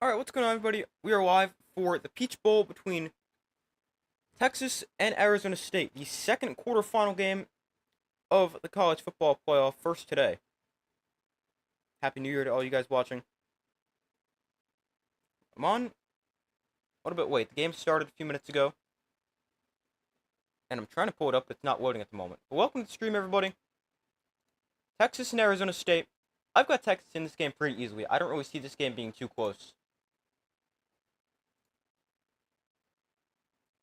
Alright, what's going on, everybody? We are live for the Peach Bowl between Texas and Arizona State, the second quarterfinal game of the college football playoff, first today. Happy New Year to all you guys watching. I'm on. What a bit. Wait, the game started a few minutes ago, and I'm trying to pull it up, but it's not loading at the moment. But welcome to the stream, everybody. Texas and Arizona State. I've got Texas in this game pretty easily. I don't really see this game being too close.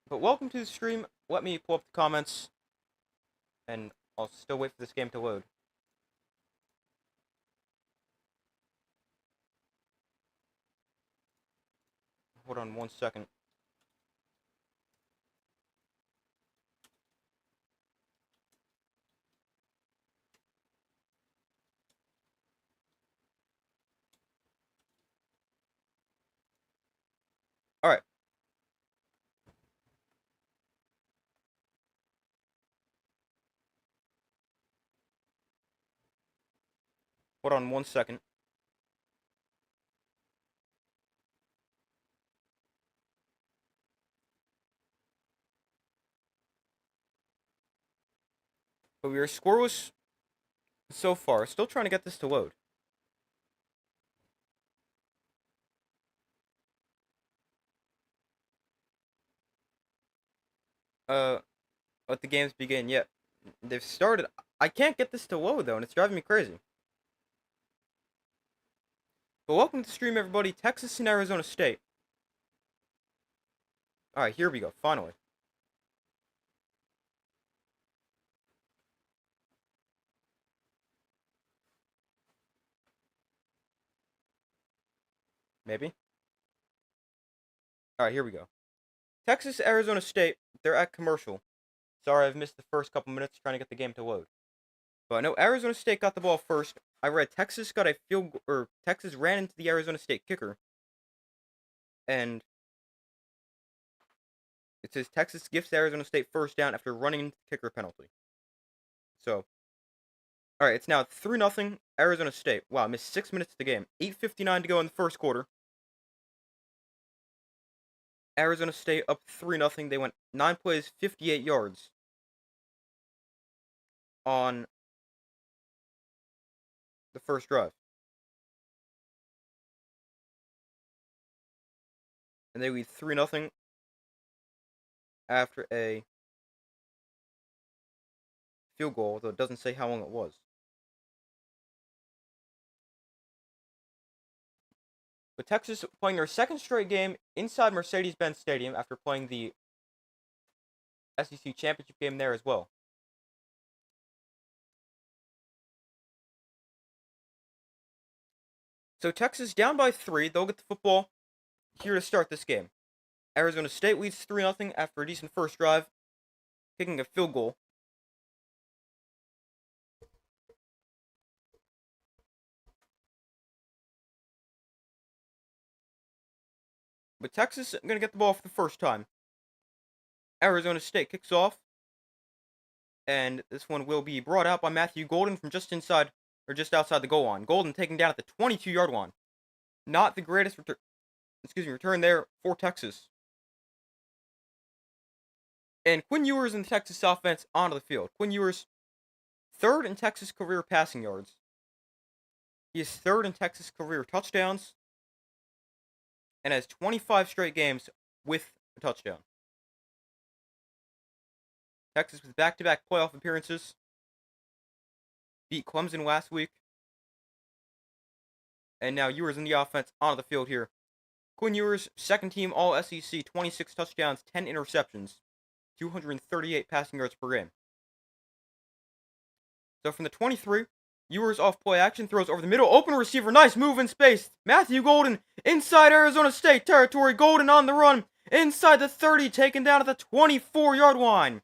But welcome to the stream. Let me pull up the comments, and I'll still wait for this game to load. Hold on 1 second. Alright. Hold on 1 second. But we are scoreless so far. Still trying to get this to load. Let the games begin. Yeah, they've started. I can't get this to load, though, and it's driving me crazy. But welcome to the stream, everybody. Texas and Arizona State. Alright, here we go, finally. Maybe? Alright, here we go. Texas, Arizona State, they're at commercial. Sorry, I've missed the first couple minutes trying to get the game to load. But I know Arizona State got the ball first. I read Texas got a field, or Texas ran into the Arizona State kicker. And it says Texas gifts Arizona State first down after running into the kicker penalty. So, alright, it's now 3-0 Arizona State. Wow, I missed 6 minutes of the game. 8:59 to go in the first quarter. Arizona State up 3-0. They went 9 plays, 58 yards on the first drive. And they lead 3-0 after a field goal, though it doesn't say how long it was. But Texas playing their second straight game inside Mercedes-Benz Stadium after playing the SEC championship game there as well. So Texas down by 3. They'll get the football here to start this game. Arizona State leads 3-0 after a decent first drive, kicking a field goal. But Texas is going to get the ball for the first time. Arizona State kicks off. And this one will be brought out by Matthew Golden from just inside, or just outside the goal line. Golden taken down at the 22-yard line. Not the greatest return there for Texas. And Quinn Ewers in the Texas offense onto the field. Quinn Ewers, third in Texas career passing yards. He is third in Texas career touchdowns. And has 25 straight games with a touchdown. Texas with back-to-back playoff appearances. Beat Clemson last week. And now Ewers in the offense onto the field here. Quinn Ewers, second team All-SEC, 26 touchdowns, 10 interceptions, 238 passing yards per game. So from the 23, Ewers off play action, throws over the middle, open receiver, nice move in space. Matthew Golden inside Arizona State territory. Golden on the run, inside the 30, taken down at the 24-yard line.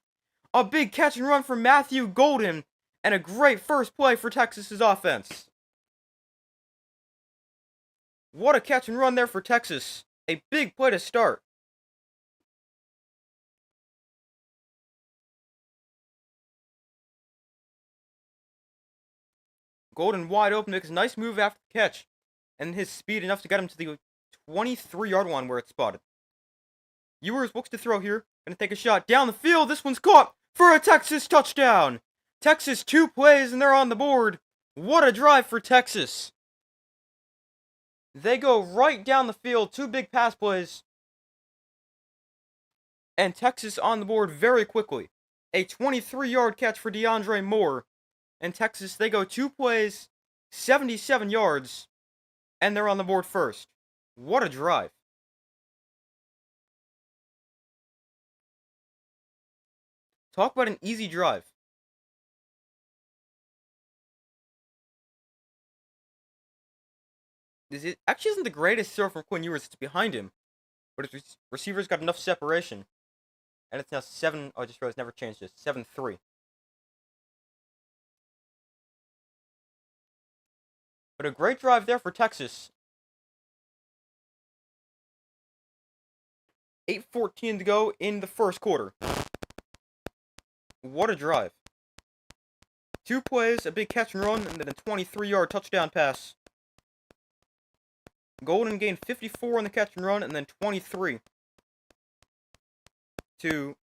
A big catch and run from Matthew Golden, and a great first play for Texas's offense. What a catch and run there for Texas. A big play to start. Golden wide open, makes a nice move after the catch. And his speed enough to get him to the 23-yard line where it's spotted. Ewers looks to throw here. Gonna take a shot down the field. This one's caught for a Texas touchdown. Texas 2 plays and they're on the board. What a drive for Texas. They go right down the field. 2 big pass plays. And Texas on the board very quickly. A 23-yard catch for DeAndre Moore. And Texas, they go 2 plays, 77 yards. And they're on the board first. What a drive. Talk about an easy drive. It actually isn't the greatest throw from Quinn Ewers. It's behind him. But his receiver's got enough separation. And it's now 7. Oh, I just realized never changed this. 7-3. But a great drive there for Texas. 8:14 to go in the first quarter. What a drive. 2 plays, a big catch and run, and then a 23-yard touchdown pass. Golden gained 54 on the catch and run, and then 23 to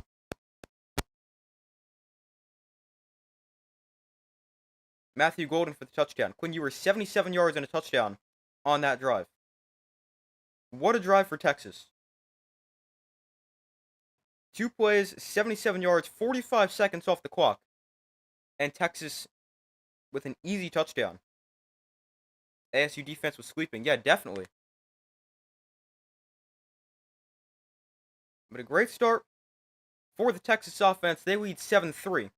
Matthew Golden for the touchdown. Quinn Ewers 77 yards and a touchdown on that drive. What a drive for Texas. 2 plays, 77 yards, 45 seconds off the clock. And Texas with an easy touchdown. ASU defense was sweeping. Yeah, definitely. But a great start for the Texas offense. They lead 7-3.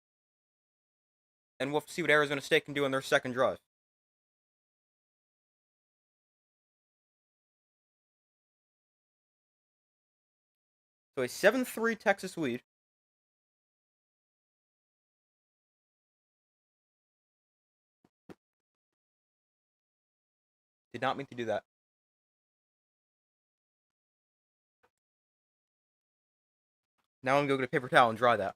And we'll have to see what Arizona State can do on their second drive. So a 7-3 Texas lead. Did not mean to do that. Now I'm going to go get a paper towel and dry that.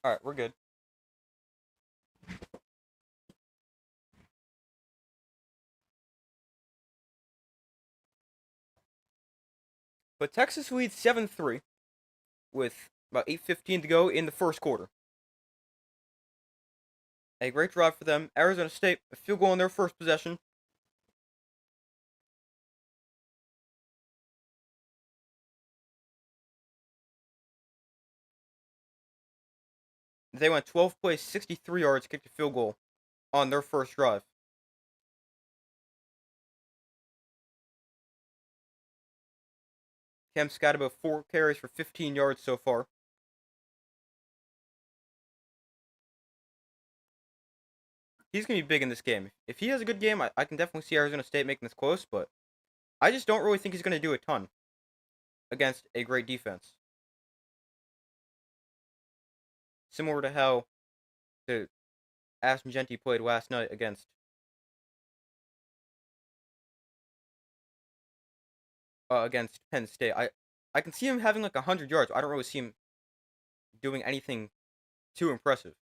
Alright, we're good. But Texas leads 7-3 with about 8:15 to go in the first quarter. A great drive for them. Arizona State, a field goal on their first possession. They went 12 plays, 63 yards, kicked a field goal on their first drive. Cam Scotabo, 4 carries for 15 yards so far. He's going to be big in this game. If he has a good game, I can definitely see Arizona State making this close, but I just don't really think he's going to do a ton against a great defense. Similar to how the Ashton Genty played last night against Penn State. I can see him having like 100 yards. I don't really see him doing anything too impressive.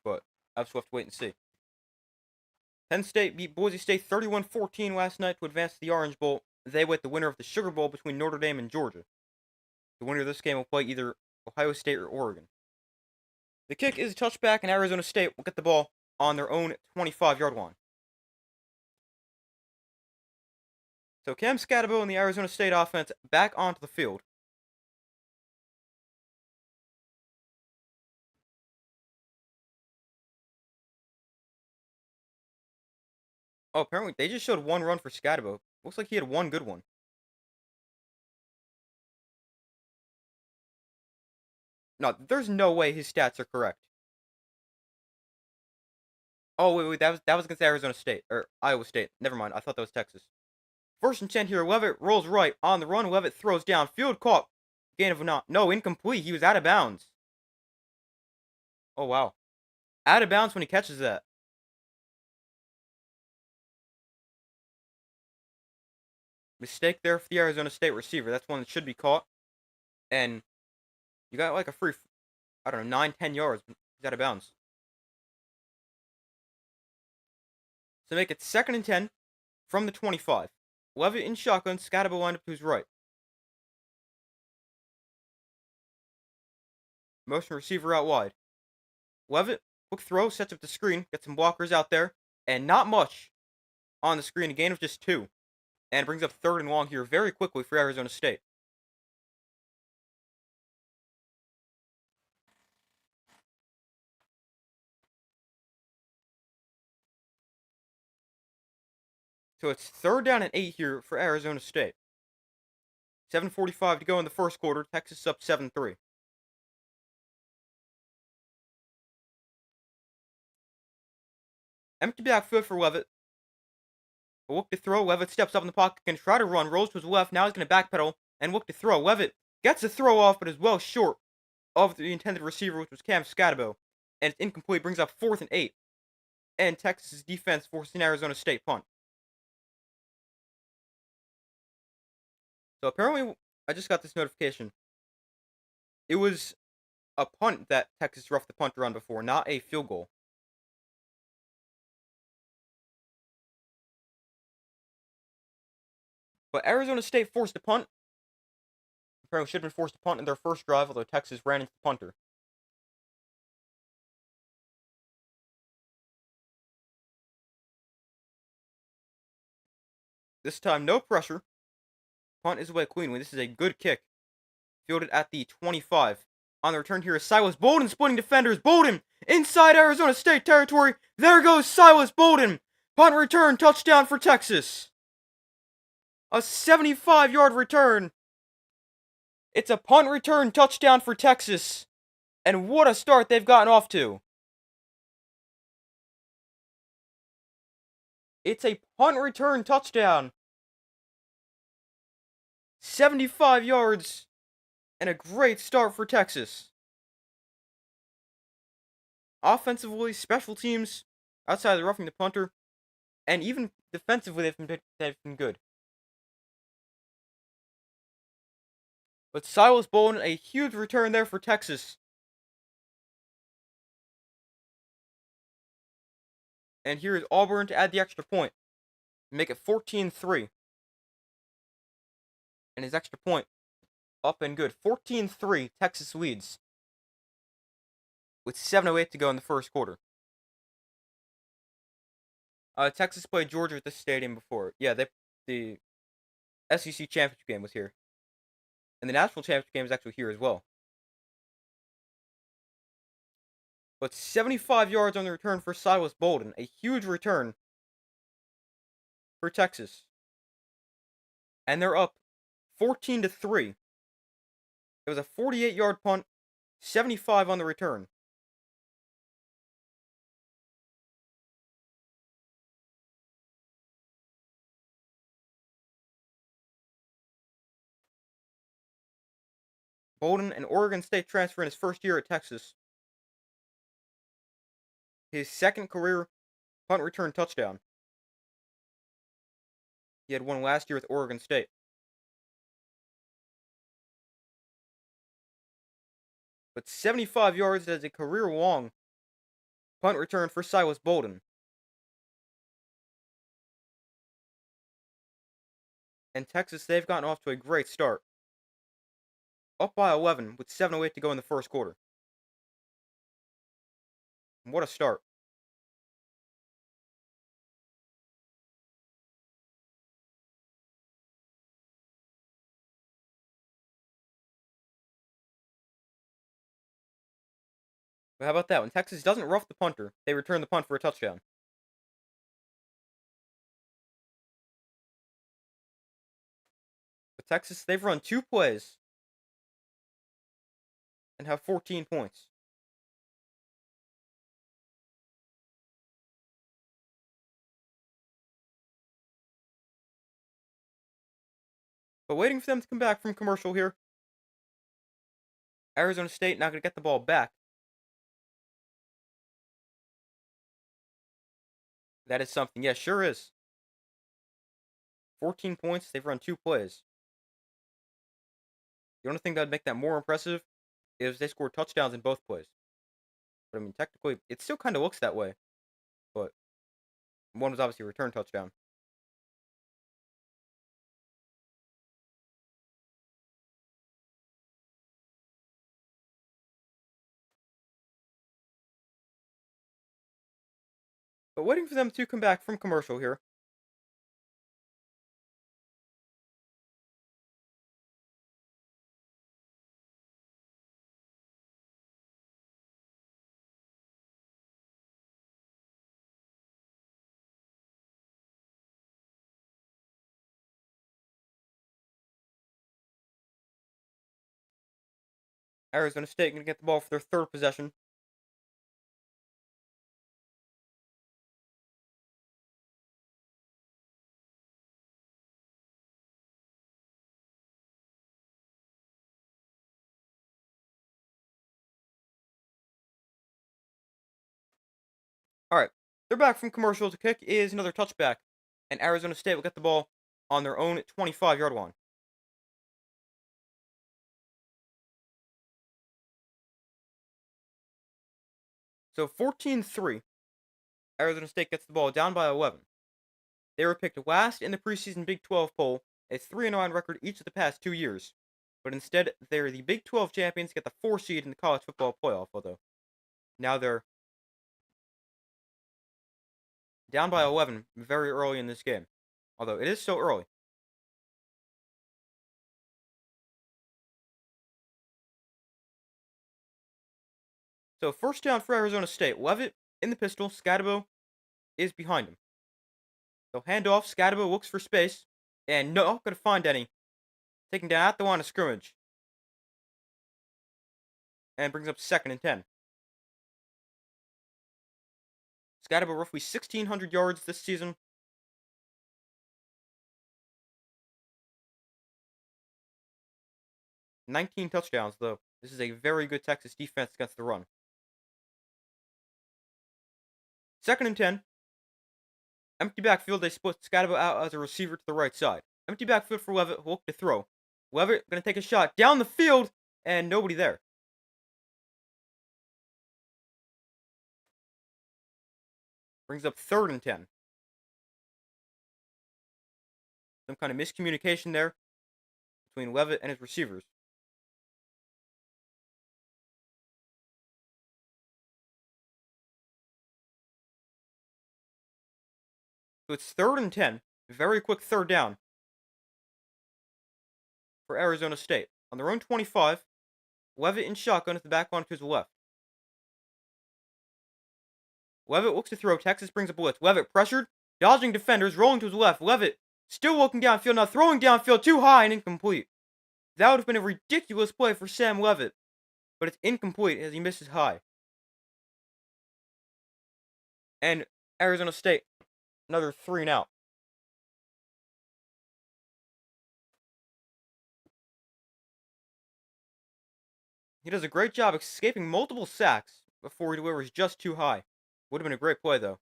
But I'll just have to wait and see. Penn State beat Boise State 31-14 last night to advance to the Orange Bowl. They went the winner of the Sugar Bowl between Notre Dame and Georgia. The winner of this game will play either Ohio State or Oregon. The kick is a touchback, and Arizona State will get the ball on their own 25-yard line. So Cam Scotabo and the Arizona State offense back onto the field. Oh, apparently they just showed 1 run for Scotabo. Looks like he had 1 good one. No, there's no way his stats are correct. Oh, wait, that was against Arizona State, or Iowa State. Never mind, I thought that was Texas. 1st and 10 here, Levitt rolls right, on the run, Levitt throws down, field caught. Gain of not, no, incomplete, he was out of bounds. Oh, wow. Out of bounds when he catches that. Mistake there for the Arizona State receiver. That's one that should be caught. And you got like a free, I don't know, 9-10 yards. He's out of bounds. So make it 2nd and 10 from the 25. Levitt in shotgun. Scatabo lined up to his right. Motion receiver out wide. Levitt, quick throw, sets up the screen, gets some blockers out there, and not much on the screen. A gain of just 2. And brings up 3rd and long here very quickly for Arizona State. So it's 3rd down and 8 here for Arizona State. 7:45 to go in the first quarter. Texas up 7-3. Empty backfield for Levitt. A look to throw. Levitt steps up in the pocket, can try to run, rolls to his left. Now he's going to backpedal and look to throw. Levitt gets the throw off, but is well short of the intended receiver, which was Cam Scatabo. And it's incomplete, brings up 4th and 8. And Texas' defense forcing Arizona State punt. So apparently, I just got this notification. It was a punt that Texas roughed the punter on before, not a field goal. But Arizona State forced a punt. Apparently should have been forced to punt in their first drive, although Texas ran into the punter. This time, no pressure. Punt is away cleanly. This is a good kick. Fielded at the 25. On the return here is Silas Bolden splitting defenders. Bolden inside Arizona State territory. There goes Silas Bolden. Punt return touchdown for Texas. A 75-yard return. It's a punt return touchdown for Texas. And what a start they've gotten off to. It's a punt return touchdown. 75 yards. And a great start for Texas. Offensively, special teams, outside of the roughing the punter, and even defensively, they've been good. But Silas Bolden, a huge return there for Texas. And here is Auburn to add the extra point. Make it 14-3. And his extra point up and good. 14-3, Texas leads. With 7:08 to go in the first quarter. Texas played Georgia at this stadium before. Yeah, the SEC championship game was here. And the national championship game is actually here as well. But 75 yards on the return for Silas Bolden. A huge return for Texas. And they're up 14-3. It was a 48-yard punt, 75 on the return. Bolden, an Oregon State transfer in his first year at Texas. His second career punt return touchdown. He had one last year with Oregon State. But 75 yards as a career-long punt return for Silas Bolden. And Texas, they've gotten off to a great start. Up by 11 with 7:08 to go in the first quarter. And what a start. But how about that? When Texas doesn't rough the punter, they return the punt for a touchdown. But Texas, they've run 2 plays and have 14 points. But waiting for them to come back from commercial here. Arizona State not going to get the ball back. That is something. Yeah, sure is. 14 points. They've run 2 plays. The only thing that would make that more impressive is they scored touchdowns in both plays. But I mean, technically, it still kind of looks that way. But one was obviously a return touchdown. But waiting for them to come back from commercial here. Arizona State going to get the ball for their third possession. All right, they're back from commercial. To kick is another touchback, and Arizona State will get the ball on their own 25-yard line. So 14-3, Arizona State gets the ball down by 11. They were picked last in the preseason Big 12 poll, a 3-9 record each of the past 2 years. But instead, they're the Big 12 champions, get the 4 seed in the college football playoff. Although now they're down by 11 very early in this game. Although it is so early. So first down for Arizona State. Levitt in the pistol. Scadabo is behind him. They'll hand off. Scadabo looks for space. And no, gonna find any. Taking down at the line of scrimmage. And brings up 2nd and 10. Scadabo roughly 1,600 yards this season. 19 touchdowns, though. This is a very good Texas defense against the run. 2nd and 10. Empty backfield. They split Scadabo out as a receiver to the right side. Empty backfield for Levitt. Look to throw. Levitt going to take a shot down the field, and nobody there. Brings up 3rd and 10. Some kind of miscommunication there between Levitt and his receivers. So it's 3rd and 10. Very quick 3rd down for Arizona State. On their own 25, Levitt in shotgun at the back line to his left. Levitt looks to throw. Texas brings a blitz. Levitt pressured, dodging defenders, rolling to his left. Levitt still looking downfield, now throwing downfield too high and incomplete. That would have been a ridiculous play for Sam Levitt, but it's incomplete as he misses high. And Arizona State, another 3 and out. He does a great job escaping multiple sacks before he delivers just too high. Would have been a great play, though.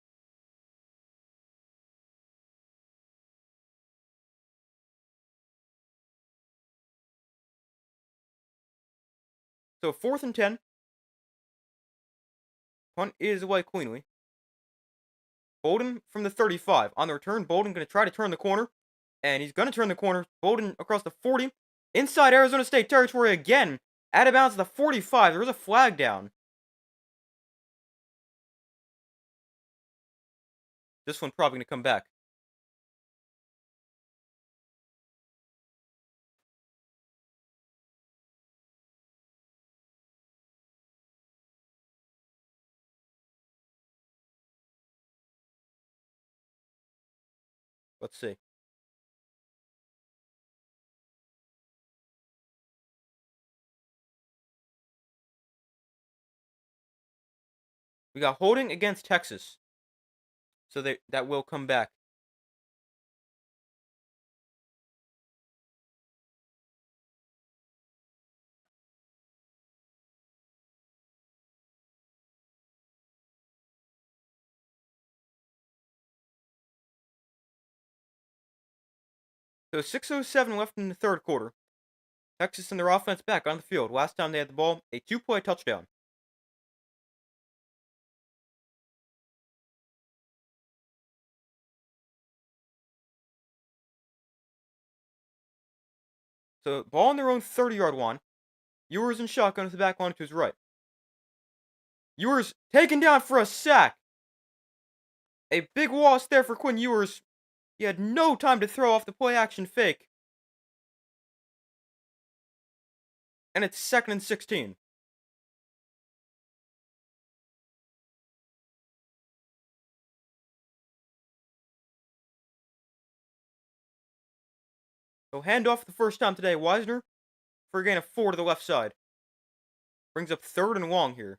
So 4th and 10. Punt is away cleanly. Bolden from the 35. On the return, Bolden going to try to turn the corner. And he's going to turn the corner. Bolden across the 40. Inside Arizona State territory again. Out of bounds at the 45. There was a flag down. This one's probably going to come back. Let's see. We got holding against Texas. So that will come back. So 6:07 left in the third quarter. Texas and their offense back on the field. Last time they had the ball, a two-play touchdown. So ball on their own 30-yard line. Ewers and shotgun to the back line to his right. Ewers taken down for a sack. A big loss there for Quinn Ewers. He had no time to throw off the play action fake. And it's 2nd and 16. So handoff the first time today. Wisner for a gain of 4 to the left side. Brings up 3rd and long here.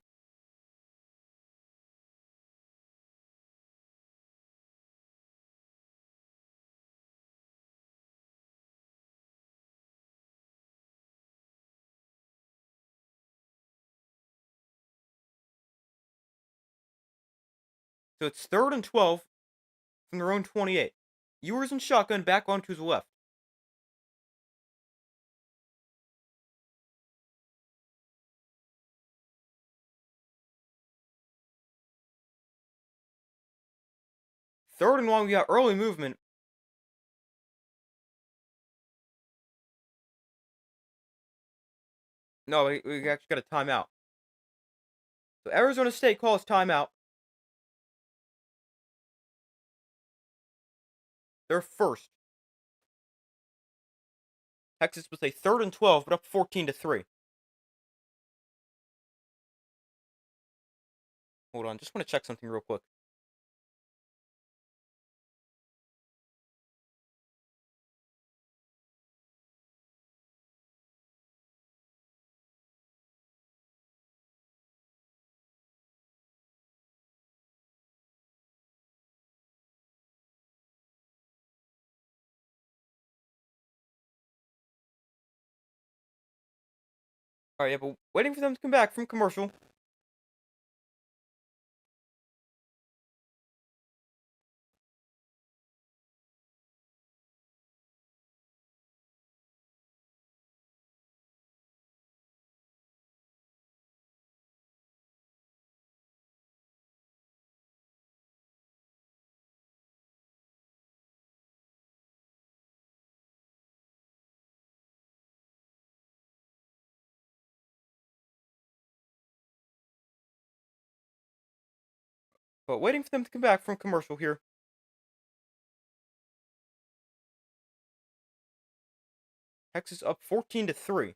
So it's 3rd and 12 from their own 28. Ewers and shotgun back onto his left. Third and long, we got early movement. No, we actually got a timeout. So Arizona State calls timeout. They're first. Texas was a 3rd and 12, but up 14 to 3. Hold on, just want to check something real quick. All right, yeah, but waiting for them to come back from commercial. But waiting for them to come back from commercial here. Texas up 14 to 3.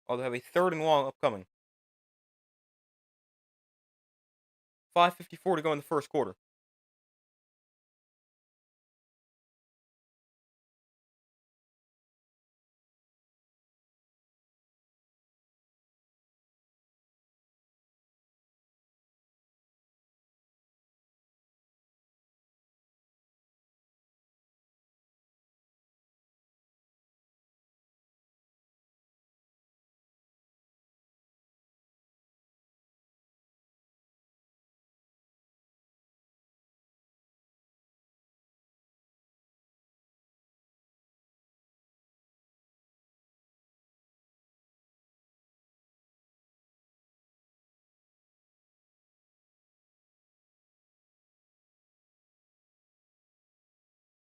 Oh, they have a 3rd and long upcoming. 5:54 to go in the first quarter.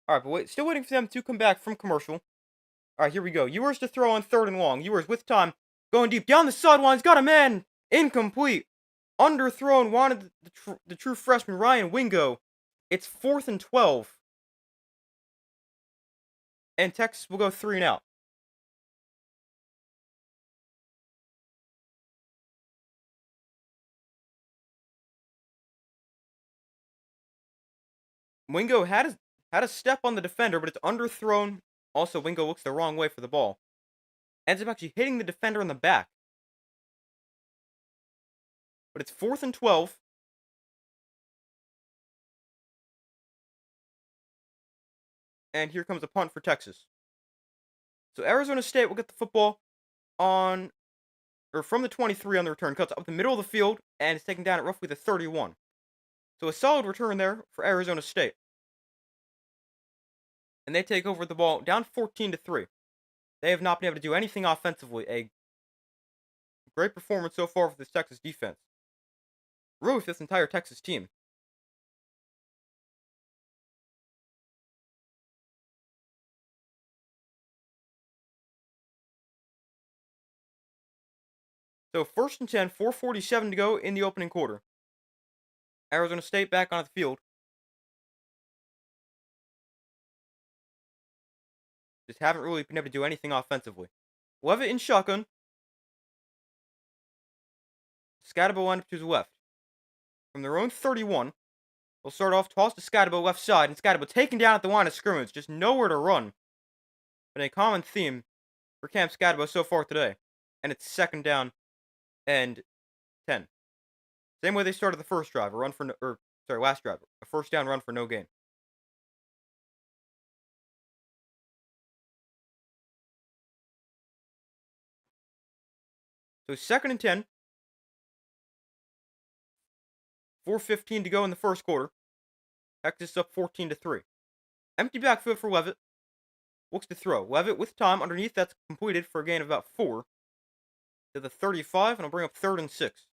All right, but still waiting for them to come back from commercial. All right, here we go. Ewers to throw on 3rd and long. Ewers with time, going deep down the sidelines, got a man, incomplete, underthrown. Wanted the true freshman Ryan Wingo. It's 4th and 12, and Texas will go 3 and out. Wingo had a step on the defender, but it's underthrown. Also, Wingo looks the wrong way for the ball. Ends up actually hitting the defender in the back. But it's 4th and 12. And here comes a punt for Texas. So Arizona State will get the football on or from the 23 on the return, cuts up the middle of the field, and is taken down at roughly the 31. So a solid return there for Arizona State. and they take over the ball down 14-3. They have not been able to do anything offensively. A great performance so far for this Texas defense. Really, with this entire Texas team. So 1st and 10, 4:47 to go in the opening quarter. Arizona State back on the field. Just haven't really been able to do anything offensively. Levitt in shotgun. Scatabo will end up to his left. From their own 31, they'll start off, toss to Scatabo left side, and Scatabo taken down at the line of scrimmage. Just nowhere to run. But a common theme for Cam Scatabo so far today. And it's 2nd down and 10. Same way they started the first drive, last drive, a 1st down run for no gain. So 2nd and 10, 4:15 to go in the first quarter. Texas up 14-3. Empty backfield for Levitt. Looks to throw. Levitt with time underneath. That's completed for a gain of about 4. To the 35, and I'll bring up 3rd and 6.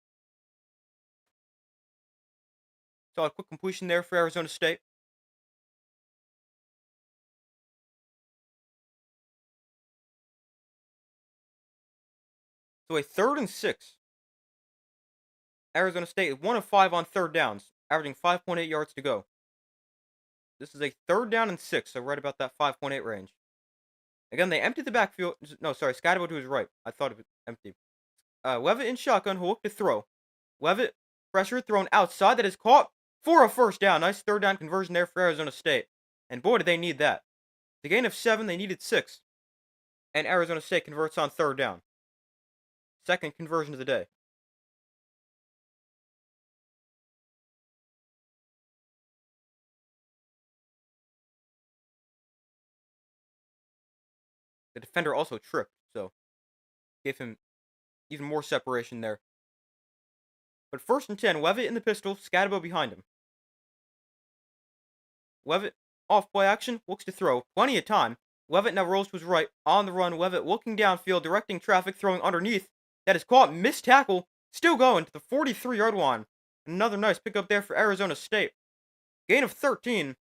Saw a quick completion there for Arizona State. So a 3rd and 6. Arizona State is 1 of 5 on 3rd downs, averaging 5.8 yards to go. This is a 3rd down and 6, so right about that 5.8 range. Again, they emptied the backfield. No, sorry, Scatabo to his right. I thought it was empty. Levitt in shotgun, who looked to throw. Levitt, pressure thrown outside. That is caught for a 1st down. Nice 3rd down conversion there for Arizona State. And boy, did they need that. The gain of 7, they needed 6. And Arizona State converts on 3rd down. 2nd conversion of the day. The defender also tripped, so gave him even more separation there. But 1st and 10, Levitt in the pistol, Scatabo behind him. Levitt, off play action, looks to throw. Plenty of time. Levitt now rolls to his right, on the run. Levitt looking downfield, directing traffic, throwing underneath. That is caught, missed tackle, still going to the 43-yard line. Another nice pickup there for Arizona State. Gain of 13,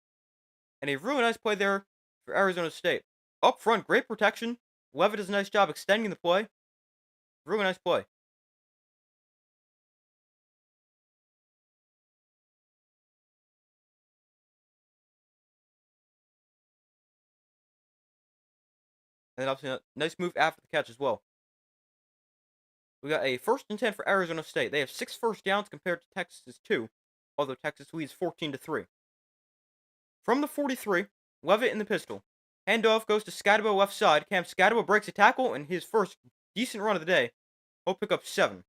and a really nice play there for Arizona State. Up front, great protection. Levitt does a nice job extending the play. Really nice play. And then obviously a nice move after the catch as well. We got a 1st and 10 for Arizona State. They have 6 first downs compared to Texas' 2, although Texas leads 14-3. From the 43, Levitt in the pistol. Handoff goes to Scatabo left side. Cam Scatabo breaks a tackle in his first decent run of the day. He'll pick up 7.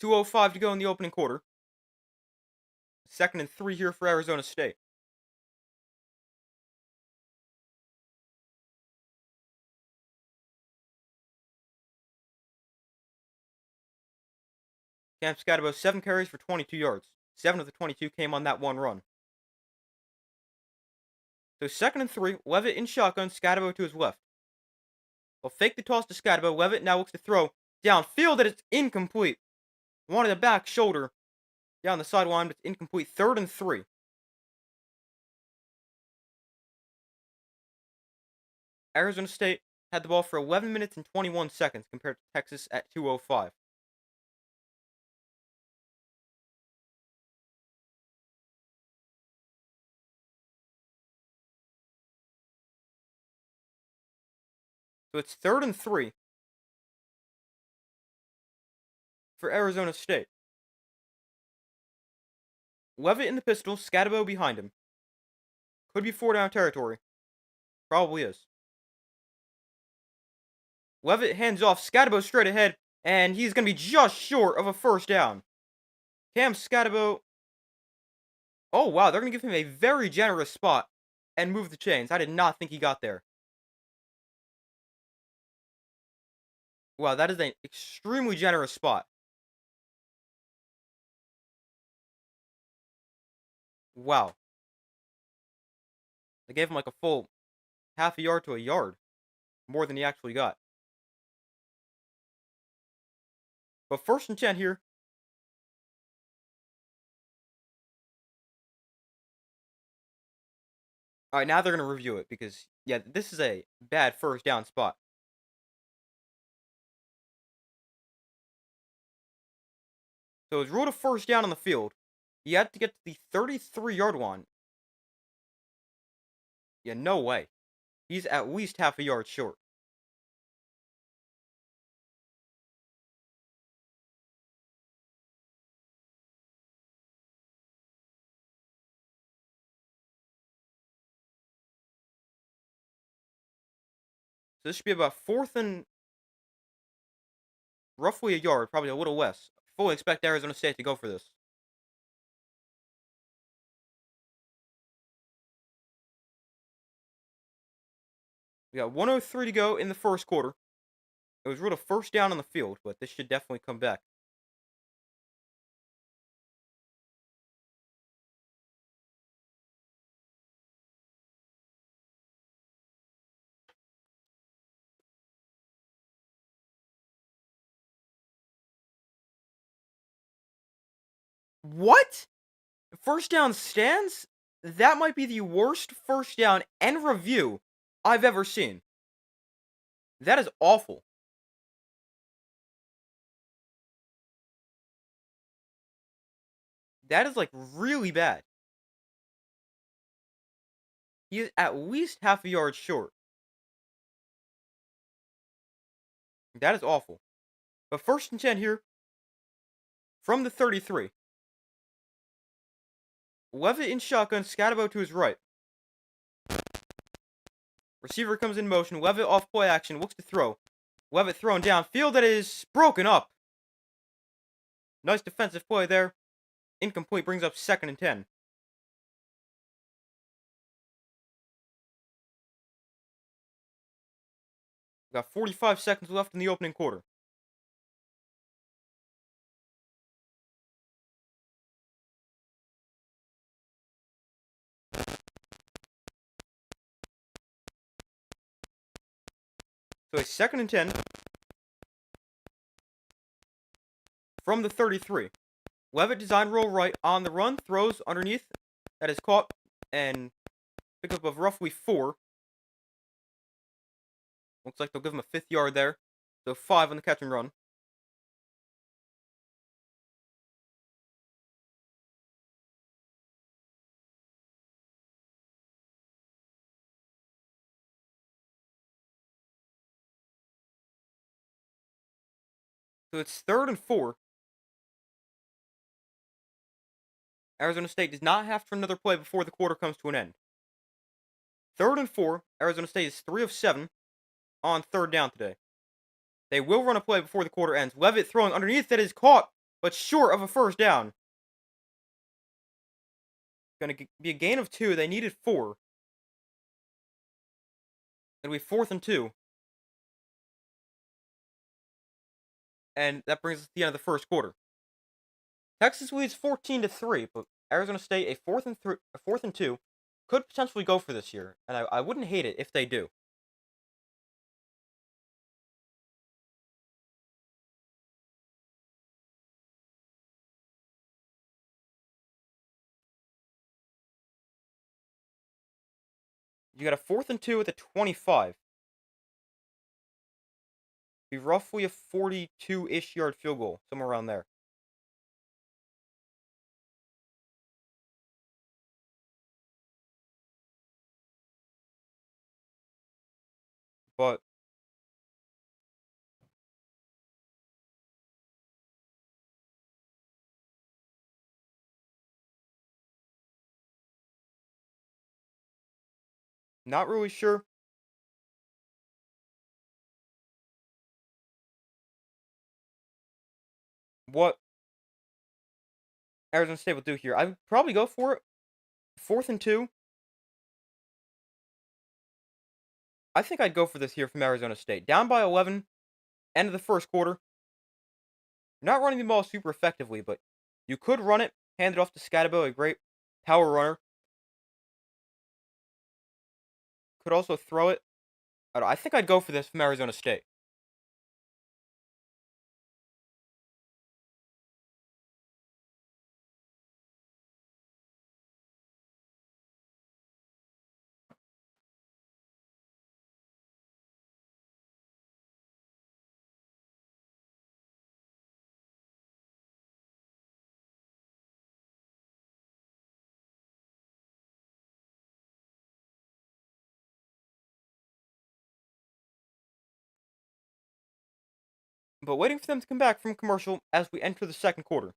.205 to go in the opening quarter. 2nd and 3 here for Arizona State. Cam Scatabo 7 carries for 22 yards. 7 of the 22 came on that one run. So 2nd and 3, Levitt in shotgun, Scatabo to his left. They'll fake the toss to Scatabo. Levitt now looks to throw downfield, that it's incomplete. Wanted a back shoulder down the sideline, but it's incomplete. 3rd and 3. Arizona State had the ball for 11 minutes and 21 seconds compared to Texas at 2:05. So it's 3rd and 3 for Arizona State. Levitt in the pistol, Scatabo behind him. Could be 4-down territory. Probably is. Levitt hands off, Scatabo straight ahead, and he's going to be just short of a 1st down. Cam Scatabo. Oh, wow, they're going to give him a very generous spot and move the chains. I did not think he got there. Wow, that is an extremely generous spot. Wow. They gave him like a full half a yard to a yard. More than he actually got. But first and 10 here. Alright, now they're going to review it because, yeah, this is a bad first down spot. So it's ruled a first down on the field. You had to get to the 33-yard line. Yeah, no way. He's at least half a yard short. So this should be about fourth and roughly a yard, probably a little less. Fully expect Arizona State to go for this. We got 1:03 to go in the first quarter. It was ruled a first down on the field, but this should definitely come back. What? First down stands? That might be the worst first down and review I've ever seen. That is awful. That is like really bad. He is at least half a yard short. That is awful. But first and 10 here from the 33. Levitt in shotgun, Scatabo to his right. Receiver comes in motion. Levitt off play action, looks to throw. Levitt thrown downfield. That is broken up. Nice defensive play there. Incomplete, brings up second and 10. We got 45 seconds left in the opening quarter. So a second and 10 from the 33. Levitt design roll right on the run, throws underneath. That is caught and pickup of roughly 4. Looks like they'll give him a 5th yard there. So 5 on the catch and run. So it's 3rd and 4. Arizona State does not have to run another play before the quarter comes to an end. 3rd and 4. Arizona State is 3 of 7 on 3rd down today. They will run a play before the quarter ends. Levitt throwing underneath, that is caught, but short of a first down. Going to be a gain of 2. They needed 4. It'll be 4th and 2. And that brings us to the end of the first quarter. Texas leads 14-3, but Arizona State, a 4th and 2, could potentially go for this year, and I wouldn't hate it if they do. You got a 4th and 2 at the 25. Be roughly a 42-ish yard field goal, somewhere around there. But not really sure. What Arizona State will do here. I would probably go for it. 4th and 2. I think I'd go for this here from Arizona State. Down by 11, end of the first quarter. Not running the ball super effectively, but you could run it, hand it off to Scatabo, a great Power runner. Could also throw it. I think I'd go for this from Arizona State. But waiting for them to come back from commercial as we enter the second quarter.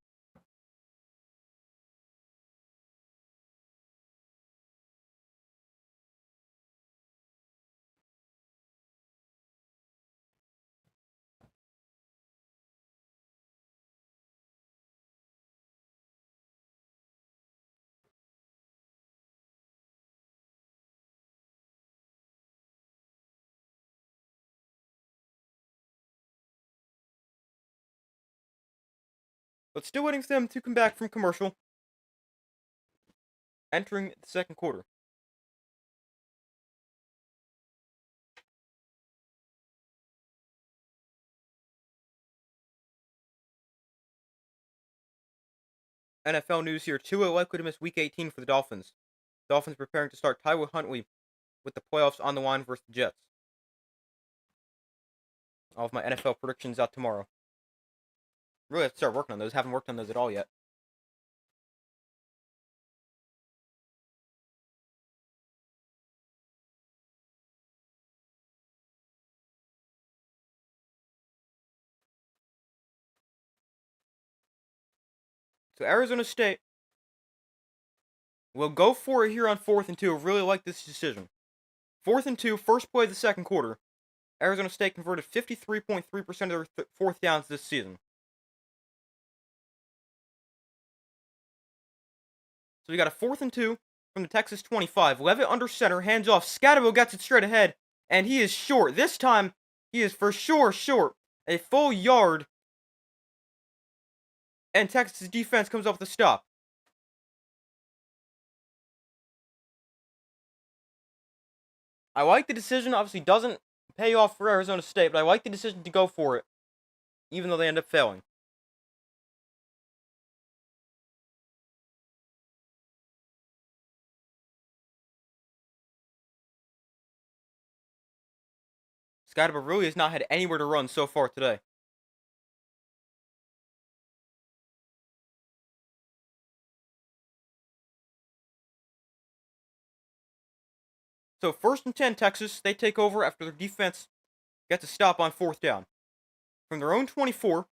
But still waiting for them to come back from commercial. Entering the second quarter. NFL news here. Tua likely to miss Week 18 for the Dolphins. Dolphins preparing to start Tyler Huntley with the playoffs on the line versus the Jets. All of my NFL predictions out tomorrow. Really have to start working on those. Haven't worked on those at all yet. So Arizona State will go for it here on 4th and 2. I really like this decision. 4th and 2, first play of the second quarter. Arizona State converted 53.3% of their fourth downs this season. So we got a 4th and 2 from the Texas 25. Levitt under center, hands off. Scatterville gets it straight ahead, and he is short. This time, he is for sure short. A full yard, and Texas defense comes up with a stop. I like the decision. Obviously, doesn't pay off for Arizona State, but I like the decision to go for it, even though they end up failing. Scatterville really has not had anywhere to run so far today. So 1st and 10, Texas. They take over after their defense gets a stop on 4th down. From their own 24,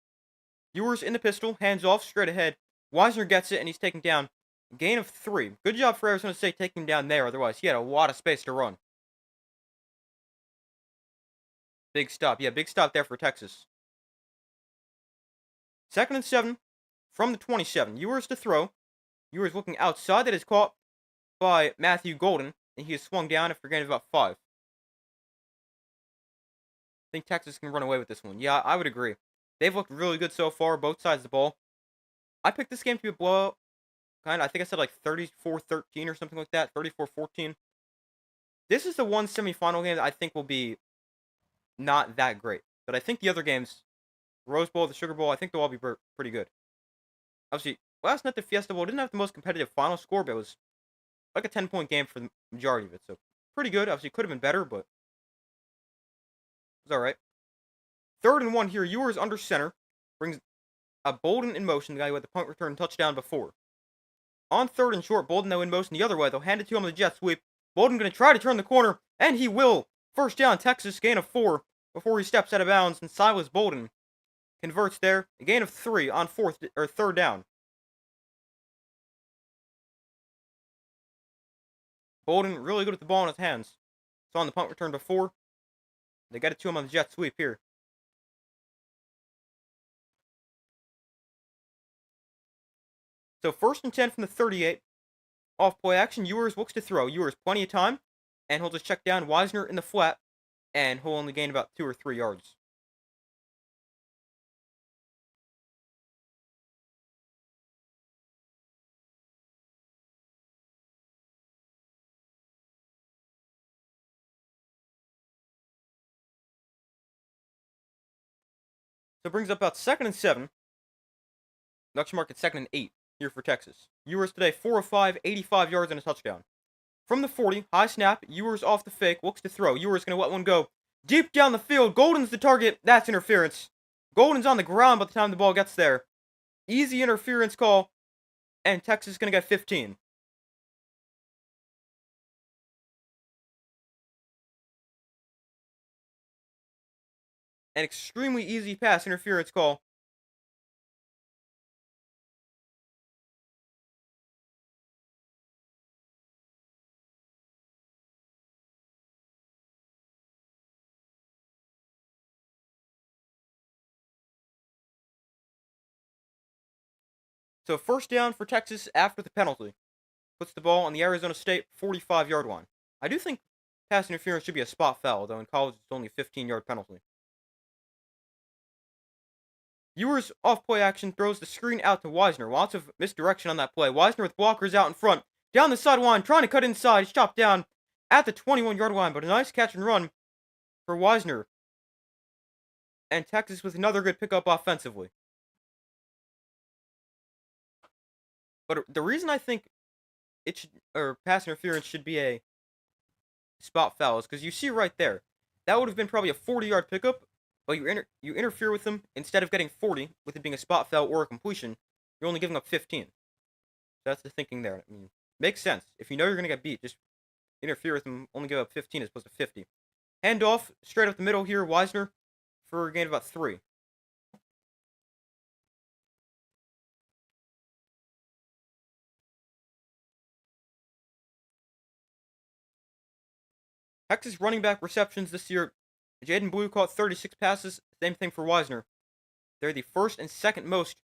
Ewers in the pistol, hands off, straight ahead. Wisner gets it, and he's taken down. Gain of 3. Good job for Arizona State taking him down there. Otherwise, he had a lot of space to run. Big stop. Yeah, big stop there for Texas. 2nd and 7 from the 27. Ewers to throw. Ewers looking outside. That is caught by Matthew Golden, and he is swung down after a gain of about 5. I think Texas can run away with this one. Yeah, I would agree. They've looked really good so far, both sides of the ball. I picked this game to be a blowout. I think I said like 34-13 or something like that. 34-14. This is the one semifinal game that I think will be not that great. But I think the other games, Rose Bowl, the Sugar Bowl, I think they'll all be pretty good. Obviously, last night the Fiesta Bowl didn't have the most competitive final score, but it was like a 10-point game for the majority of it. So pretty good. Obviously, it could have been better, but it was all right. 3rd and 1 here. Ewers under center. Brings a Bolden in motion, the guy who had the punt return touchdown before. On 3rd and short, Bolden now in motion the other way. They'll hand it to him on the jet sweep. Bolden going to try to turn the corner, and he will. First down, Texas, gain of 4 before he steps out of bounds, and Silas Bolden converts there. A gain of 3 on 3rd down. Bolden really good with the ball in his hands. Saw on the punt return before. They get it to him on the jet sweep here. So 1st and 10 from the 38. Off play action, Ewers looks to throw. Ewers plenty of time, and he'll just check down Wisner in the flat, and he'll only gain about 2 or 3 yards. So it brings up about 2nd and 7. Next market 2nd and 8 here for Texas. Ewers today 4 of 5, 85 yards and a touchdown. From the 40, high snap. Ewers off the fake, looks to throw. Ewers going to let one go. Deep down the field. Golden's the target. That's interference. Golden's on the ground by the time the ball gets there. Easy interference call. And Texas is going to get 15. An extremely easy pass interference call. So first down for Texas after the penalty. Puts the ball on the Arizona State 45-yard line. I do think pass interference should be a spot foul, though in college it's only a 15-yard penalty. Ewers off play action throws the screen out to Wisner. Lots of misdirection on that play. Wisner with blockers out in front. Down the sideline, trying to cut inside. He's chopped down at the 21-yard line, but a nice catch and run for Wisner. And Texas with another good pickup offensively. But the reason I think it should, or pass interference should be a spot foul is because you see right there, that would have been probably a 40-yard pickup, but you interfere with them instead of getting 40 with it being a spot foul or a completion. You're only giving up 15. So that's the thinking there. I mean, makes sense. If you know you're gonna get beat, just interfere with them. Only give up 15 as opposed to 50. Handoff straight up the middle here, Wisner for a gain of about 3. Texas running back receptions this year. Jaden Blue caught 36 passes. Same thing for Wisner. They're the first and second most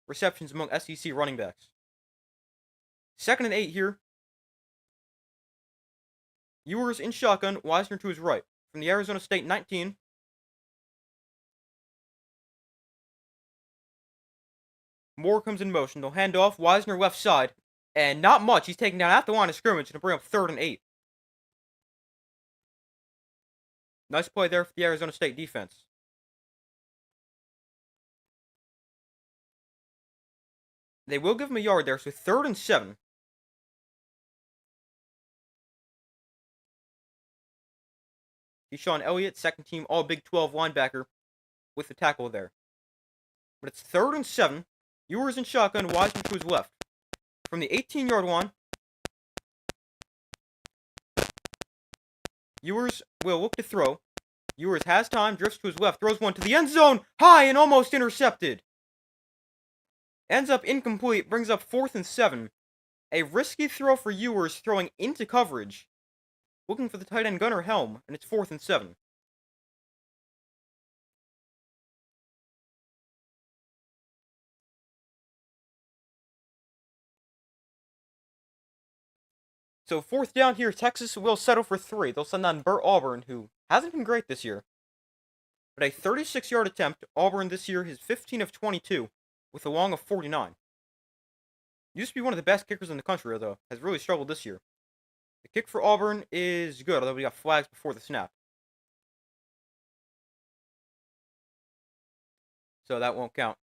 receptions among SEC running backs. 2nd and 8 here. Ewers in shotgun. Wisner to his right. From the Arizona State 19. Moore comes in motion. They'll hand off. Wisner left side. And not much. He's taken down at the line of scrimmage to bring up 3rd and 8. Nice play there for the Arizona State defense. They will give him a yard there, so 3rd and 7. Deshaun Elliott, second team All Big 12 linebacker, with the tackle there. But it's 3rd and 7. Ewers in shotgun, Wiseman to his left. From the 18-yard line, Ewers will look to throw. Ewers has time, drifts to his left, throws one to the end zone, high and almost intercepted. Ends up incomplete, brings up 4th and 7. A risky throw for Ewers, throwing into coverage. Looking for the tight end Gunnar Helm, and it's 4th and 7. So 4th down here, Texas will settle for 3. They'll send on Burt Auburn, who hasn't been great this year. But a 36-yard attempt. Auburn this year is 15 of 22, with a long of 49. Used to be one of the best kickers in the country, though. Has really struggled this year. The kick for Auburn is good, although we got flags before the snap. So that won't count.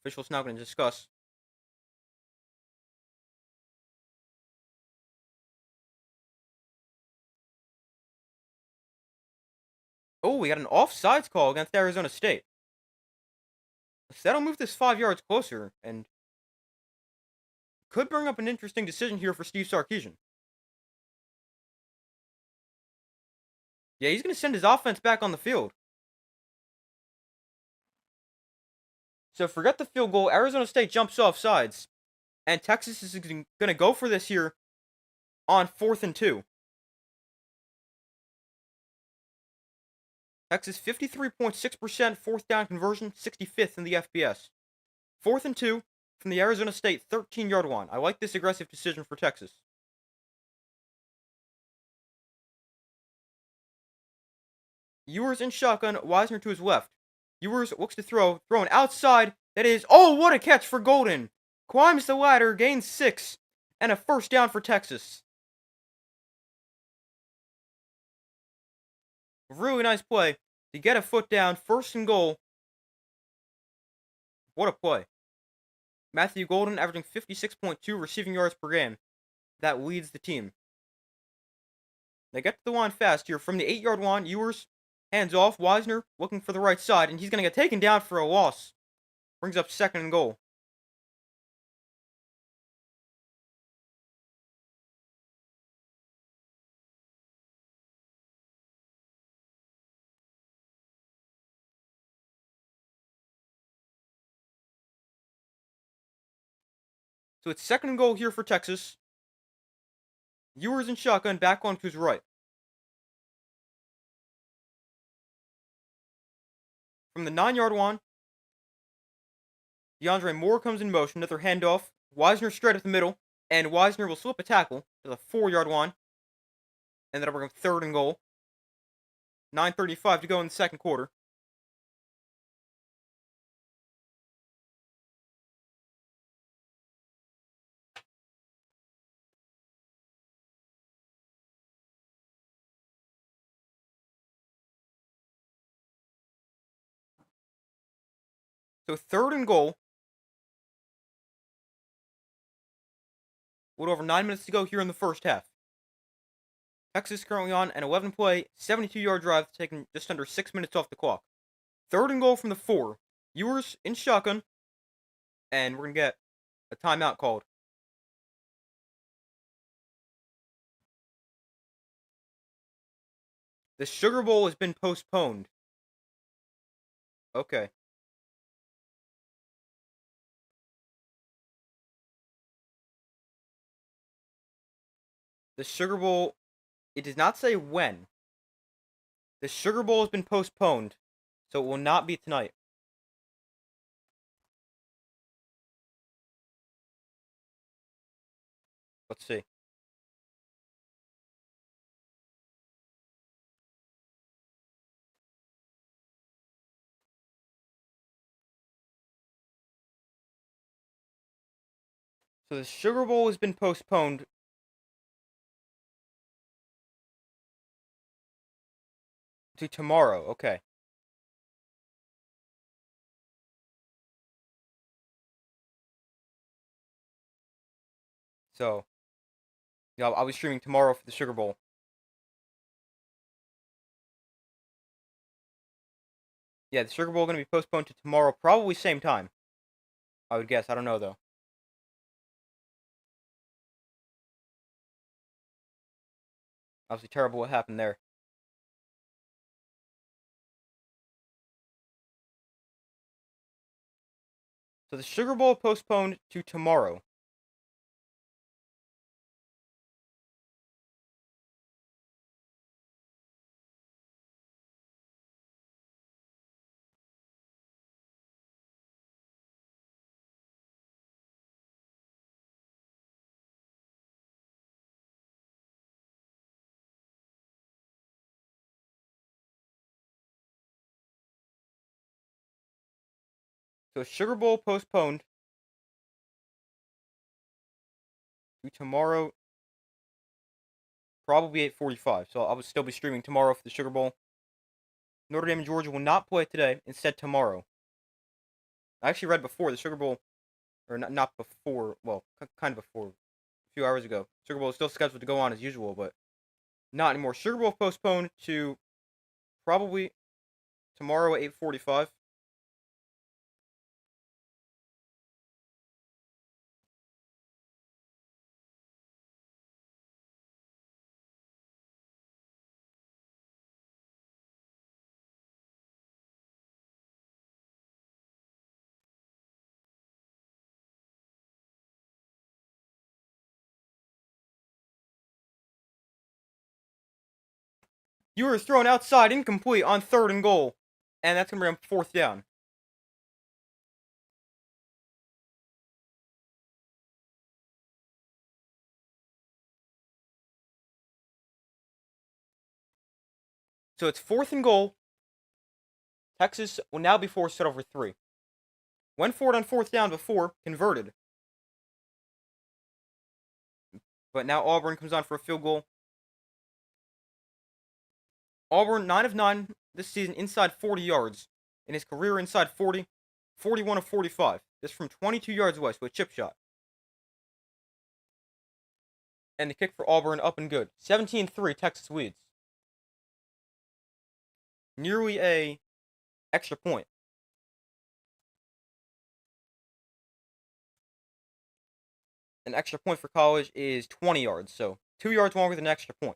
Officials now going to discuss. Oh, we got an offsides call against Arizona State. So that'll move this 5 yards closer, and could bring up an interesting decision here for Steve Sarkisian. Yeah, he's going to send his offense back on the field. So forget the field goal. Arizona State jumps off sides. And Texas is going to go for this here on 4th and 2. Texas 53.6% 4th down conversion, 65th in the FBS. 4th and 2 from the Arizona State 13-yard line. I like this aggressive decision for Texas. Ewers in shotgun, Wisner to his left. Ewers looks to throw, throwing outside. That is, oh, what a catch for Golden. Climbs the ladder, gains 6, and a 1st down for Texas. Really nice play. to get a foot down, 1st and goal. What a play. Matthew Golden averaging 56.2 receiving yards per game. That leads the team. They get to the line fast here. From the 8-yard line, Ewers hands off. Wisner looking for the right side, and he's going to get taken down for a loss. Brings up 2nd and goal. So it's 2nd and goal here for Texas. Ewers in shotgun, back on to his right. From the 9-yard line, DeAndre Moore comes in motion. Another handoff. Wisner straight up the middle, and Wisner will slip a tackle to the 4-yard line. And that'll bring up 3rd and goal. 9:35 to go in the 2nd quarter. So 3rd and goal. A little over 9 minutes to go here in the first half. Texas currently on an 11-play, 72-yard drive, taking just under 6 minutes off the clock. 3rd and goal from the 4. Ewers in shotgun, and we're going to get a timeout called. The Sugar Bowl has been postponed. Okay. The Sugar Bowl, it does not say when. The Sugar Bowl has been postponed, so it will not be tonight. Let's see. So the Sugar Bowl has been postponed to tomorrow. Okay. So, yeah, I'll be streaming tomorrow for the Sugar Bowl. Yeah, the Sugar Bowl going to be postponed to tomorrow, probably same time. I would guess. I don't know, though. Obviously terrible what happened there. So the Sugar Bowl postponed to tomorrow. So Sugar Bowl postponed to tomorrow, probably 8:45. So I will still be streaming tomorrow for the Sugar Bowl. Notre Dame and Georgia will not play today, instead tomorrow. I actually read before the Sugar Bowl, or not before, well, kind of before, a few hours ago. Sugar Bowl is still scheduled to go on as usual, but not anymore. Sugar Bowl postponed to probably tomorrow at 8:45. Ewers thrown outside, incomplete on 3rd and goal. And that's going to bring him 4th down. So it's 4th and goal. Texas will now be forced to over 3. Went for it on 4th down before, converted. But now Auburn comes on for a field goal. Auburn, 9 of 9 this season inside 40 yards. In his career inside 40, 41 of 45. This from 22 yards away, so a chip shot. And the kick for Auburn up and good. 17-3, Texas leads. Nearly a extra point. An extra point for college is 20 yards, so 2 yards longer than an extra point.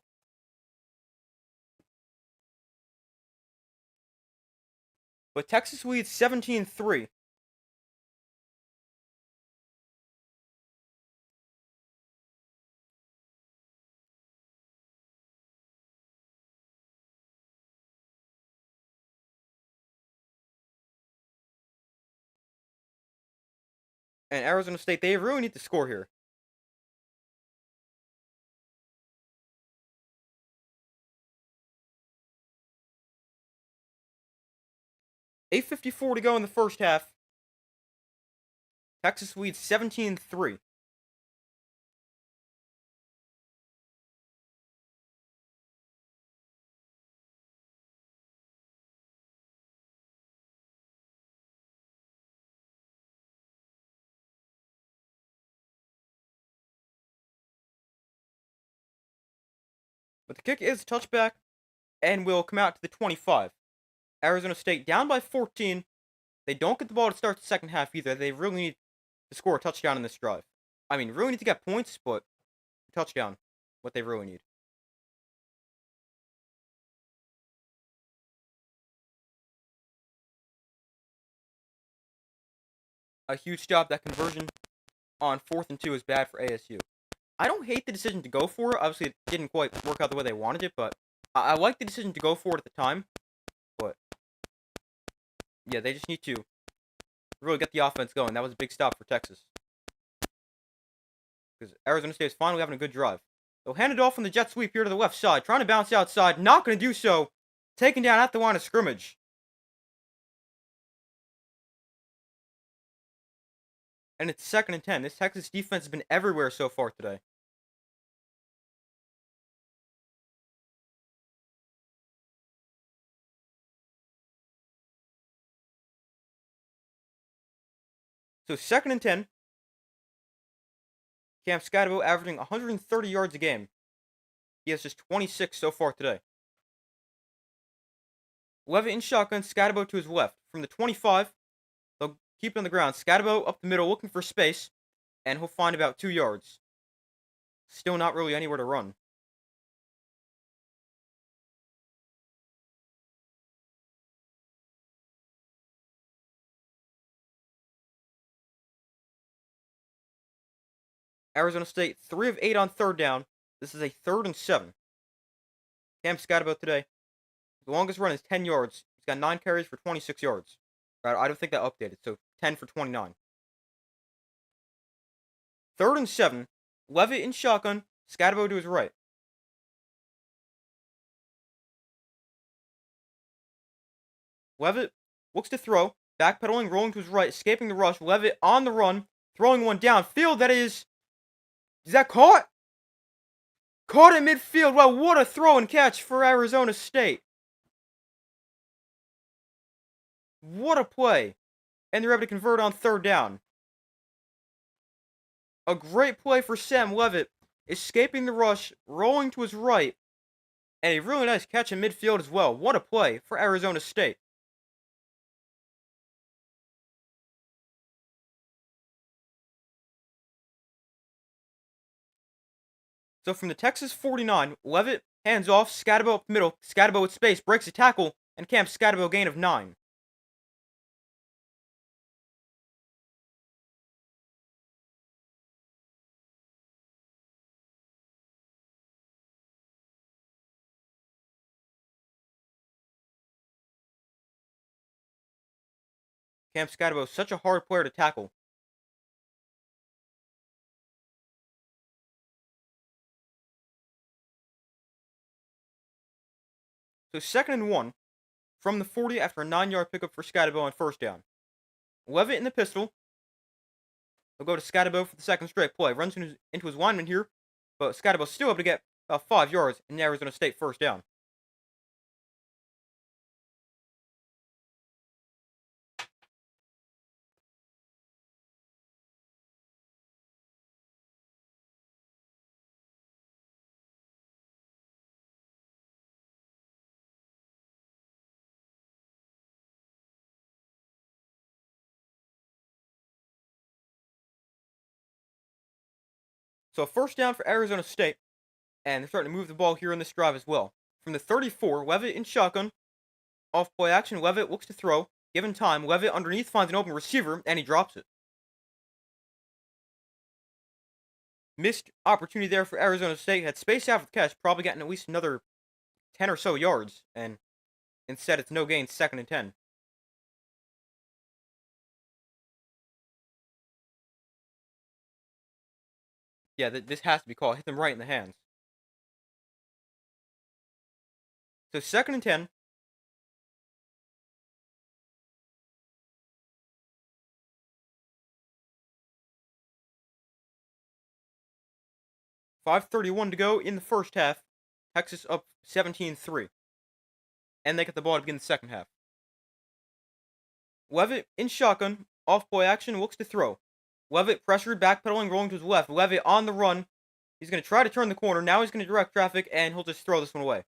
But Texas leads 17-3. And Arizona State, they really need to score here. $8:54 to go in the first half. Texas leads 17-3. But the kick is a touchback and will come out to the 25. Arizona State down by 14. They don't get the ball to start the second half either. They really need to score a touchdown in this drive. I mean, really need to get points, but a touchdown, what they really need. A huge stop. That conversion on 4th and 2 is bad for ASU. I don't hate the decision to go for it. Obviously, it didn't quite work out the way they wanted it, but I like the decision to go for it at the time. But yeah, they just need to really get the offense going. That was a big stop for Texas. Because Arizona State is finally having a good drive. They'll hand it off on the jet sweep here to the left side. Trying to bounce outside. Not going to do so. Taken down at the line of scrimmage. And it's 2nd and 10. This Texas defense has been everywhere so far today. So 2nd and 10. Cam Scatterbo averaging 130 yards a game. He has just 26 so far today. Levitt in shotgun, Scatterbo to his left. From the 25, they'll keep it on the ground. Scatterbo up the middle looking for space, and he'll find about 2 yards. Still not really anywhere to run. Arizona State, 3 of 8 on 3rd down. This is a 3rd and 7. Cam Scatterbo today, the longest run is 10 yards. He's got 9 carries for 26 yards. I don't think that updated, so 10 for 29. 3rd and 7. Levitt in shotgun, Scatterbo to his right. Levitt looks to throw, backpedaling, rolling to his right, escaping the rush. Levitt on the run, throwing one downfield. That is that caught? Caught in midfield. Wow, what a throw and catch for Arizona State. What a play. And they're able to convert on 3rd down. A great play for Sam Levitt, escaping the rush, rolling to his right, and a really nice catch in midfield as well. What a play for Arizona State. So from the Texas 49, Levitt hands off, Scatterbo up the middle, Scatterbo with space, breaks a tackle, and camps Scatterbo gain of 9. Cam Scatterbo is such a hard player to tackle. So 2nd and 1 from the 40 after a 9-yard pickup for Scatterbo on 1st down. Levitt in the pistol. He'll go to Scatterbo for the 2nd straight play. Runs into his lineman here, but Scatterbo still able to get about 5 yards in Arizona State 1st down. So first down for Arizona State, and they're starting to move the ball here in this drive as well. From the 34, Levitt in shotgun, off play action. Levitt looks to throw. Given time, Levitt underneath finds an open receiver, and he drops it. Missed opportunity there for Arizona State. Had space after the catch, probably getting at least another 10 or so yards, and instead it's no gain, 2nd and 10. Yeah, this has to be called. Hit them right in the hands. So 2nd and 10. 5:31 to go in the first half. Texas up 17-3. And they get the ball to begin the second half. Levitt in shotgun, off play action, looks to throw. Levitt pressured, backpedaling, rolling to his left. Levitt on the run. He's going to try to turn the corner. Now he's going to direct traffic, and he'll just throw this one away.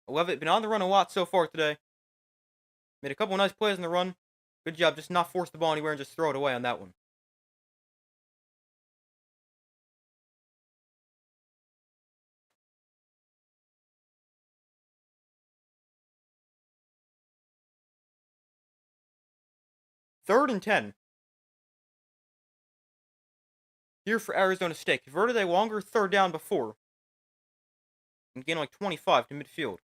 Levitt been on the run a lot so far today. Made a couple of nice plays in the run. Good job, just not force the ball anywhere and just throw it away on that one. Third and 10. Here for Arizona State. Converted a longer third down before. And gained like 25 to midfield.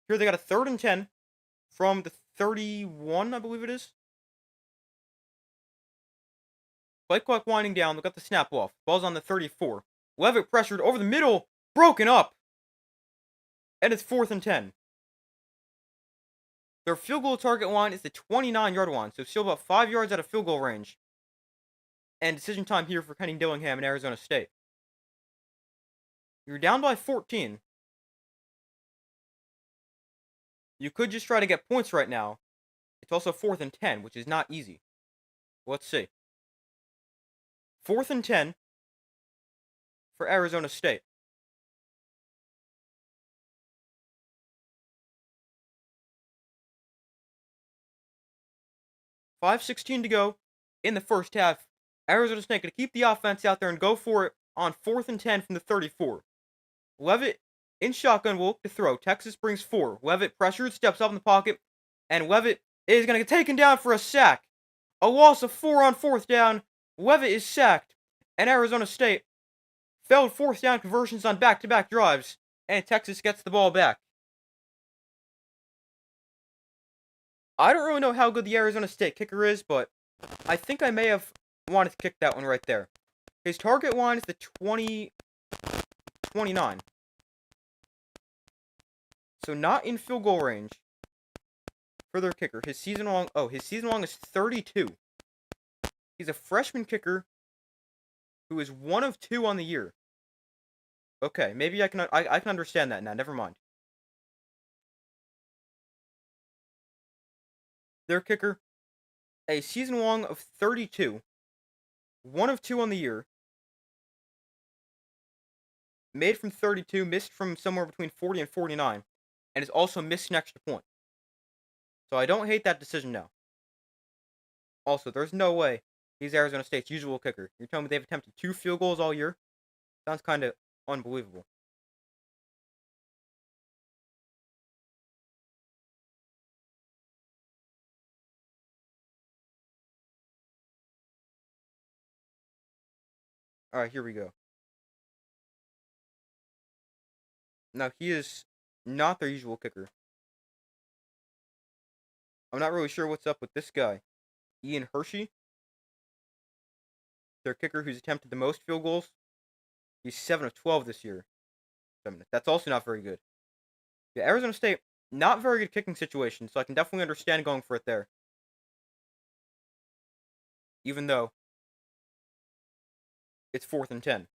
Here they got a 3rd and 10 from the 31, I believe it is. Play clock winding down. They got the snap off. Ball's on the 34. Levitt pressured over the middle. Broken up. And it's 4th and 10. Their field goal target line is the 29-yard line, so still about 5 yards out of field goal range. And decision time here for Kenny Dillingham in Arizona State. You're down by 14. You could just try to get points right now. It's also 4th and 10, which is not easy. Let's see. 4th and 10 for Arizona State. 5:16 to go in the first half. Arizona State going to keep the offense out there and go for it on 4th and 10 from the 34. Levitt in shotgun will look to throw. Texas brings 4. Levitt pressured, steps up in the pocket, and Levitt is going to get taken down for a sack. A loss of 4 on 4th down. Levitt is sacked, and Arizona State failed 4th down conversions on back-to-back drives, and Texas gets the ball back. I don't really know how good the Arizona State kicker is, but I think I may have wanted to kick that one right there. His target line is the 29. So not in field goal range for their kicker. His season long is 32. He's a freshman kicker who is 1 of 2 on the year. Okay, maybe I can understand that now. Never mind. Their kicker, a season long of 32, 1 of 2 on the year. Made from 32, missed from somewhere between 40 and 49, and is also missed an extra point. So I don't hate that decision now. Also, there's no way he's Arizona State's usual kicker. You're telling me they've attempted 2 field goals all year? Sounds kind of unbelievable. Alright, here we go. Now, he is not their usual kicker. I'm not really sure what's up with this guy. Ian Hershey, their kicker who's attempted the most field goals. He's 7 of 12 this year. That's also not very good. Yeah, Arizona State, not very good kicking situation, so I can definitely understand going for it there. Even though it's 4th and 10.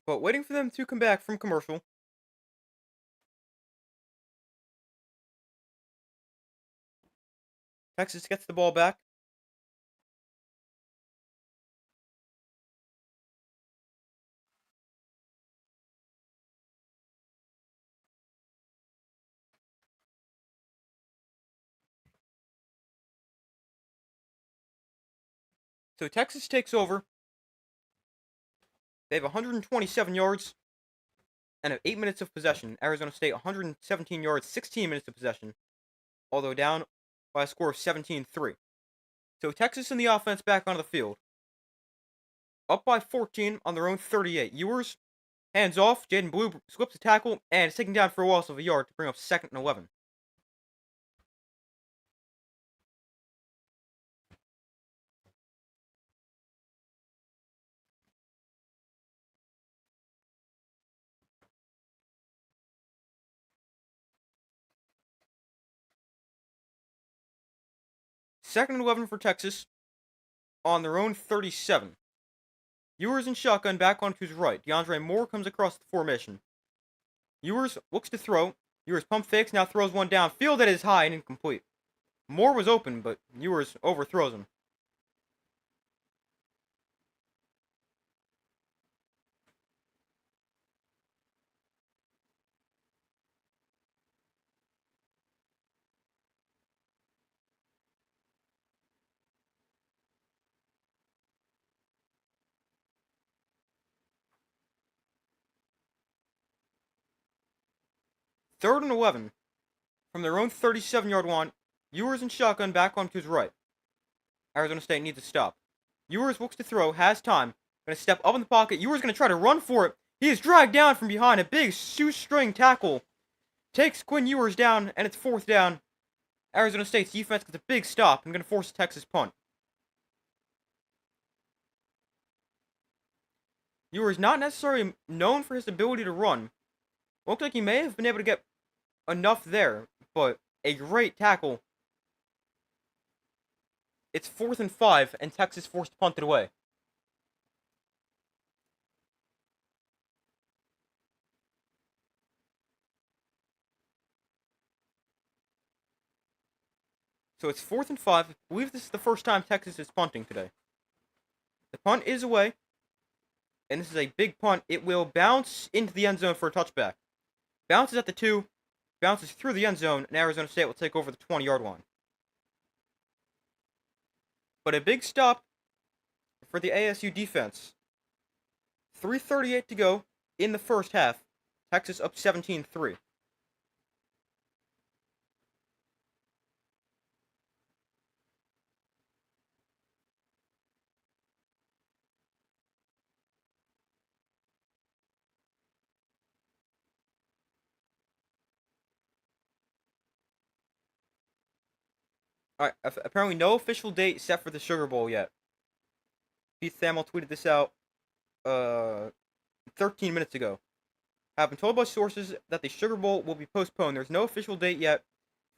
But waiting for them to come back from commercial, Texas gets the ball back. So Texas takes over. They have 127 yards and have 8 minutes of possession. Arizona State 117 yards, 16 minutes of possession, although down by a score of 17-3. So Texas and the offense back onto the field. Up by 14 on their own 38. Ewers hands off. Jaden Blue slips a tackle and is taken down for a loss of a yard to bring up 2nd and 11. Second and 11 for Texas on their own 37. Ewers in shotgun back onto his right. DeAndre Moore comes across the formation. Ewers looks to throw. Ewers pump fakes, now throws one downfield that is high and incomplete. Moore was open, but Ewers overthrows him. Third and 11 from their own 37-yard line. Ewers in shotgun back onto his right. Arizona State needs to stop. Ewers looks to throw, has time. Going to step up in the pocket. Ewers going to try to run for it. He is dragged down from behind. A big shoestring tackle takes Quinn Ewers down, and it's 4th down. Arizona State's defense gets a big stop and going to force a Texas punt. Ewers not necessarily known for his ability to run. Looked like he may have been able to get enough there, but a great tackle. It's 4th and 5, and Texas forced to punt it away. So it's 4th and 5. I believe this is the first time Texas is punting today. The punt is away, and this is a big punt. It will bounce into the end zone for a touchback. Bounces at the 2, bounces through the end zone, and Arizona State will take over the 20-yard line. But a big stop for the ASU defense. 3:38 to go in the first half. Texas up 17-3. All right, apparently no official date set for the Sugar Bowl yet. Pete Thamel tweeted this out 13 minutes ago. I've been told by sources that the Sugar Bowl will be postponed. There's no official date yet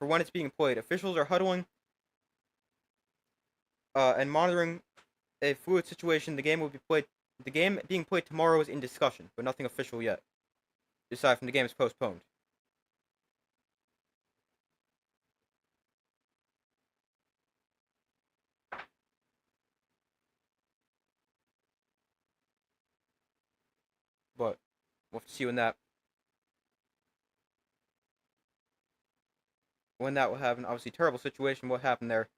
for when it's being played. Officials are huddling and monitoring a fluid situation. The game will be played. The game being played tomorrow is in discussion, but nothing official yet. Aside from the game is postponed. But we'll have to see when that will happen. Obviously, terrible situation. What happened there?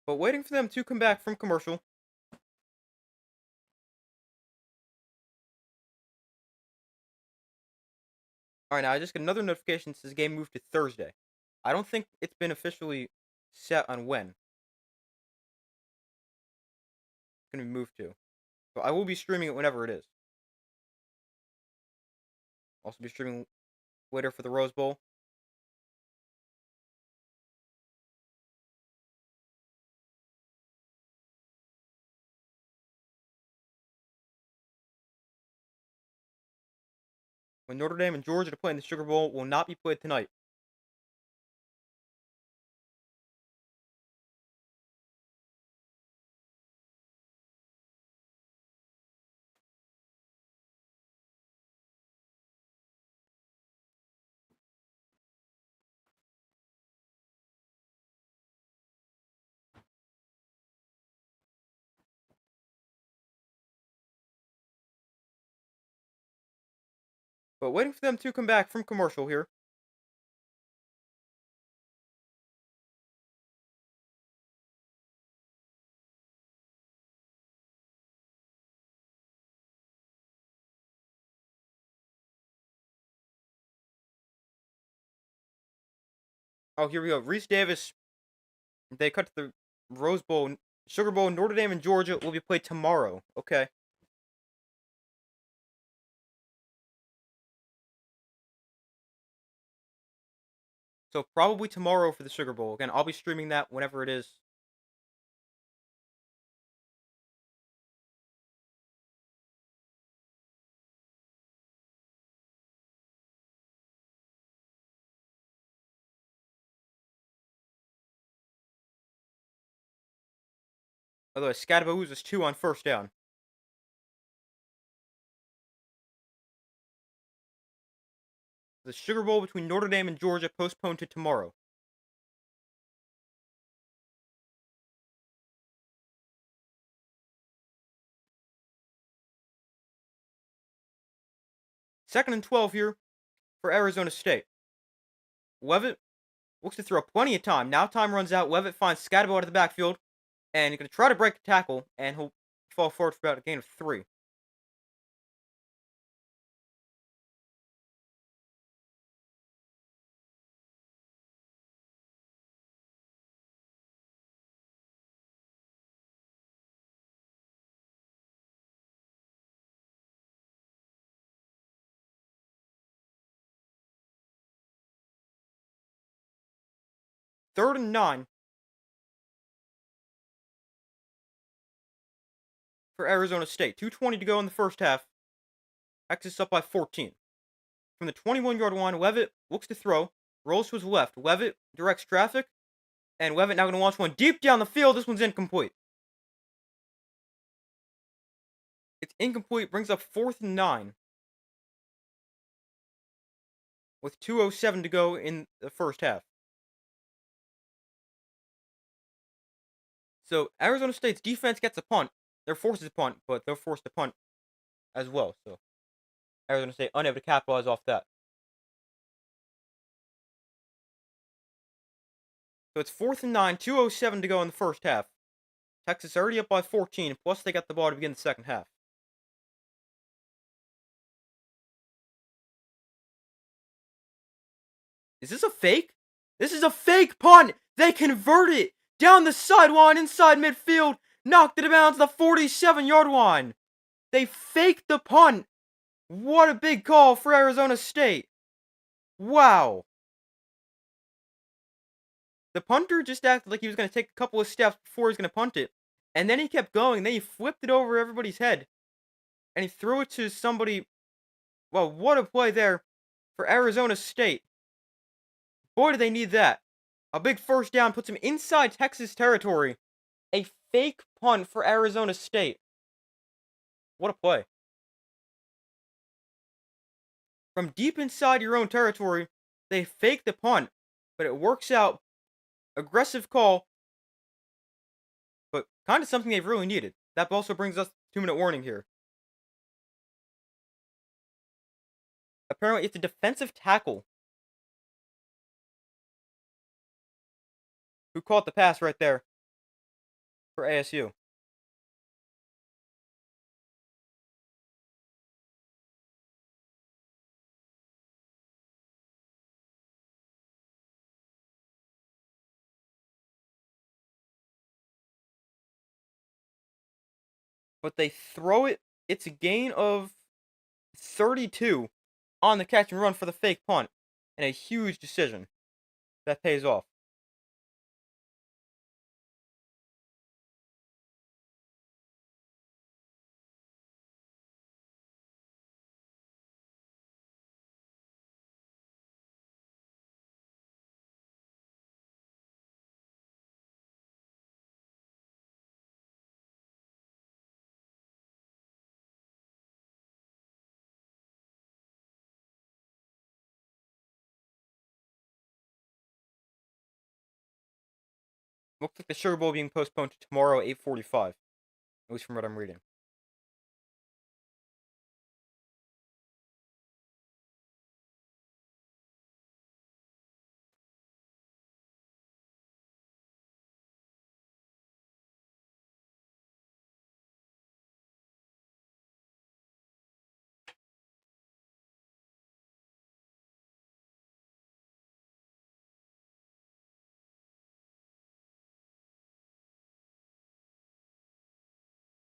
But waiting for them to come back from commercial. All right, now I just got another notification that says game moved to Thursday. I don't think it's been officially set on when it's going to be moved to. But I will be streaming it whenever it is. Also be streaming later for the Rose Bowl. when Notre Dame and Georgia to play in the Sugar Bowl will not be played tonight. But waiting for them to come back from commercial here. Oh, here we go. Reese Davis. They cut to the Rose Bowl, Sugar Bowl. Notre Dame and Georgia will be played tomorrow. Okay. So probably tomorrow for the Sugar Bowl. Again, I'll be streaming that whenever it is. Although Scadaba loses 2 on first down. The Sugar Bowl between Notre Dame and Georgia postponed to tomorrow. Second and 12 here for Arizona State. Levitt looks to throw plenty of time. Now time runs out. Levitt finds Scadabo out of the backfield. And he's going to try to break the tackle. And he'll fall forward for about a gain of 3. Third and 9 for Arizona State. 2:20 to go in the first half. Texas up by 14. From the 21-yard line, Levitt looks to throw. Rolls to his left. Levitt directs traffic. And Levitt now going to launch one deep down the field. This one's incomplete. It's incomplete. Brings up 4th and 9. With 2:07 to go in the first half. So Arizona State's defense gets a punt. They're forced to punt, but they're forced to punt as well. So Arizona State unable to capitalize off that. So it's 4th and 9, 2:07 to go in the first half. Texas already up by 14, plus they got the ball to begin the second half. Is this a fake? This is a fake punt! They convert it! Down the sideline, inside midfield, knocked it about to the 47-yard line. They faked the punt. What a big call for Arizona State. Wow. The punter just acted like he was going to take a couple of steps before he was going to punt it. And then he kept going. Then he flipped it over everybody's head. And he threw it to somebody. Well, what a play there for Arizona State. Boy, do they need that. A big first down puts him inside Texas territory. A fake punt for Arizona State. What a play. From deep inside your own territory, they fake the punt, but it works out. Aggressive call, but kind of something they've really needed. That also brings us 2-minute warning here. Apparently, it's a defensive tackle who caught the pass right there for ASU. But they throw it. It's a gain of 32 on the catch and run for the fake punt. And a huge decision that pays off. Looks like the Sugar Bowl being postponed to tomorrow at 8:45, at least from what I'm reading.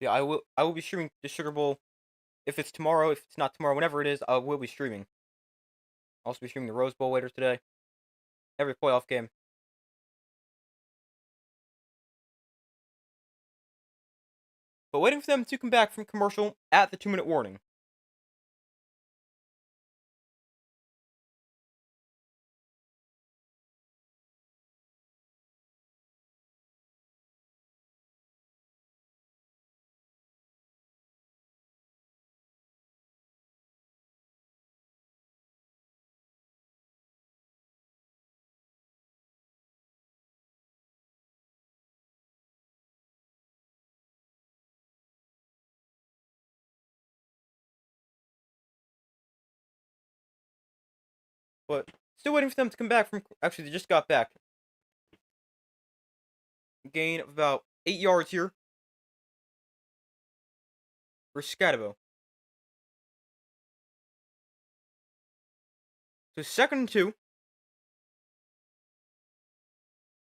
Yeah, I will be streaming the Sugar Bowl if it's tomorrow. If it's not tomorrow, whenever it is, I will be streaming. I'll also be streaming the Rose Bowl later today. Every playoff game. But waiting for them to come back from commercial at the 2-minute warning. But still waiting for them to come back from. Actually, they just got back. Gain of about 8 yards here for Scatabo. So 2nd and 2.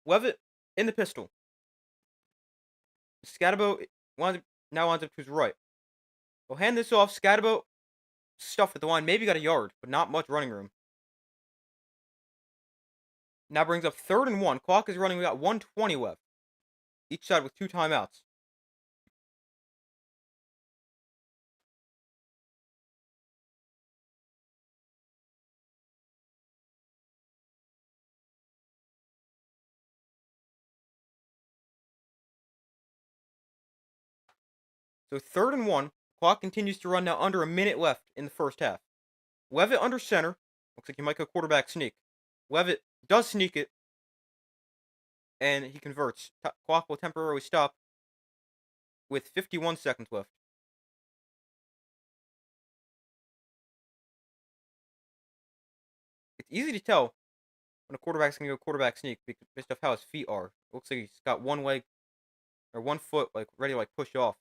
Levitt in the pistol. Scatabo now winds up to his right. We'll hand this off. Scatabo stuffed at the line. Maybe got a yard, but not much running room. Now brings up 3rd and 1. Clock is running. We got 1:20 left. Each side with 2 timeouts. So 3rd and 1. Clock continues to run now under a minute left in the first half. Levitt under center. Looks like he might go quarterback sneak. Levitt does sneak it. And he converts. Clock will temporarily stop with 51 seconds left. It's easy to tell when a quarterback's going to go quarterback sneak based off how his feet are. It looks like he's got one leg or 1 foot like ready to like push off.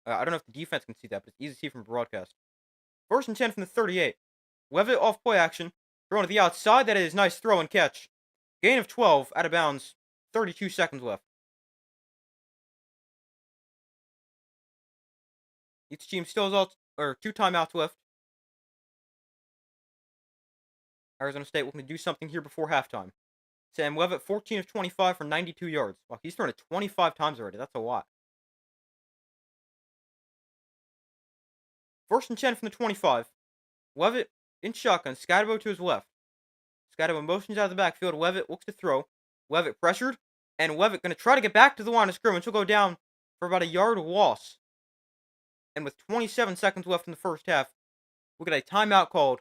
I don't know if the defense can see that, but it's easy to see from broadcast. 1st and 10 from the 38. Levitt off play action. Throwing to the outside. That is nice throw and catch. Gain of 12 out of bounds. 32 seconds left. Each team still has 2 timeouts left. Arizona State looking to do something here before halftime. Sam Levitt, 14 of 25 for 92 yards. Wow, he's thrown it 25 times already. That's a lot. 1st and 10 from the 25. Levitt in shotgun. Scatabo to his left. Scatabo motions out of the backfield. Levitt looks to throw. Levitt pressured. And Levitt going to try to get back to the line of scrimmage. He'll go down for about a yard loss. And with 27 seconds left in the first half, we'll get a timeout called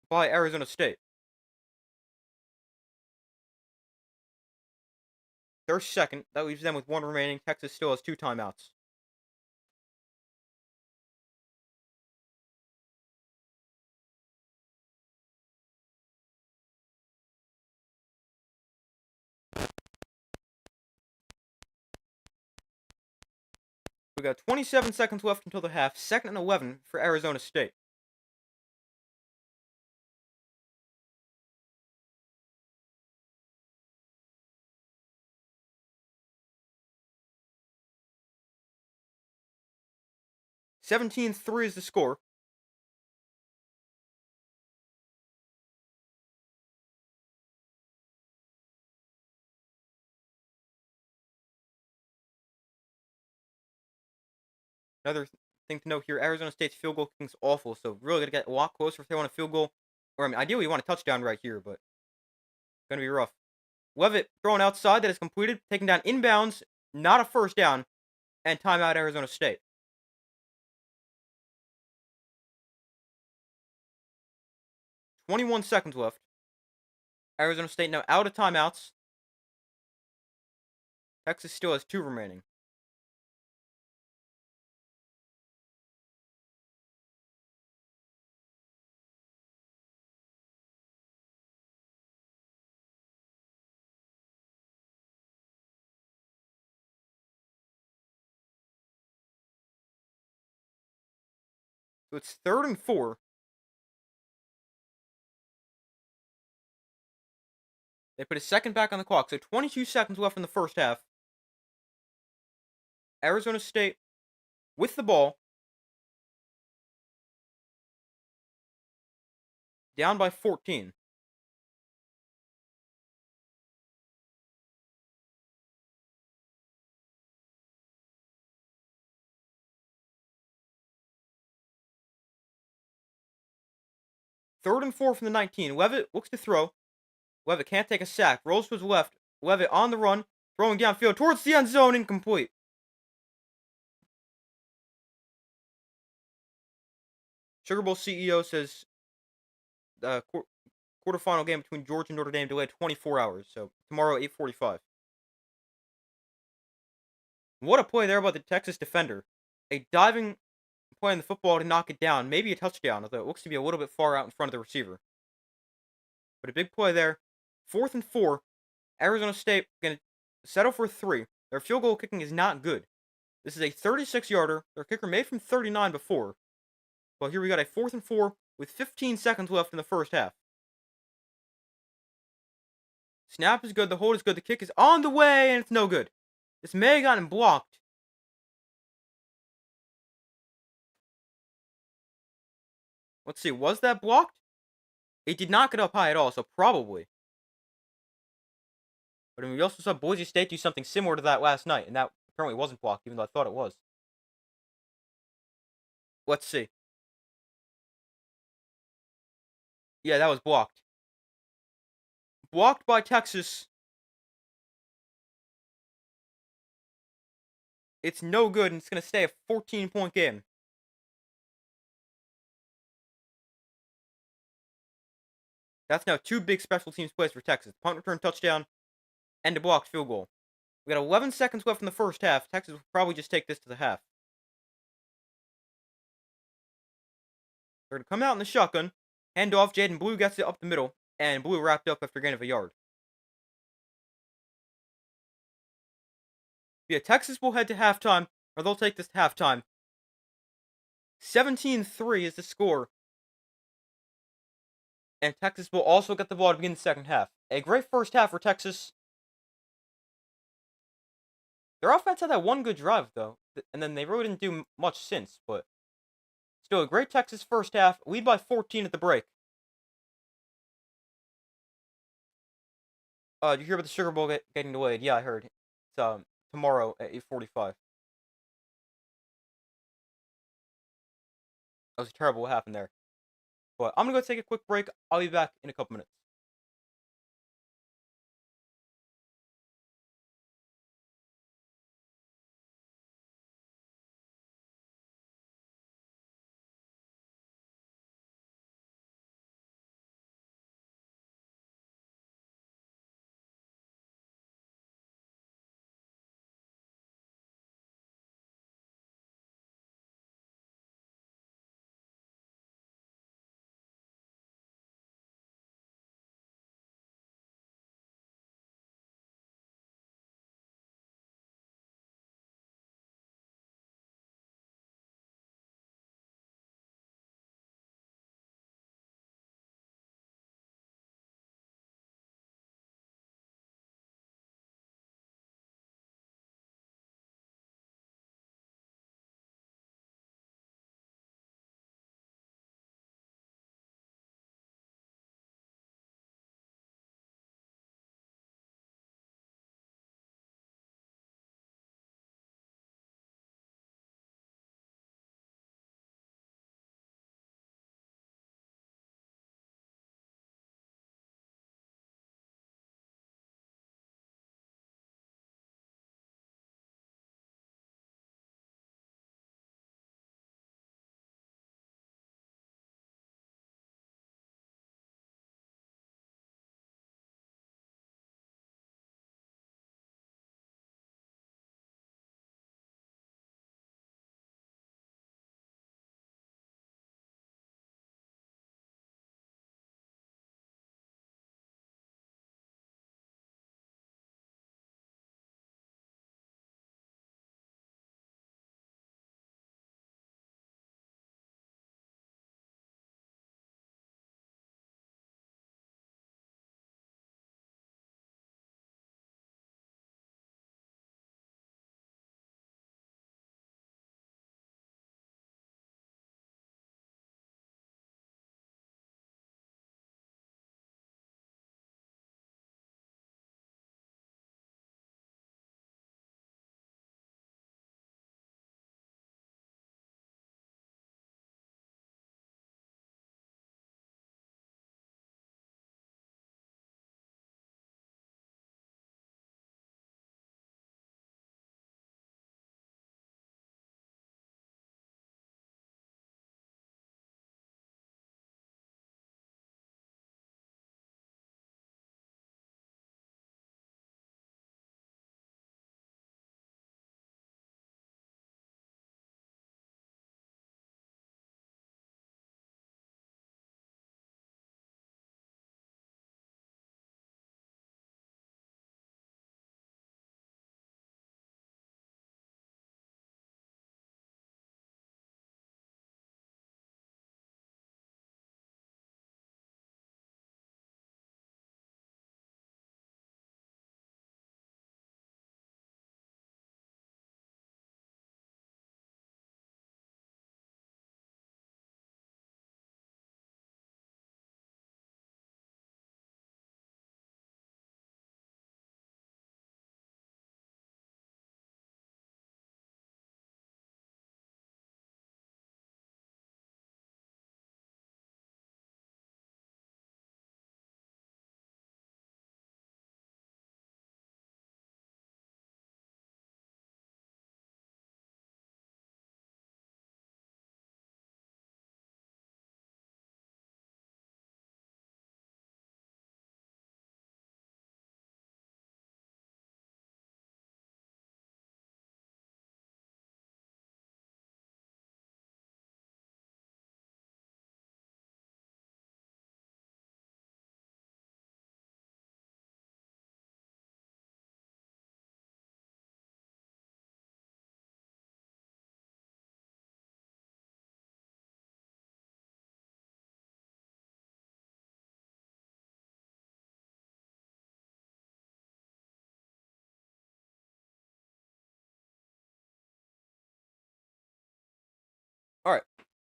by Arizona State. Their second. That leaves them with 1 remaining. Texas still has 2 timeouts. We got 27 seconds left until the half. 2nd and 11 for Arizona State. (17-3) is the score. Another thing to note here, Arizona State's field goal kicking is awful, so really got to get a lot closer if they want a field goal. Or, I mean, ideally you want a touchdown right here, but it's going to be rough. Levitt throwing outside, that is completed, taken down inbounds, not a first down, and timeout Arizona State. 21 seconds left. Arizona State now out of timeouts. Texas still has 2 remaining. So it's 3rd and 4. They put a second back on the clock, so 22 seconds left in the first half. Arizona State with the ball, down by 14. Third and 4 from the 19. Levitt looks to throw. Levitt can't take a sack. Rolls to his left. Levitt on the run, throwing downfield towards the end zone, incomplete. Sugar Bowl CEO says the quarterfinal game between Georgia and Notre Dame delayed 24 hours, so tomorrow 8:45. What a play there by the Texas defender. A diving play on the football to knock it down, maybe a touchdown, although it looks to be a little bit far out in front of the receiver. But a big play there. 4th and 4. Arizona State going to settle for 3. Their field goal kicking is not good. This is a 36-yarder. Their kicker made from 39 before. Well, here we got a 4th and 4 with 15 seconds left in the first half. Snap is good. The hold is good. The kick is on the way, and it's no good. This may have gotten blocked. Let's see. Was that blocked? It did not get up high at all, so probably. But I mean, we also saw Boise State do something similar to that last night, and that apparently wasn't blocked, even though I thought it was. Let's see. Yeah, that was blocked. Blocked by Texas. It's no good, and it's going to stay a 14-point game. That's now 2 big special teams plays for Texas. Punt return touchdown and a blocked field goal. We got 11 seconds left in the first half. Texas will probably just take this to the half. They're going to come out in the shotgun. Hand off. Jaden Blue gets it up the middle. And Blue wrapped up after a gain of a yard. Yeah, Texas will head to halftime, or they'll take this to halftime. 17-3 is the score. And Texas will also get the ball to begin the second half. A great first half for Texas. Their offense had that one good drive, though. And then they really didn't do much since. But still, a great Texas first half. Lead by 14 at the break. Did you hear about the Sugar Bowl getting delayed? Yeah, I heard. It's tomorrow at 8:45. That was terrible what happened there. But I'm gonna go take a quick break. I'll be back in a couple minutes.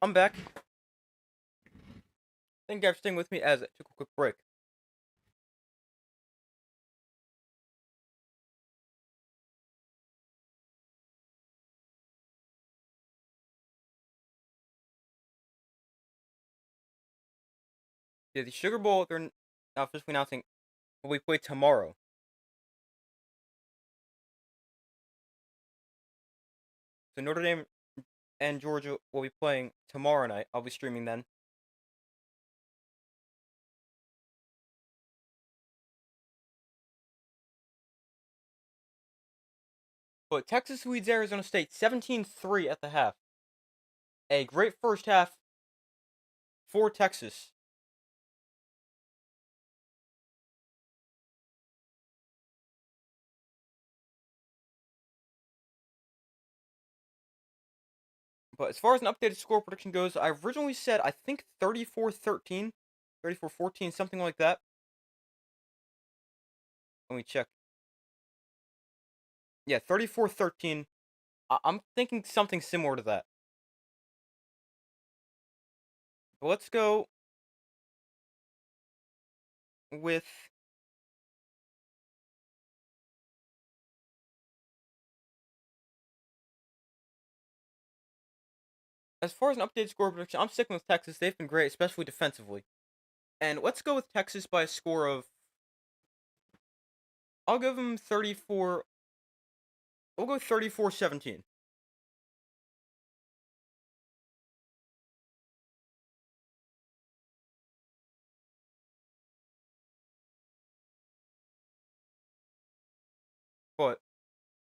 I'm back. Thank you guys for staying with me as I took a quick break. Yeah, the Sugar Bowl, they're now officially announcing will be played tomorrow. So Notre Dame and Georgia will be playing tomorrow night. I'll be streaming then. But Texas leads Arizona State 17-3 at the half. A great first half for Texas. But as far as an updated score prediction goes, I originally said I think 34-13, 34-14, something like that. Let me check. Yeah, 34-13. I'm thinking something similar to that. But let's go with as far as an updated score prediction, I'm sticking with Texas. They've been great, especially defensively. And let's go with Texas by a score of. I'll give them 34. We'll go 34-17. But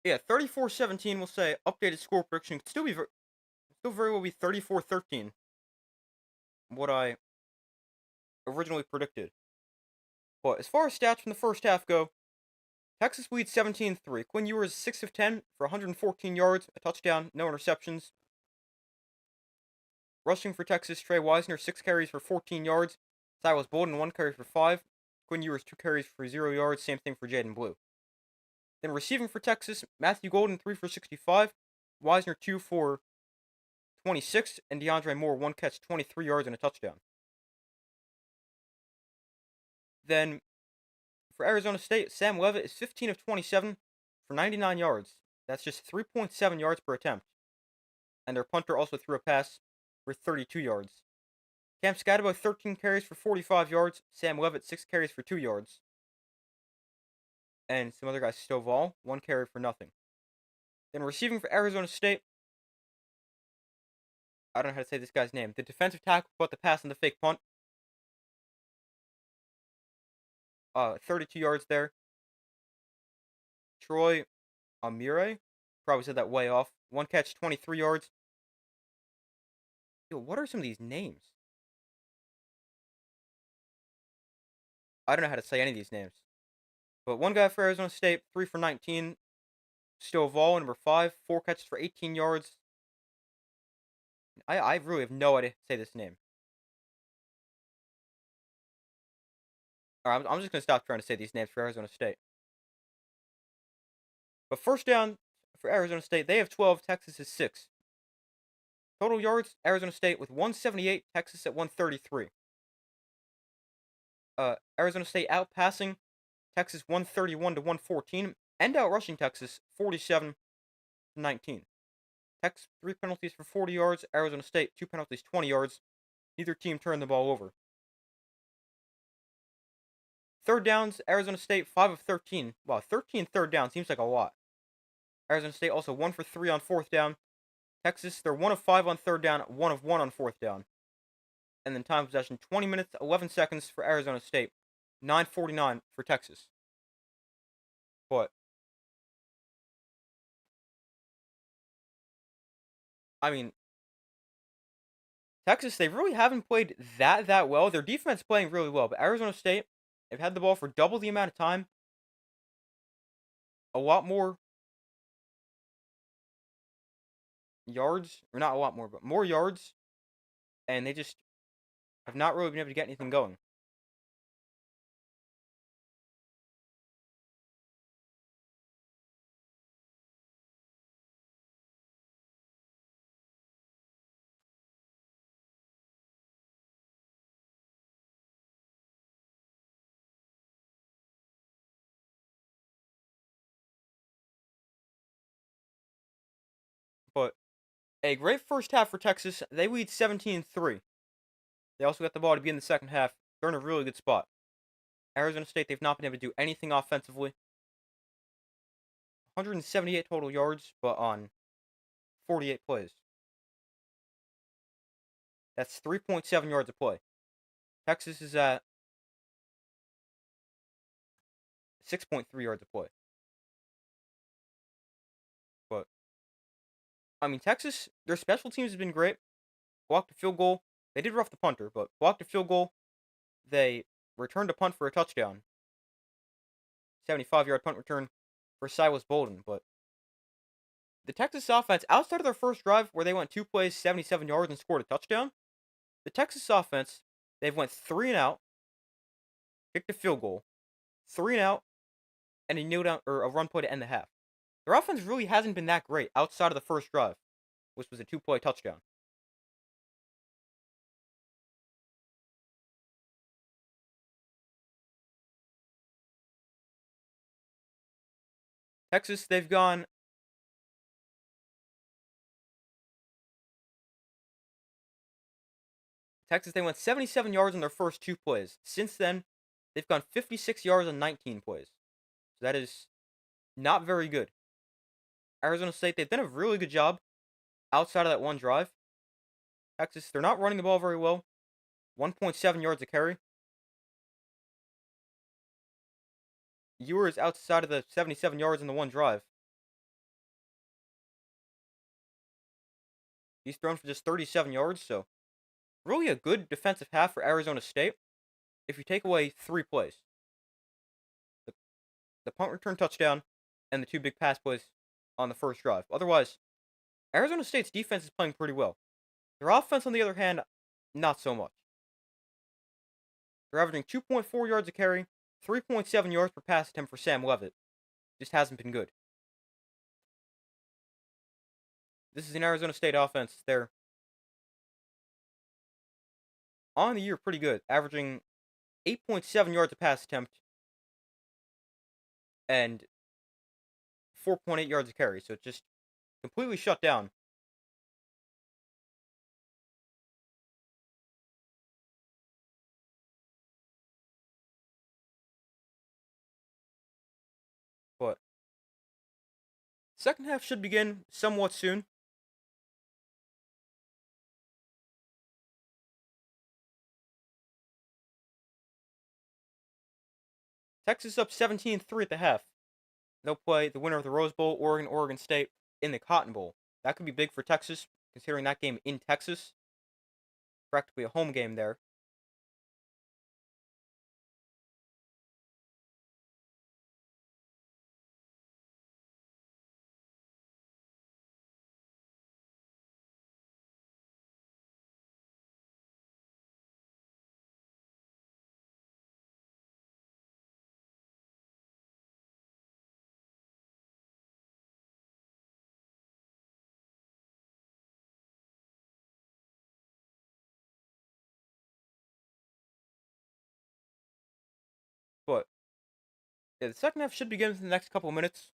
yeah, 34-17. We'll say updated score prediction could still very well be 34-13. What I originally predicted. But as far as stats from the first half go, Texas leads 17-3. Quinn Ewers 6 of 10 for 114 yards, a touchdown, no interceptions. Rushing for Texas, Trey Wisner 6 carries for 14 yards. Silas Bolden 1 carry for 5. Quinn Ewers 2 carries for 0 yards. Same thing for Jaden Blue. Then receiving for Texas, Matthew Golden 3 for 65. Wisner 2 for 26. And DeAndre Moore 1 catch, 23 yards and a touchdown. Then for Arizona State, Sam Levitt is 15 of 27 for 99 yards. That's just 3.7 yards per attempt. And their punter also threw a pass for 32 yards. Cam Scatabo 13 carries for 45 yards. Sam Levitt 6 carries for 2 yards. And some other guys, Stovall 1 carry for nothing. Then receiving for Arizona State, I don't know how to say this guy's name. The defensive tackle caught the pass on the fake punt. 32 yards there. Troy Amire, probably said that way off. 1 catch, 23 yards. Yo, what are some of these names? I don't know how to say any of these names. But one guy for Arizona State, 3 for 19. Stovall, number 5, 4 catches for 18 yards. I really have no idea how to say this name. Alright, I'm just going to stop trying to say these names for Arizona State. But first down for Arizona State, they have 12, Texas is 6. Total yards, Arizona State with 178, Texas at 133. Arizona State out passing Texas 131 to 114, and out rushing Texas 47 to 19. Texas 3 penalties for 40 yards, Arizona State 2 penalties 20 yards. Neither team turned the ball over. Third downs, Arizona State 5 of 13. Wow, 13 third down seems like a lot. Arizona State also 1 for 3 on fourth down. Texas, they're 1 of 5 on third down, 1 of 1 on fourth down. And then time of possession 20 minutes, 11 seconds for Arizona State, 9:49 for Texas. But I mean, Texas, they really haven't played that well. Their defense playing really well, but Arizona State, they've had the ball for double the amount of time. A lot more yards, or not a lot more, but more yards, and they just have not really been able to get anything going. A great first half for Texas. They lead 17-3. They also got the ball to be in the second half. They're in a really good spot. Arizona State, they've not been able to do anything offensively. 178 total yards, but on 48 plays. That's 3.7 yards a play. Texas is at 6.3 yards a play. But, I mean, Texas, their special teams have been great. Blocked a field goal. They did rough the punter, but blocked a field goal. They returned a punt for a touchdown. 75-yard punt return for Silas Bolden. But the Texas offense, outside of their first drive where they went 2 plays, 77 yards, and scored a touchdown, the Texas offense, they've went 3 and out, kicked a field goal, 3 and out, and a kneel down or a run play to end the half. Their offense really hasn't been that great outside of the first drive, which was a 2-play touchdown. Texas, they've gone Texas, they went 77 yards on their first 2 plays. Since then, they've gone 56 yards on 19 plays. So that is not very good. Arizona State, they've done a really good job outside of that one drive. Texas, they're not running the ball very well. 1.7 yards a carry. Ewers outside of the 77 yards in the one drive. He's thrown for just 37 yards, so really a good defensive half for Arizona State if you take away 3 plays. The punt return touchdown and the 2 big pass plays on the first drive. Otherwise, Arizona State's defense is playing pretty well. Their offense, on the other hand, not so much. They're averaging 2.4 yards a carry, 3.7 yards per pass attempt for Sam Levitt. Just hasn't been good. This is an Arizona State offense. They're on the year pretty good, averaging 8.7 yards a pass attempt and 4.8 yards a carry. So it's just completely shut down. But second half should begin somewhat soon. Texas up 17-3 at the half. They'll play the winner of the Rose Bowl, Oregon State, in the Cotton Bowl. That could be big for Texas, considering that game in Texas. Practically a home game there. But yeah, the second half should begin within the next couple of minutes.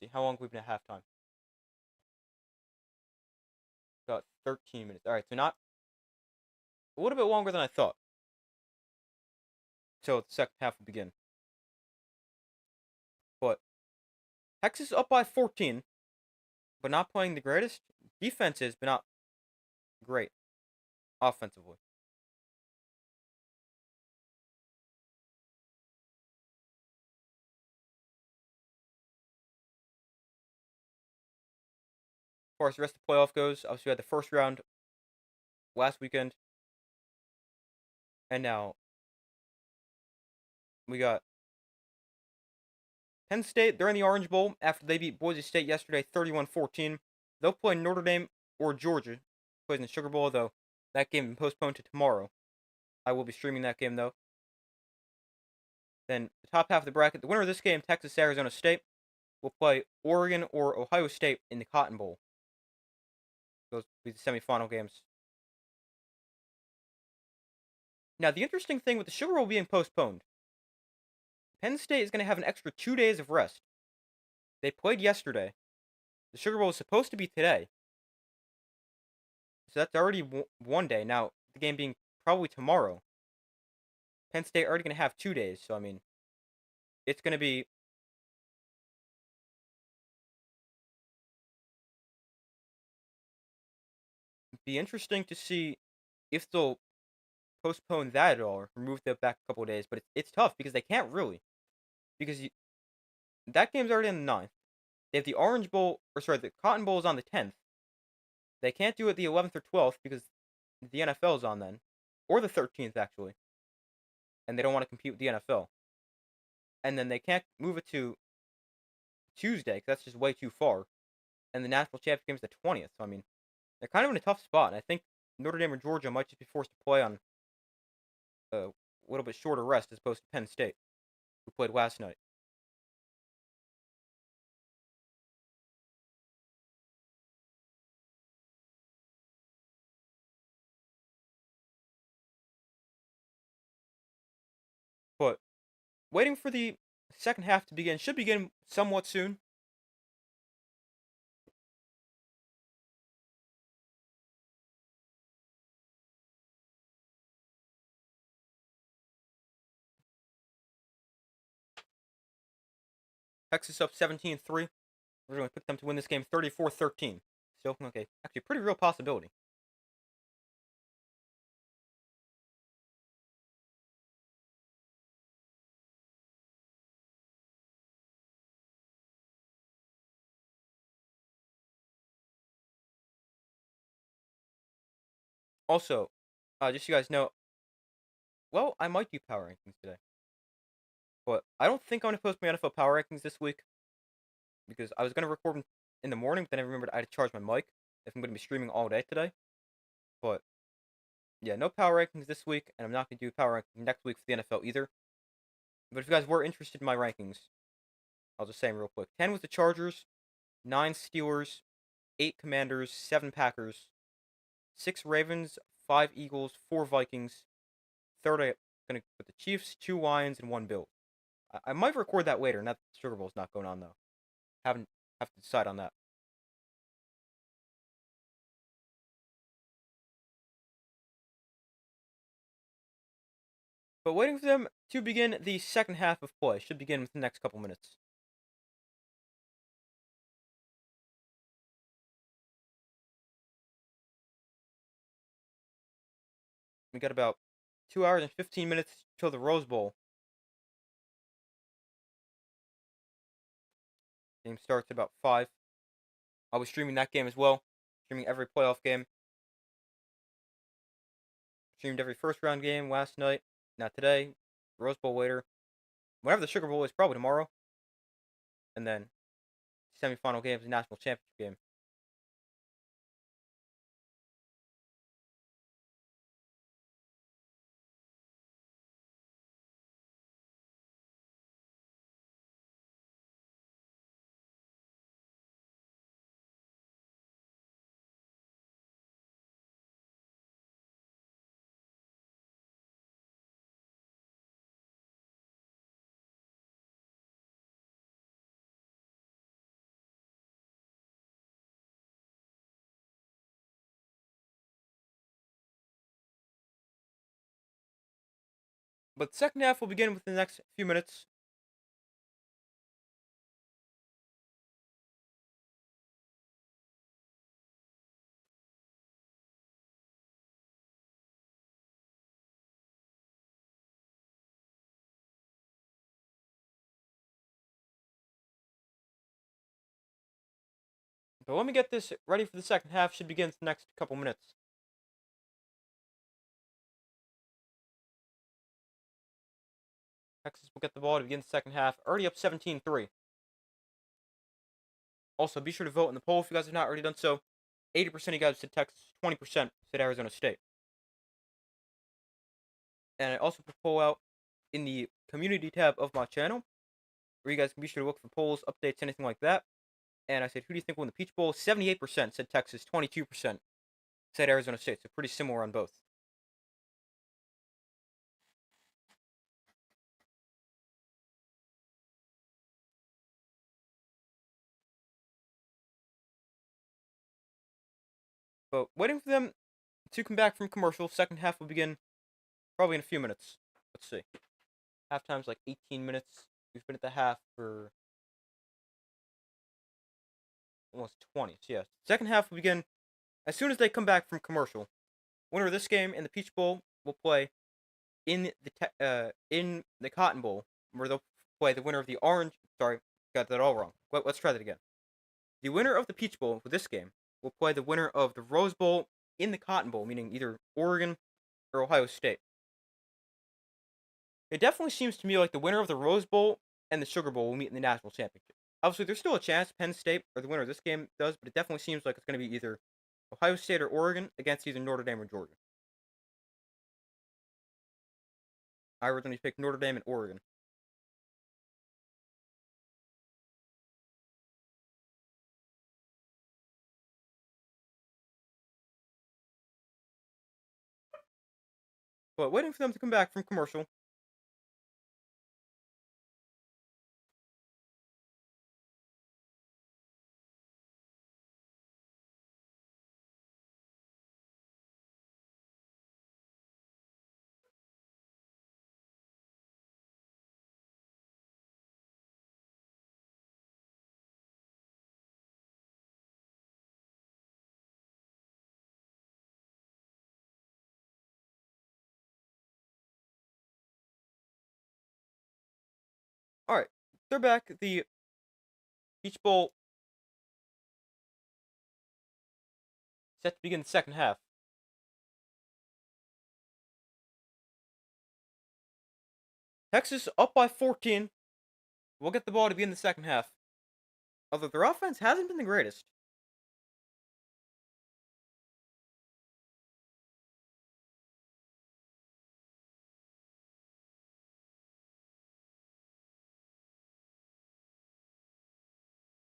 Let's see how long we've been at halftime. About 13 minutes. All right, so not a little bit longer than I thought. So the second half will begin. But Texas up by 14, but not playing the greatest. Defense is, but not great offensively. As far as the rest of the playoff goes, obviously we had the first round last weekend, and now we got Penn State. They're in the Orange Bowl after they beat Boise State yesterday 31-14. They'll play Notre Dame or Georgia. Plays in the Sugar Bowl, though that game has been postponed to tomorrow. I will be streaming that game, though. Then the top half of the bracket, the winner of this game, Texas Arizona State, will play Oregon or Ohio State in the Cotton Bowl. Those will be the semifinal games. Now, the interesting thing with the Sugar Bowl being postponed, Penn State is going to have an extra 2 days of rest. They played yesterday. The Sugar Bowl is supposed to be today. So that's already one day. Now, the game being probably tomorrow, Penn State already going to have 2 days. So, I mean, it's going to be interesting to see if they'll postpone that at all or move that back a couple of days. But it's tough because they can't really. Because that game's already on the 9th. They have the Orange Bowl, or sorry, the Cotton Bowl is on the 10th. They can't do it the 11th or 12th because the NFL is on then. Or the 13th, actually. And they don't want to compete with the NFL. And then they can't move it to Tuesday because that's just way too far. And the national championship game is the 20th. So, I mean, they're kind of in a tough spot. And I think Notre Dame or Georgia might just be forced to play on a little bit shorter rest as opposed to Penn State, who played last night. But waiting for the second half to begin should begin somewhat soon. Texas up 17-3. We're going to pick them to win this game 34-13. Still, okay, actually, pretty real possibility. Also, just so you guys know, well, I might do power rankings today. But I don't think I'm going to post my NFL power rankings this week because I was going to record them in the morning, but then I remembered I had to charge my mic if I'm going to be streaming all day today. But yeah, no power rankings this week, and I'm not going to do power rankings next week for the NFL either. But if you guys were interested in my rankings, I'll just say them real quick. 10 was the Chargers, 9 Steelers, 8 Commanders, 7 Packers, 6 Ravens, 5 Eagles, 4 Vikings. Third, I'm going to put the Chiefs, 2 Lions, and 1 Bills. I might record that later, and that Sugar Bowl's not going on, though. Haven't have to decide on that. But waiting for them to begin the second half of play. Should begin within the next couple minutes. We got about 2 hours and 15 minutes till the Rose Bowl. Game starts about 5. I'll be streaming that game as well. Streaming every playoff game. Streamed every first round game last night. Not today. Rose Bowl later. Whenever the Sugar Bowl is, probably tomorrow. And then semifinal game is the national championship game. But the second half will begin within the next few minutes. But let me get this ready for the second half. Should begin in the next couple minutes. Texas will get the ball to begin the second half. Already up 17-3. Also, be sure to vote in the poll if you guys have not already done so. 80% of you guys said Texas, 20% said Arizona State. And I also put a poll out in the community tab of my channel, where you guys can be sure to look for polls, updates, anything like that. And I said, who do you think will win the Peach Bowl? 78% said Texas, 22% said Arizona State. So pretty similar on both. But waiting for them to come back from commercial. Second half will begin probably in a few minutes. Let's see. Halftime's like 18 minutes. We've been at the half for almost 20. So yeah, second half will begin as soon as they come back from commercial. Winner of this game in the Peach Bowl will play in the Cotton Bowl, where they'll play the winner of the Orange. Sorry, got that all wrong. Let's try that again. The winner of the Peach Bowl for this game will play the winner of the Rose Bowl in the Cotton Bowl, meaning either Oregon or Ohio State. It definitely seems to me like the winner of the Rose Bowl and the Sugar Bowl will meet in the national championship. Obviously, there's still a chance Penn State or the winner of this game does, but it definitely seems like it's going to be either Ohio State or Oregon against either Notre Dame or Georgia. I originally picked Notre Dame and Oregon. But waiting for them to come back from commercial. Alright, they're back. The Peach Bowl set to begin the second half. Texas up by 14. We'll get the ball to begin the second half. Although their offense hasn't been the greatest.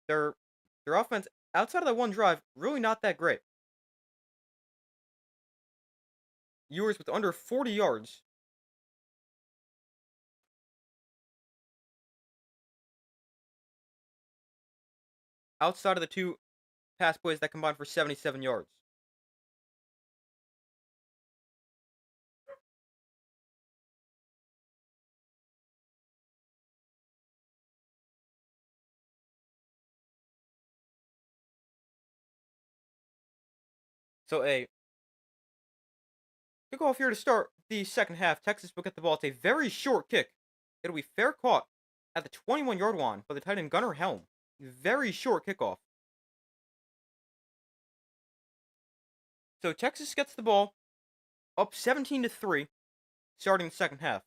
Their offense, outside of that one drive, really not that great. Ewers with under 40 yards. Outside of the two pass plays that combined for 77 yards. So a kickoff here to start the second half. Texas will get the ball. It's a very short kick. It'll be fair caught at the 21-yard line by the tight end Gunnar Helm. Very short kickoff. So Texas gets the ball up 17-3, starting the second half.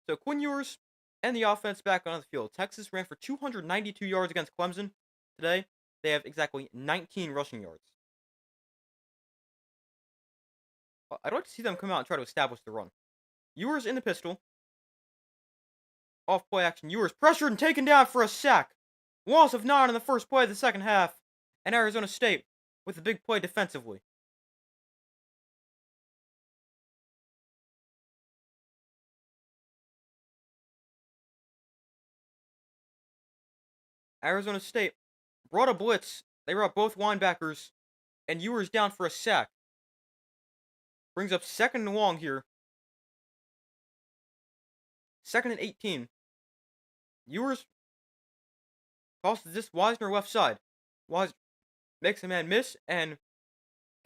So Quinn Ewers and the offense back on the field. Texas ran for 292 yards against Clemson. Today, they have exactly 19 rushing yards. I'd like to see them come out and try to establish the run. Ewers in the pistol. Off play action. Ewers pressured and taken down for a sack. Loss of 9 in the first play of the second half. And Arizona State with a big play defensively. Arizona State brought a blitz. They brought both linebackers. And Ewers down for a sack. Brings up second and long here. Second and 18. Ewers tosses this Wisner left side. Wisner makes a man miss and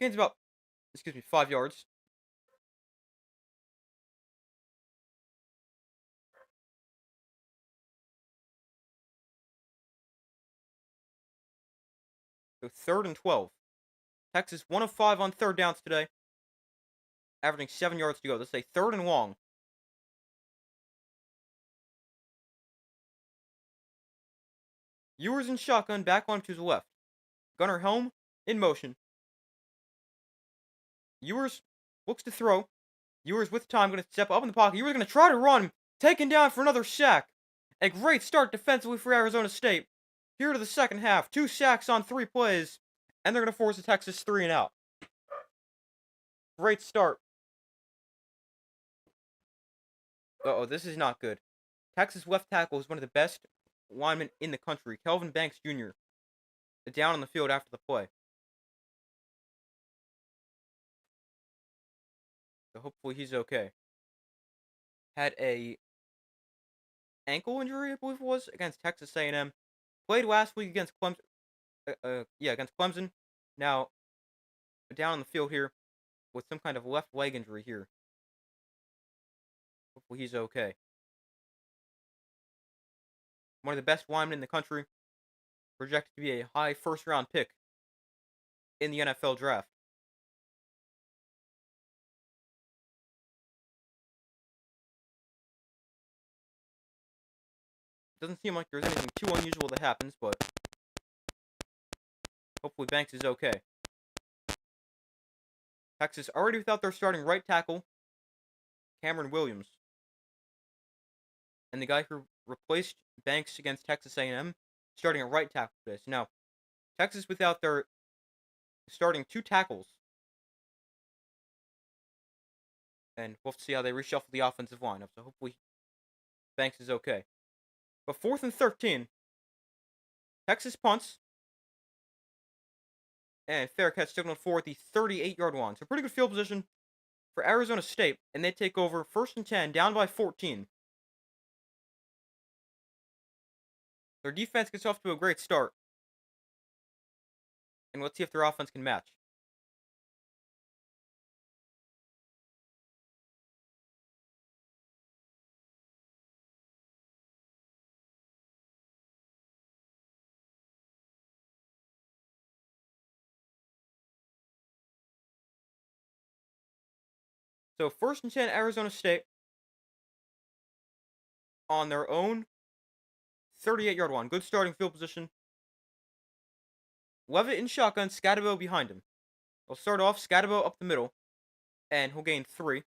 gains about, 5 yards. So third and 12. Texas 1 of 5 on third downs today. Averaging 7 yards to go. This is a third and long. Ewers in shotgun, back on to the left. Gunnar Helm in motion. Ewers looks to throw. Ewers with time, going to step up in the pocket. Ewers going to try to run. Taken down for another sack. A great start defensively for Arizona State. Here to the second half. 2 sacks on 3 plays. And they're going to force a Texas 3 and out. Great start Uh-oh, this is not good. Texas left tackle is one of the best linemen in the country, Kelvin Banks Jr., down on the field after the play. So hopefully he's okay. Had a ankle injury, I believe it was, against Texas A&M. Played last week against Clemson. Against Clemson. Now down on the field here with some kind of left leg injury here. Hopefully he's okay. One of the best linemen in the country, projected to be a high first-round pick in the NFL draft. Doesn't seem like there's anything too unusual that happens, but hopefully Banks is okay. Texas already without their starting right tackle, Cameron Williams. And the guy who replaced Banks against Texas A&M, starting at right tackle today. So now, Texas without their starting two tackles. And we'll have to see how they reshuffle the offensive lineup. So hopefully Banks is okay. But 4th and 13. Texas punts. And fair catch signaled for at the 38-yard line. So pretty good field position for Arizona State. And they take over 1st and 10, down by 14. Their defense gets off to a great start. And let's see if their offense can match. So 1st and 10, Arizona State on their own 38-yard line. Good starting field position. Levitt in shotgun, Scatabo behind him. They'll start off, Scatabo up the middle, and he'll gain 3.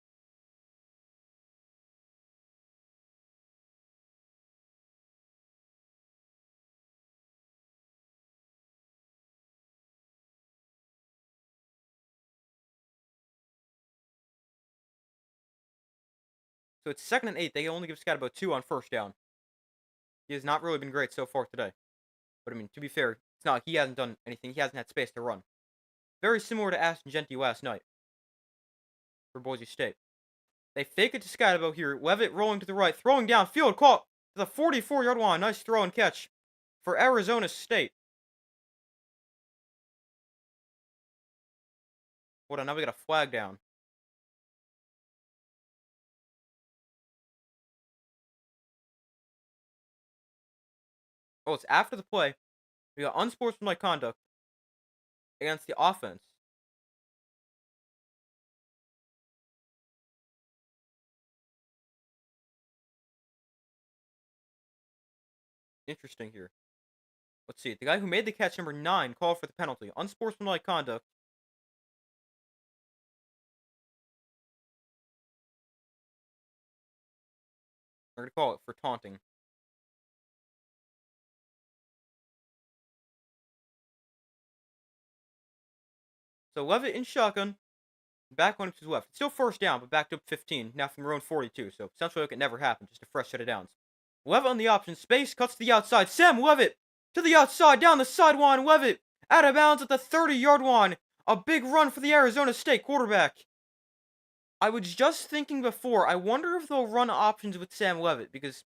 So it's 2nd and 8. They only give Scatabo 2 on 1st down. He has not really been great so far today. But I mean, to be fair, it's not like he hasn't done anything. He hasn't had space to run. Very similar to Ashton Jeanty last night for Boise State. They fake it to Scatabo here. Levitt rolling to the right, throwing downfield, caught to the 44-yard line. Nice throw and catch for Arizona State. Hold on, now we got a flag down. Oh, it's after the play. We got unsportsmanlike conduct against the offense. Interesting here. Let's see. The guy who made the catch, number 9, called for the penalty. Unsportsmanlike conduct. We're going to call it for taunting. So Levitt in shotgun. Back on to his left. It's still 1st down, but backed up 15. Now from their own 42. So essentially like it never happened. Just a fresh set of downs. Levitt on the option. Space cuts to the outside. Sam Levitt to the outside. Down the sideline. Levitt out of bounds at the 30-yard line. A big run for the Arizona State quarterback. I was just thinking before, I wonder if they'll run options with Sam Levitt. Because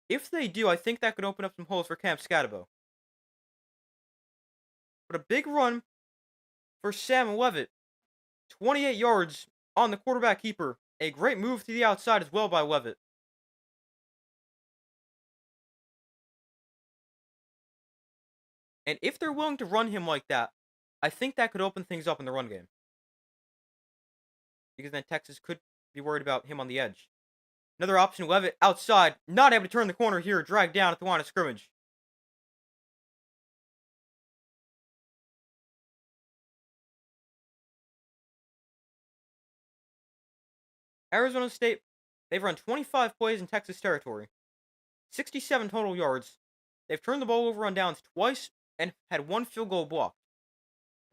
if they do, I think that could open up some holes for Camp Scatabo. But a big run for Sam Levitt. 28 yards on the quarterback keeper. A great move to the outside as well by Levitt. And if they're willing to run him like that, I think that could open things up in the run game. Because then Texas could be worried about him on the edge. Another option, Levitt outside. Not able to turn the corner here. Dragged down at the line of scrimmage. Arizona State, they've run 25 plays in Texas territory. 67 total yards. They've turned the ball over on downs twice and had 1 field goal blocked.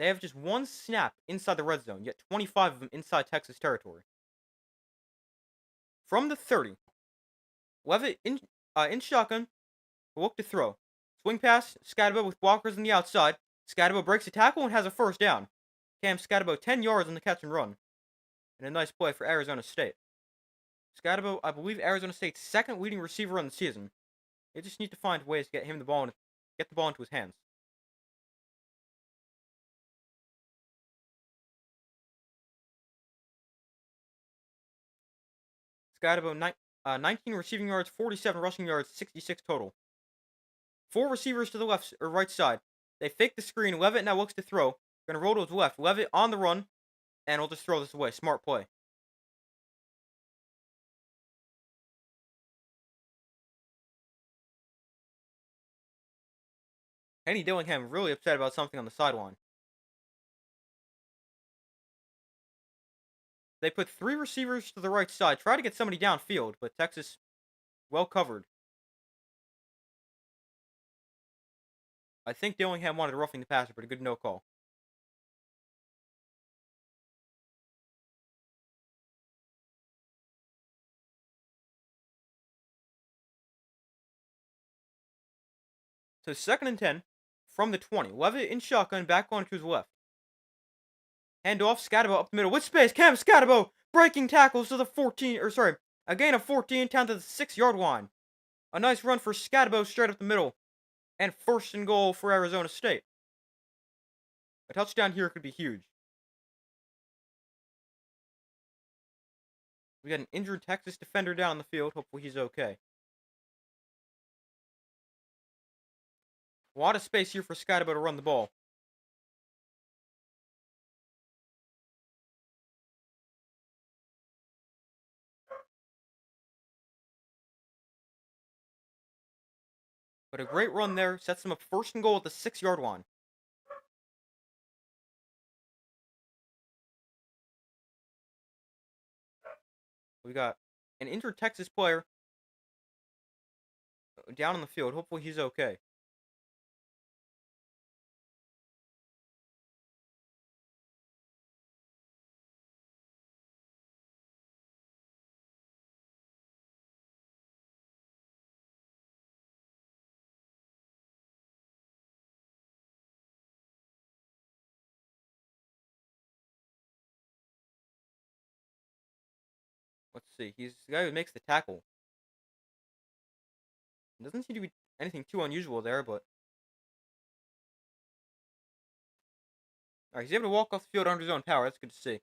They have just 1 snap inside the red zone, yet 25 of them inside Texas territory. From the 30, Levitt in shotgun. Will look to throw. Swing pass. Scatabo with blockers on the outside. Scatabo breaks the tackle and has a first down. Cam Scatabo 10 yards on the catch and run. And a nice play for Arizona State. Scatabo, I believe Arizona State's second leading receiver on the season. They just need to find ways to get him the ball and get the ball into his hands. Scatabo, 19 receiving yards, 47 rushing yards, 66 total. Four receivers to the left or right side. They fake the screen. Levitt now looks to throw. Gonna roll to his left. Levitt on the run, and we'll just throw this away. Smart play. Kenny Dillingham really upset about something on the sideline. They put three receivers to the right side. Try to get somebody downfield, but Texas well covered. I think Dillingham wanted roughing the passer, but a good no call. So 2nd and 10 from the 20. Levitt in shotgun, back on to his left. Hand off, Scatabo up the middle with space. Cam Scatabo breaking tackles to the 14, or sorry, a gain of 14 down to the 6-yard line. A nice run for Scatabo straight up the middle. And 1st and goal for Arizona State. A touchdown here could be huge. We got an injured Texas defender down the field. Hopefully he's okay. A lot of space here for Scatabo to run the ball. But a great run there sets them up 1st and goal at the 6-yard line. We got an injured Texas player down on the field. Hopefully he's okay. Let's see. He's the guy who makes the tackle. Doesn't seem to be anything too unusual there, but alright, he's able to walk off the field under his own power. That's good to see.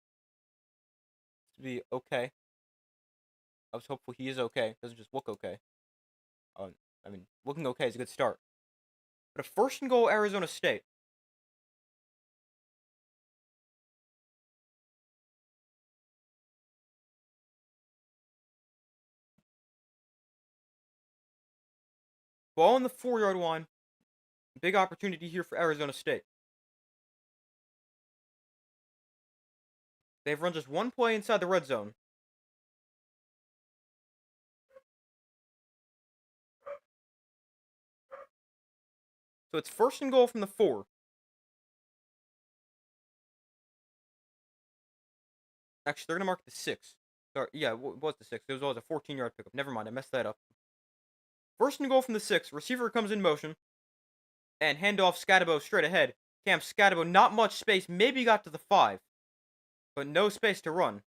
To be okay. I was hopeful he is okay. Doesn't just look okay. I mean, looking okay is a good start. But a 1st and goal Arizona State. Ball on the 4-yard line. Big opportunity here for Arizona State. They've run just one play inside the red zone. So it's 1st and goal from the 4. Actually, they're going to mark the 6. Sorry, yeah, it was the 6. It was always a 14-yard pickup. Never mind, I messed that up. 1st and goal from the 6. Receiver comes in motion. And handoff Scatabo straight ahead. Cam Scatabo, not much space. Maybe got to the 5. But no space to run.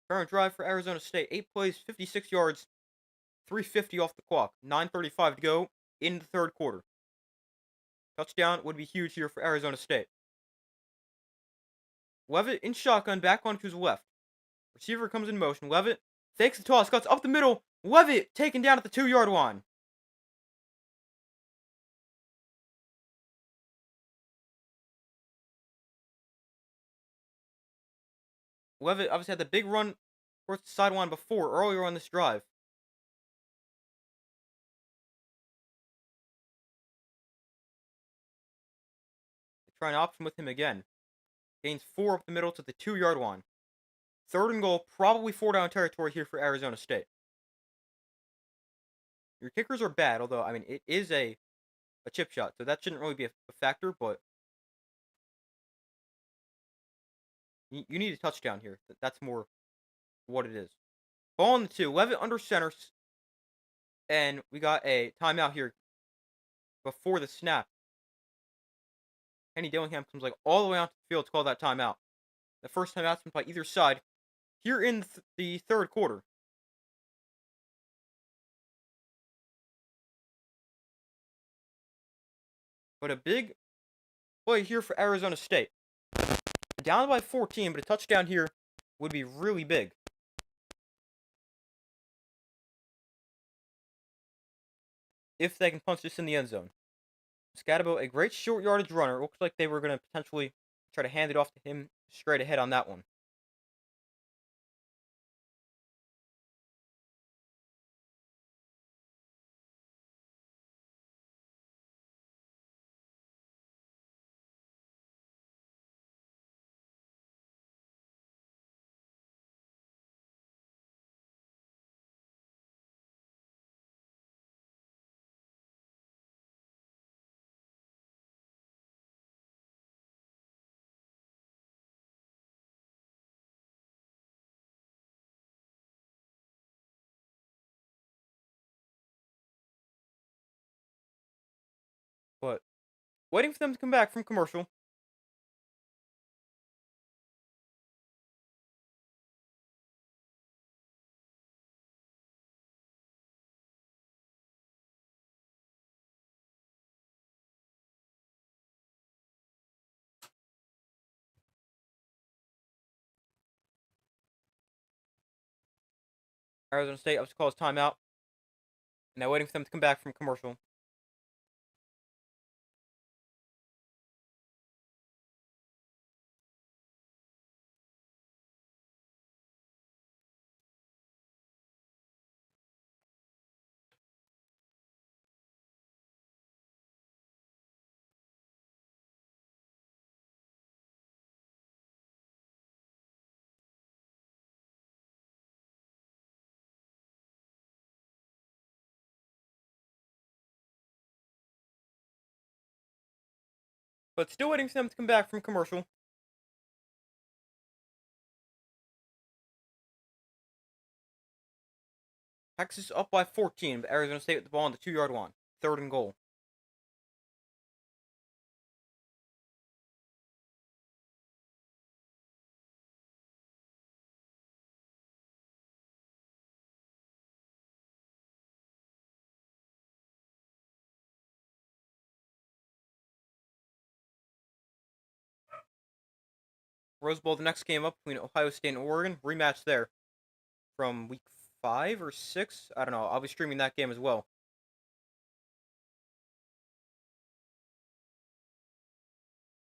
Current drive for Arizona State. 8 plays, 56 yards, 3:50 off the clock. 9:35 to go in the 3rd quarter. Touchdown would be huge here for Arizona State. Levitt in shotgun, back onto his left. Receiver comes in motion. Levitt fakes the toss, cuts up the middle. Levitt taken down at the 2-yard line. Levitt obviously had the big run towards the sideline before, earlier on this drive. They try an option with him again. Gains 4 up the middle to the 2-yard line. 3rd and goal, probably 4-down territory here for Arizona State. Your kickers are bad, although, I mean, it is a chip shot, so that shouldn't really be a factor, but you need a touchdown here. That's more what it is. Ball on the 2. Levitt under center, and we got a timeout here before the snap. Kenny Dillingham comes like all the way onto the field to call that timeout. The first timeout's been by either side here in the third quarter. But a big play here for Arizona State. Down by 14, but a touchdown here would be really big. If they can punch this in the end zone. Scatabo, a great short yardage runner. Looks like they were going to potentially try to hand it off to him straight ahead on that one. But waiting for them to come back from commercial. Arizona State up to call his timeout. Now waiting for them to come back from commercial. But still waiting for them to come back from commercial. Texas up by 14, but Arizona State with the ball on the 2-yard line. 3rd and goal. Rose Bowl, the next game up between Ohio State and Oregon. Rematch there from week 5 or 6. I don't know. I'll be streaming that game as well.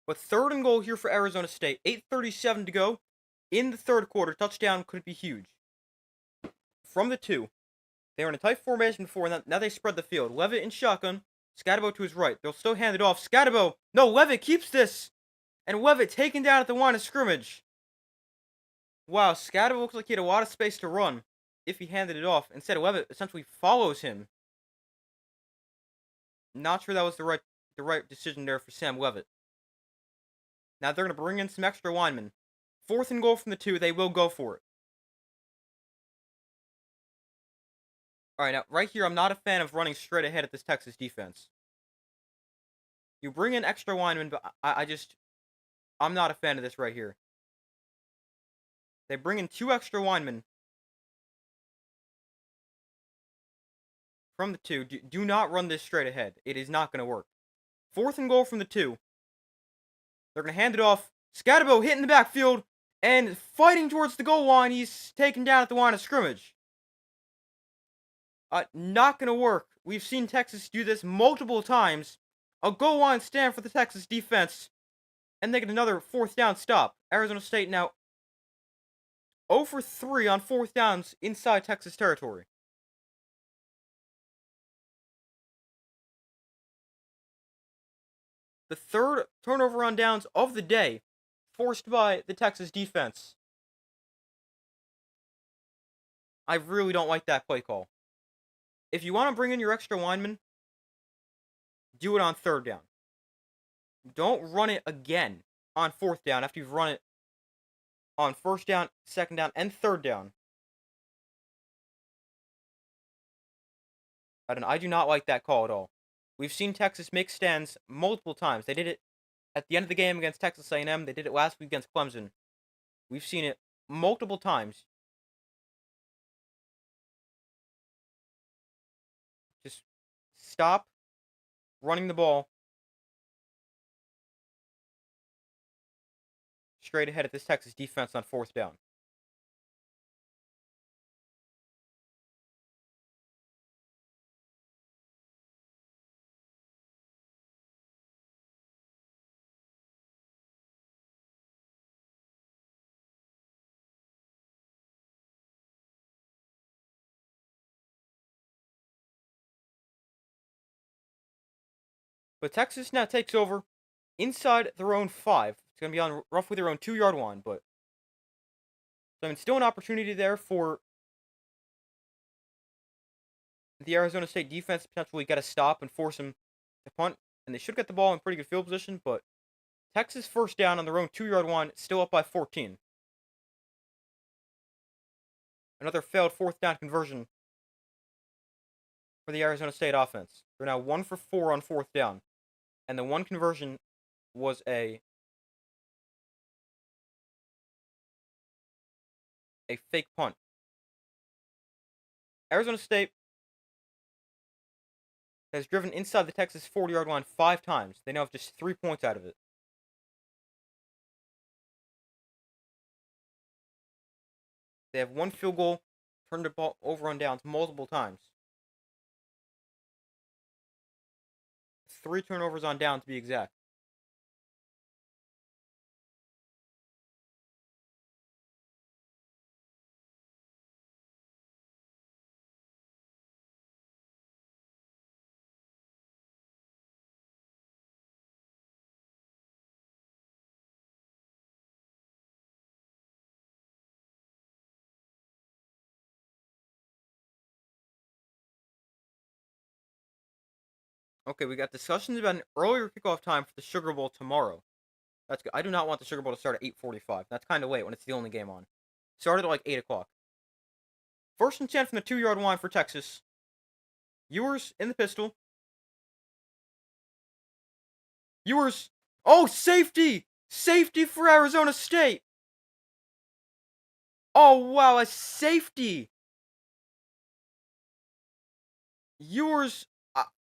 But 3rd and goal here for Arizona State. 8:37 to go in the third quarter. Touchdown could be huge. From the 2. They were in a tight formation before, and now they spread the field. Levitt in shotgun. Scatabo to his right. They'll still hand it off. Scatabo. No, Levitt keeps this. And Levitt taken down at the line of scrimmage. Wow, Scatabo looks like he had a lot of space to run if he handed it off. Instead, Levitt essentially follows him. Not sure that was the right decision there for Sam Levitt. Now they're going to bring in some extra linemen. 4th and goal from the 2. They will go for it. Alright, now right here, I'm not a fan of running straight ahead at this Texas defense. You bring in extra linemen, but I'm not a fan of this right here. They bring in 2 extra linemen from the 2. Do not run this straight ahead. It is not going to work. 4th and goal from the 2. They're going to hand it off. Scatabo hitting the backfield and fighting towards the goal line. He's taken down at the line of scrimmage. Not going to work. We've seen Texas do this multiple times. A goal line stand for the Texas defense. And they get another 4th down stop. Arizona State now 0 for 3 on 4th downs inside Texas territory. The 3rd turnover on downs of the day, forced by the Texas defense. I really don't like that play call. If you want to bring in your extra lineman, do it on 3rd down. Don't run it again on 4th down after you've run it on 1st down, 2nd down, and 3rd down. I do not like that call at all. We've seen Texas make stands multiple times. They did it at the end of the game against Texas A&M. They did it last week against Clemson. We've seen it multiple times. Just stop running the ball straight ahead at this Texas defense on 4th down. But Texas now takes over inside their own 5. It's going to be on roughly their own 2-yard line, but so, I mean, still an opportunity there for the Arizona State defense to potentially get a stop and force them to punt, and they should get the ball in pretty good field position, but Texas 1st down on their own 2-yard line, still up by 14. Another failed 4th down conversion for the Arizona State offense. They're now 1 for 4 on 4th down, and the one conversion was a fake punt. Arizona State has driven inside the Texas 40-yard line 5 times. They now have just 3 points out of it. They have 1 field goal, turned the ball over on downs multiple times. 3 turnovers on down to be exact. Okay, we got discussions about an earlier kickoff time for the Sugar Bowl tomorrow. That's good. I do not want the Sugar Bowl to start at 8:45. That's kind of late when it's the only game on. Started at like 8 o'clock. 1st and 10 from the 2-yard line for Texas. Ewers in the pistol. Ewers. Oh, safety! Safety for Arizona State! Oh, wow, a safety! Ewers.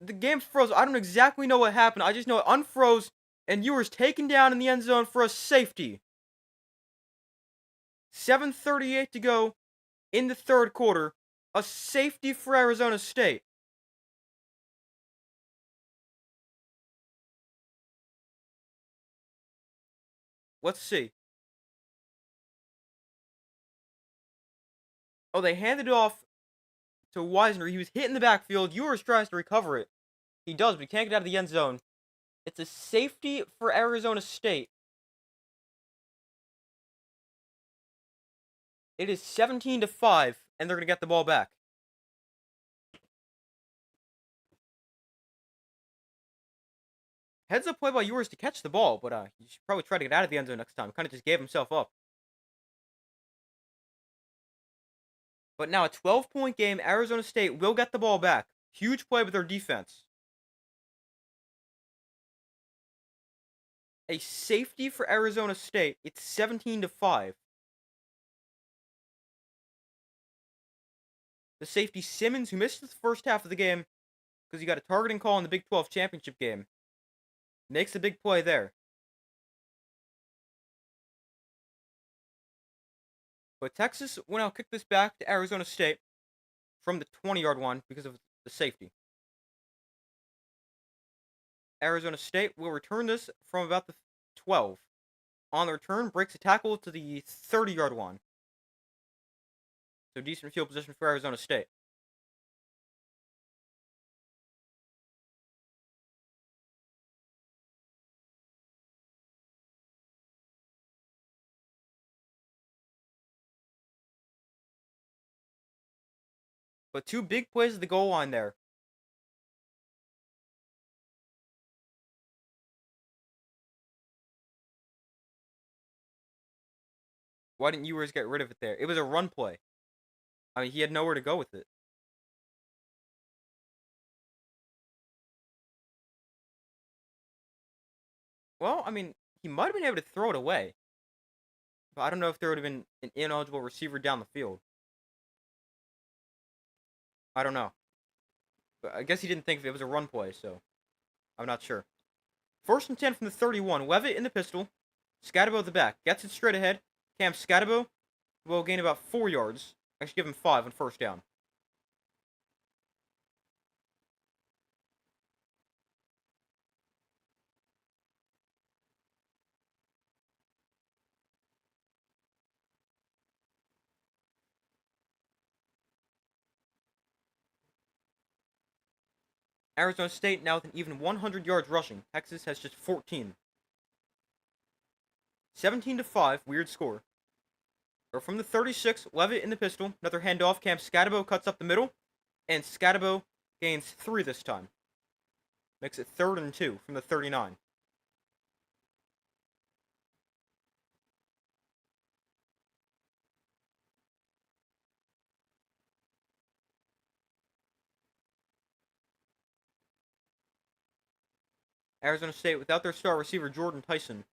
The game froze. I don't exactly know what happened. I just know it unfroze, and Ewers taken down in the end zone for a safety. 7:38 to go in the 3rd quarter. A safety for Arizona State. Let's see. Oh, they handed it off to Wisner. He was hit in the backfield. Ewers tries to recover it. He does, but he can't get out of the end zone. It's a safety for Arizona State. It is 17-5, and they're going to get the ball back. Heads up play by Ewers to catch the ball, but he should probably try to get out of the end zone next time. Kind of just gave himself up. But now a 12-point game. Arizona State will get the ball back. Huge play with their defense. A safety for Arizona State. It's 17-5. The safety Simmons, who missed the first half of the game because he got a targeting call in the Big 12 championship game, makes a big play there. But Texas will now kick this back to Arizona State from the 20-yard line because of the safety. Arizona State will return this from about the 12. On the return, breaks a tackle to the 30-yard line. So decent field position for Arizona State. But two big plays at the goal line there. Why didn't Ewers get rid of it there? It was a run play. I mean, he had nowhere to go with it. Well, I mean, he might have been able to throw it away. But I don't know if there would have been an ineligible receiver down the field. I don't know. But I guess he didn't think it was a run play, so I'm not sure. 1st and 10 from the 31. Levitt in the pistol. Scatabo the back. Gets it straight ahead. Cam Scatabo will gain about 4 yards. Actually, give him 5 on 1st down. Arizona State now with an even 100 yards rushing. Texas has just 14. 17-5, weird score. Or from the 36, Levitt in the pistol. Another handoff. Cam Scatabo cuts up the middle. And Scatabo gains 3 this time. Makes it 3rd and 2 from the 39. Arizona State without their star receiver Jordan Tyson,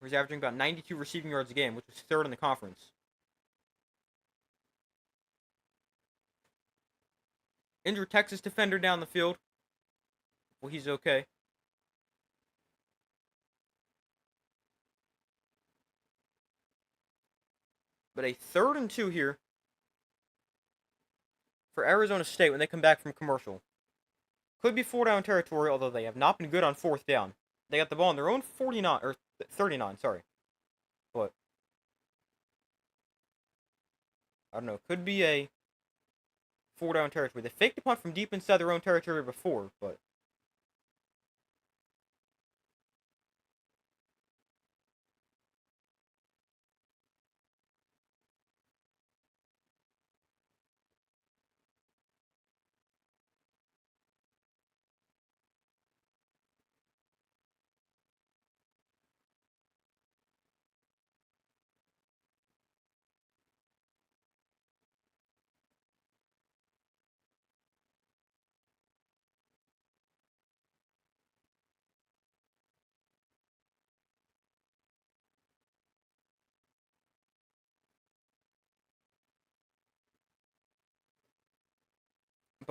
who's averaging about 92 receiving yards a game, which was 3rd in the conference. Injured Texas defender down the field. Well, he's okay. But a 3rd and 2 here for Arizona State when they come back from commercial. Could be 4-down territory, although they have not been good on 4th down. They got the ball on their own 49, or 39, sorry. But, I don't know, could be a 4-down territory. They faked a punt from deep inside their own territory before, but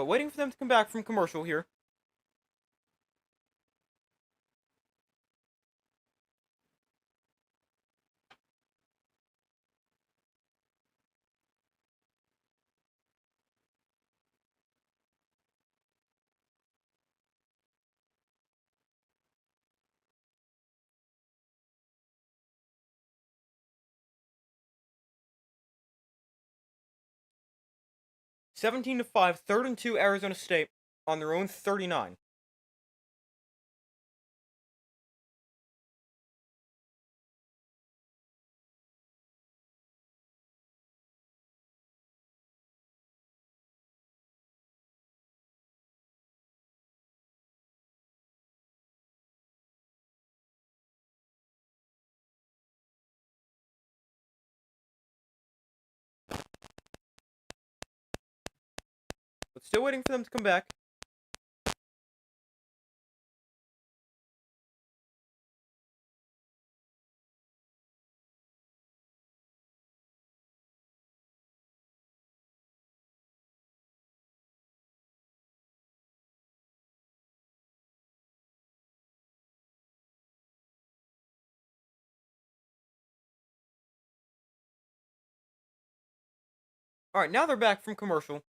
waiting for them to come back from commercial here. – 17-5, 3rd and 2 Arizona State on their own 39. But still waiting for them to come back. Alright, now they're back from commercial.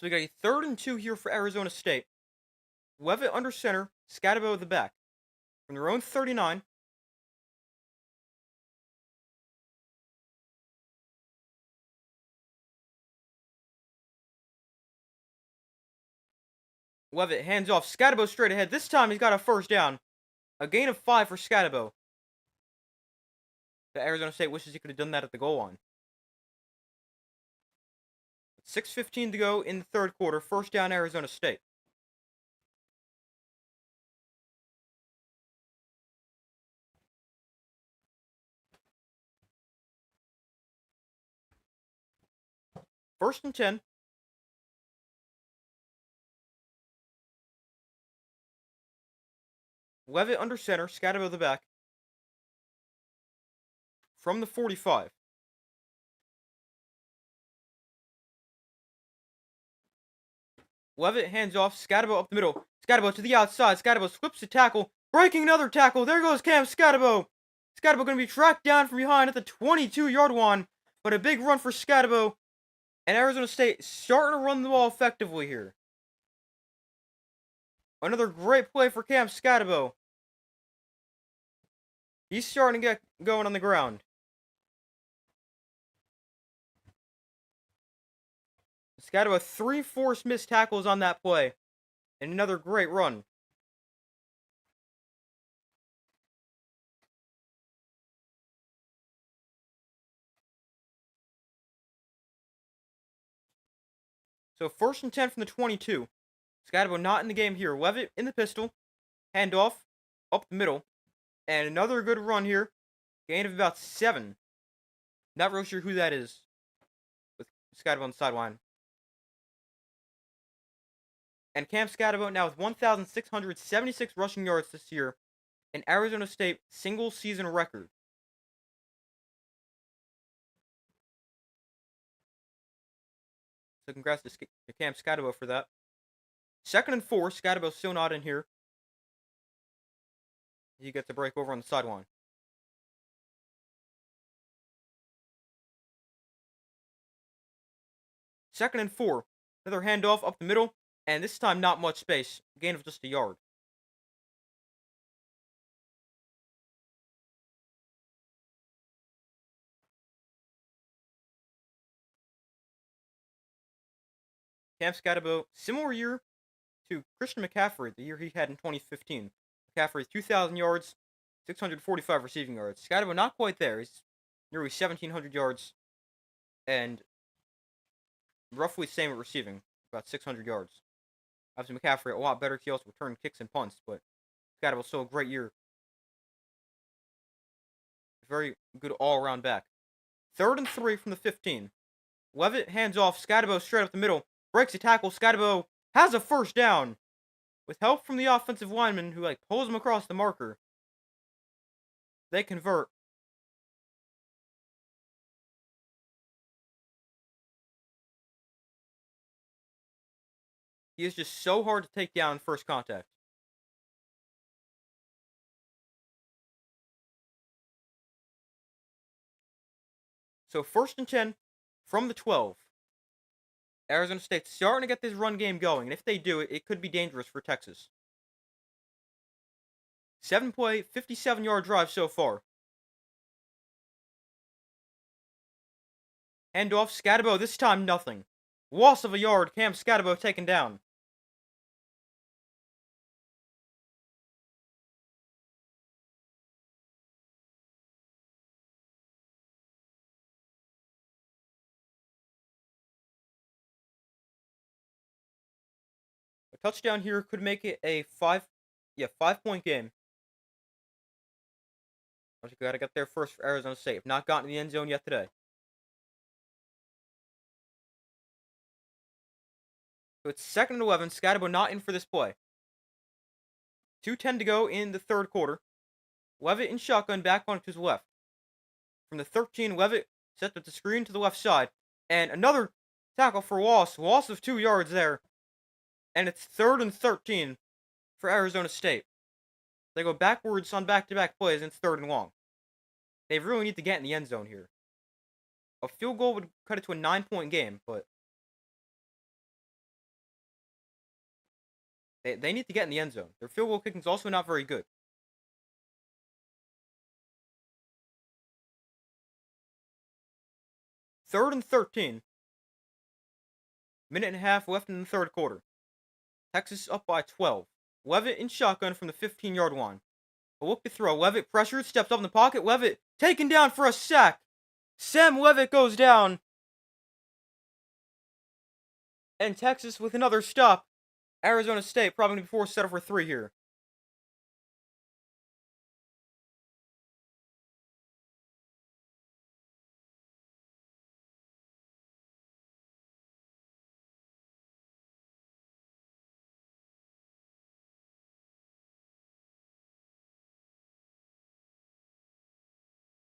So we got a 3rd and 2 here for Arizona State. Levitt under center, Scatabo at the back. From their own 39, Levitt hands off. Scatabo straight ahead. This time he's got a first down. A gain of 5 for Scatabo. The Arizona State wishes he could have done that at the goal line. 6:15 to go in the third quarter. First down, Arizona State. First and 10. Levitt under center. Scatabo the back. From the 45. Levitt hands off. Scatabo up the middle. Scatabo to the outside. Scatabo slips the tackle. Breaking another tackle. There goes Cam Scatabo. Scatabo going to be tracked down from behind at the 22-yard line. But a big run for Scatabo. And Arizona State starting to run the ball effectively here. Another great play for Cam Scatabo. He's starting to get going on the ground. Scatabo 3 forced missed tackles on that play. And another great run. So first and 10 from the 22. Scatabo not in the game here. Levitt in the pistol. Handoff. Up the middle. And another good run here. Gain of about 7. Not real sure who that is. With Scatabo on the sideline. And Cam Scatabo now with 1,676 rushing yards this year. An Arizona State single season record. So congrats to Cam Scatabo for that. Second and 4. Scatabo still not in here. He gets a break over on the sideline. Second and 4. Another handoff up the middle. And this time not much space. Gain of just a yard. Cam Scatabo, similar year to Christian McCaffrey, the year he had in 2015. McCaffrey, 2,000 yards, 645 receiving yards. Scatabo not quite there. He's nearly 1,700 yards and roughly the same at receiving, about 600 yards. Obviously, McCaffrey a lot better. He also returned kicks and punts, but Scatabo still a great year. Very good all-around back. Third and 3 from the 15. Levitt hands off. Scatabo straight up the middle. Breaks a tackle. Scatabo has a first down. With help from the offensive lineman who pulls him across the marker. They convert. He is just so hard to take down first contact. So first and 10 from the 12. Arizona State's starting to get this run game going, and if they do, it could be dangerous for Texas. 7-play, 57-yard drive so far. Handoff, Scatabo, this time nothing. Loss of a yard, Cam Scatabo taken down. A touchdown here could make it a 5-point game. But you gotta get there first for Arizona State. Not gotten in the end zone yet today. So it's second and 11. Scatabo not in for this play. 2:10 to go in the third quarter. Levitt in shotgun, back on to his left. From the 13, Levitt sets up the screen to the left side. And another tackle for loss. Loss of 2 yards there. And it's third and 13 for Arizona State. They go backwards on back-to-back plays, and it's third and long. They really need to get in the end zone here. A field goal would cut it to a 9-point game, but they need to get in the end zone. Their field goal kicking is also not very good. Third and 13. Minute and a half left in the third quarter. Texas up by 12. Levitt in shotgun from the 15-yard line. A look to throw. Levitt pressured, steps up in the pocket. Levitt taken down for a sack. Sam Levitt goes down. And Texas with another stop. Arizona State probably going to be forced to settle for 3 here.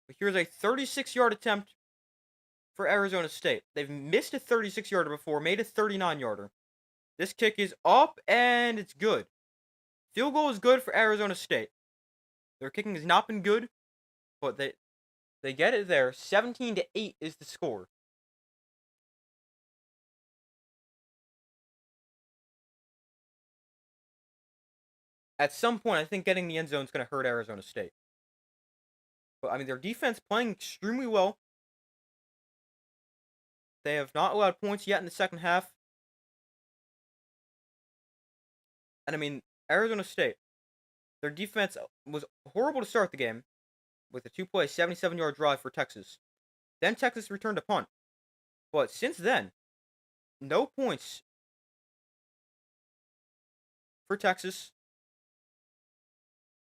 But here's a 36-yard attempt for Arizona State. They've missed a 36-yarder before, made a 39-yarder. This kick is up, and it's good. Field goal is good for Arizona State. Their kicking has not been good, but they get it there. 17-8 is the score. At some point, I think getting the end zone is going to hurt Arizona State. But, I mean, their defense playing extremely well. They have not allowed points yet in the second half. And, I mean, Arizona State, their defense was horrible to start the game with a 2-play, 77-yard drive for Texas. Then Texas returned a punt. But since then, no points for Texas.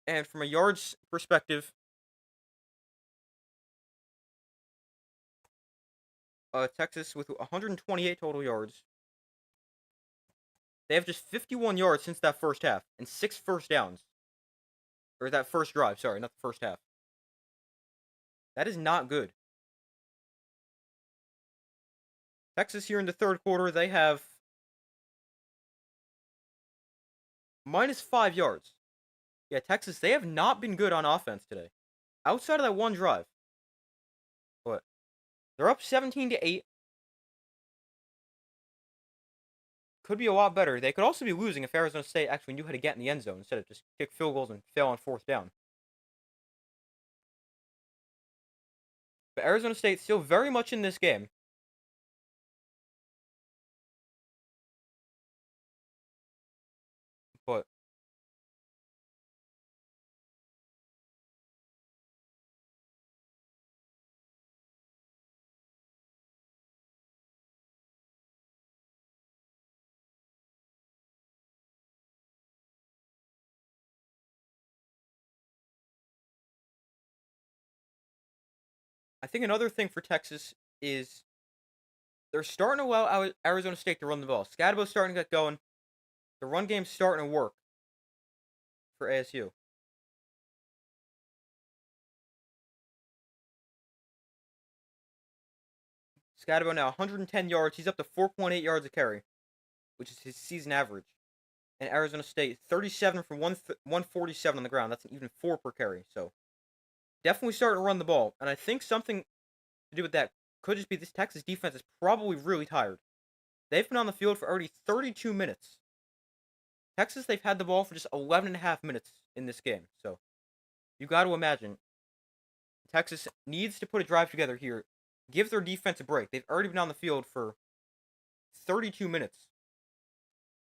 And from a yards perspective, Texas with 128 total yards. They have just 51 yards since that first half and 6 first downs. Or that first drive, sorry, not the first half. That is not good. Texas here in the third quarter, they have -5 yards. Yeah, Texas, they have not been good on offense today. Outside of that one drive. But they're up 17-8. Could be a lot better. They could also be losing if Arizona State actually knew how to get in the end zone instead of just kick field goals and fail on fourth down. But Arizona State still very much in this game. But I think another thing for Texas is they're starting to allow Arizona State to run the ball. Scadabo's starting to get going. The run game's starting to work for ASU. Scadabo now 110 yards. He's up to 4.8 yards a carry, which is his season average. And Arizona State 37 for 147 on the ground. That's an even 4 per carry. So definitely starting to run the ball. And I think something to do with that could just be this Texas defense is probably really tired. They've been on the field for already 32 minutes. Texas, they've had the ball for just 11 and a half minutes in this game. So you got to imagine Texas needs to put a drive together here. Give their defense a break. They've already been on the field for 32 minutes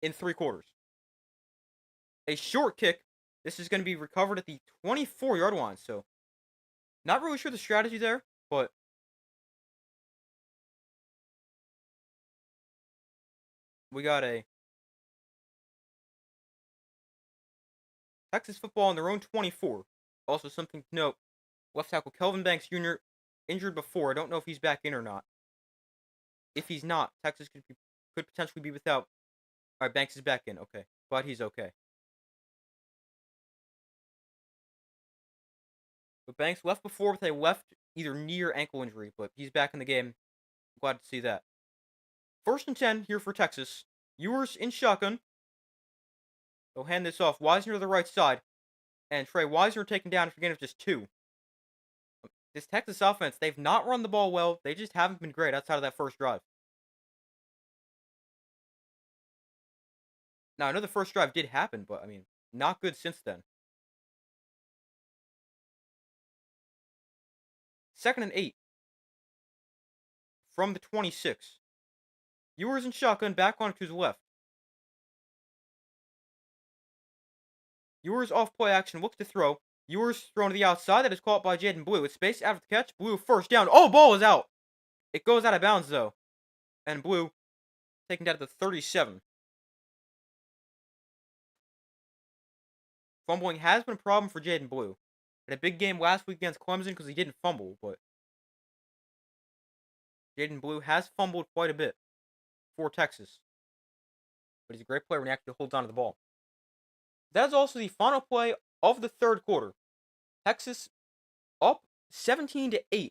in 3 quarters. A short kick. This is going to be recovered at the 24-yard line. So not really sure the strategy there, but we got a Texas football on their own 24. Also something to note, left tackle Kelvin Banks Jr. injured before. I don't know if he's back in or not. If he's not, Texas could potentially be without. All right, Banks is back in. Okay, but he's okay. But Banks left before with a left either knee or ankle injury, but he's back in the game. Glad to see that. 1st and 10 here for Texas. Ewers in shotgun. They'll hand this off. Wisner to the right side. And Trey Wisner taken down for a gain of just 2. This Texas offense, they've not run the ball well. They just haven't been great outside of that first drive. Now, I know the first drive did happen, but, I mean, not good since then. 2nd and 8. From the 26. Ewers in shotgun, back on to his left. Ewers off play action, looks to throw. Ewers thrown to the outside. That is caught by Jaden Blue. With space after the catch. Blue first down. Oh, ball is out. It goes out of bounds, though. And Blue taken down to the 37. Fumbling has been a problem for Jaden Blue. Had a big game last week against Clemson because he didn't fumble, but Jaden Blue has fumbled quite a bit for Texas. But he's a great player when he actually holds on to the ball. That is also the final play of the third quarter. Texas up 17-8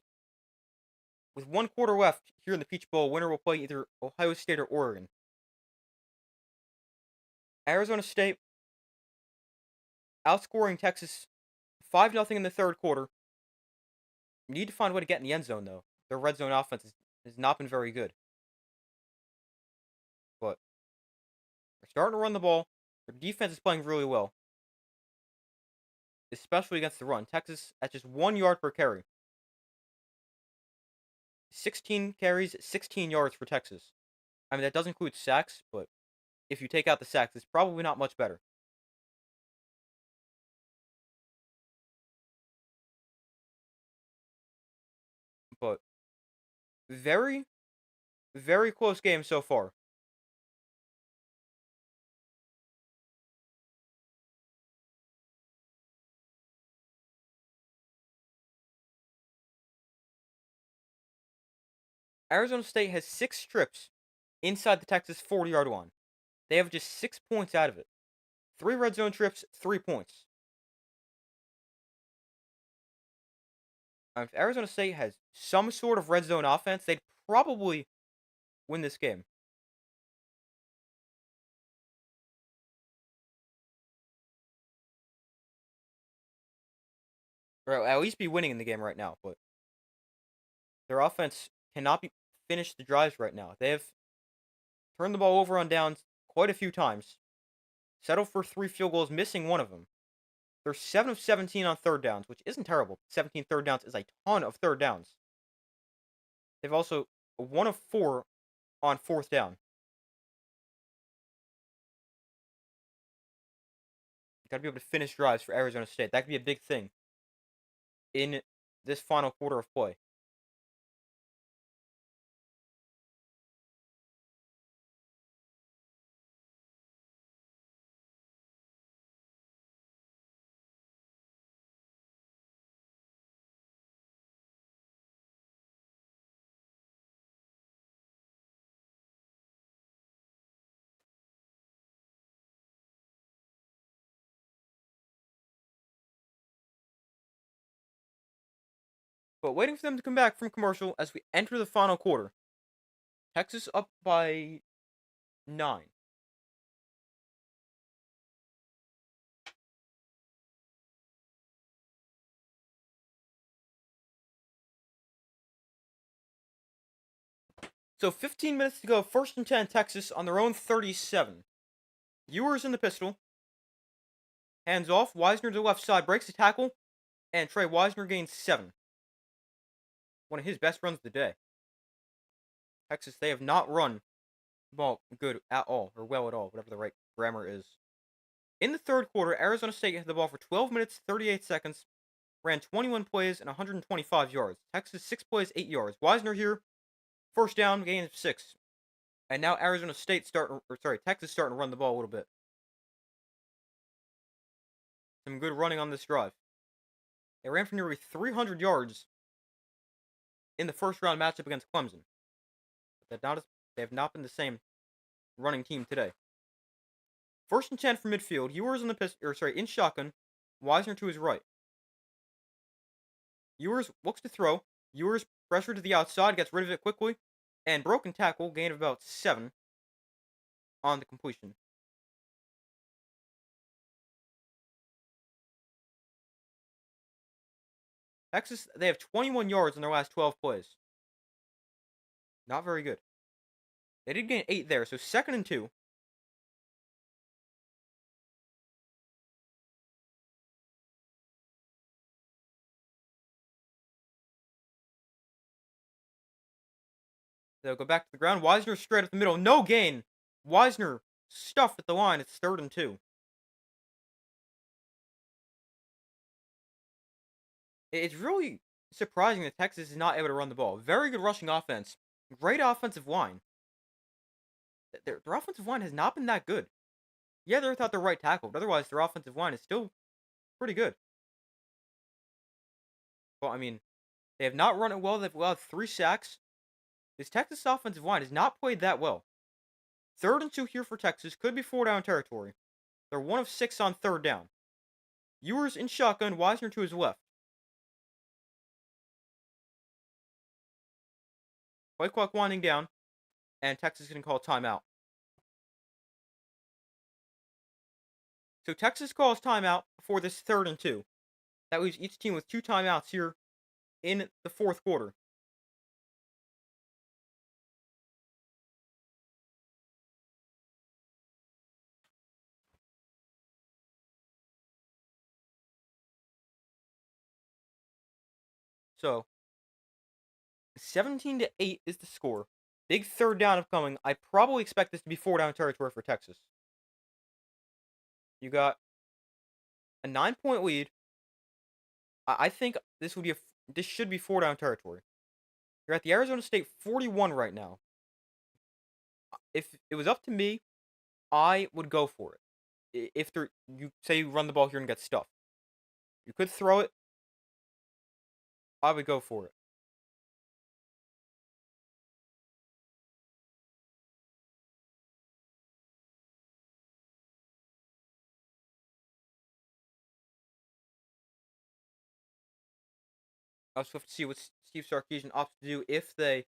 with 1 quarter left here in the Peach Bowl. Winner will play either Ohio State or Oregon. Arizona State outscoring Texas 5-0 in the third quarter. You need to find a way to get in the end zone, though. Their red zone offense has not been very good. But they're starting to run the ball. Their defense is playing really well, especially against the run. Texas at just 1 yard per carry. 16 carries, 16 yards for Texas. I mean, that does include sacks, but if you take out the sacks, it's probably not much better. But very, very close game so far. Arizona State has 6 trips inside the Texas 40-yard line. They have just 6 points out of it. 3 red zone trips, 3 points. If Arizona State has some sort of red zone offense, they'd probably win this game. Or at least be winning in the game right now, but their offense cannot be finish the drives right now. They have turned the ball over on downs quite a few times. Settled for 3 field goals, missing one of them. They're 7 of 17 on third downs, which isn't terrible. 17 third downs is a ton of third downs. They've also 1 of 4 on fourth down. You gotta be able to finish drives for Arizona State. That could be a big thing in this final quarter of play. But waiting for them to come back from commercial as we enter the final quarter. Texas up by 9. So 15 minutes to go. First and 10, Texas on their own 37. Ewers in the pistol. Hands off. Wisner to the left side. Breaks the tackle. And Trey Wisner gains 7. One of his best runs of the day. Texas, they have not run the ball good at all. Or well at all. Whatever the right grammar is. In the third quarter, Arizona State had the ball for 12 minutes, 38 seconds. Ran 21 plays and 125 yards. Texas, 6 plays, 8 yards. Wisner here. First down, gain of 6. And now Texas starting to run the ball a little bit. Some good running on this drive. They ran for nearly 300 yards in the first round matchup against Clemson. They have not been the same running team today. First and 10 from midfield. Ewers in shotgun. Wisner to his right. Ewers looks to throw. Ewers pressure to the outside, gets rid of it quickly, and broken tackle, gain of about 7 on the completion. Texas, they have 21 yards in their last 12 plays. Not very good. They did gain 8 there, so 2nd and 2. They'll go back to the ground. Wisner straight up the middle. No gain. Wisner stuffed at the line. It's 3rd and 2. It's really surprising that Texas is not able to run the ball. Very good rushing offense. Great offensive line. Their offensive line has not been that good. Yeah, they're without their right tackle, but otherwise their offensive line is still pretty good. Well, I mean, they have not run it well. They've allowed 3 sacks. This Texas offensive line has not played that well. 3rd and 2 here for Texas. Could be 4-down territory. They're 1 of 6 on 3rd down. Ewers in shotgun. Wisner to his left. Play clock winding down. And Texas is going to call timeout. So Texas calls timeout before this 3rd and 2. That leaves each team with 2 timeouts here in the 4th quarter. So 17-8 is the score. Big 3rd down upcoming. I probably expect this to be 4-down territory for Texas. You got a 9-point lead. I think this should be 4-down territory. You're at the Arizona State 41 right now. If it was up to me, I would go for it. If you say you run the ball here and get stuffed, you could throw it. I would go for it. I also have to see what Steve Sarkisian opts to do if they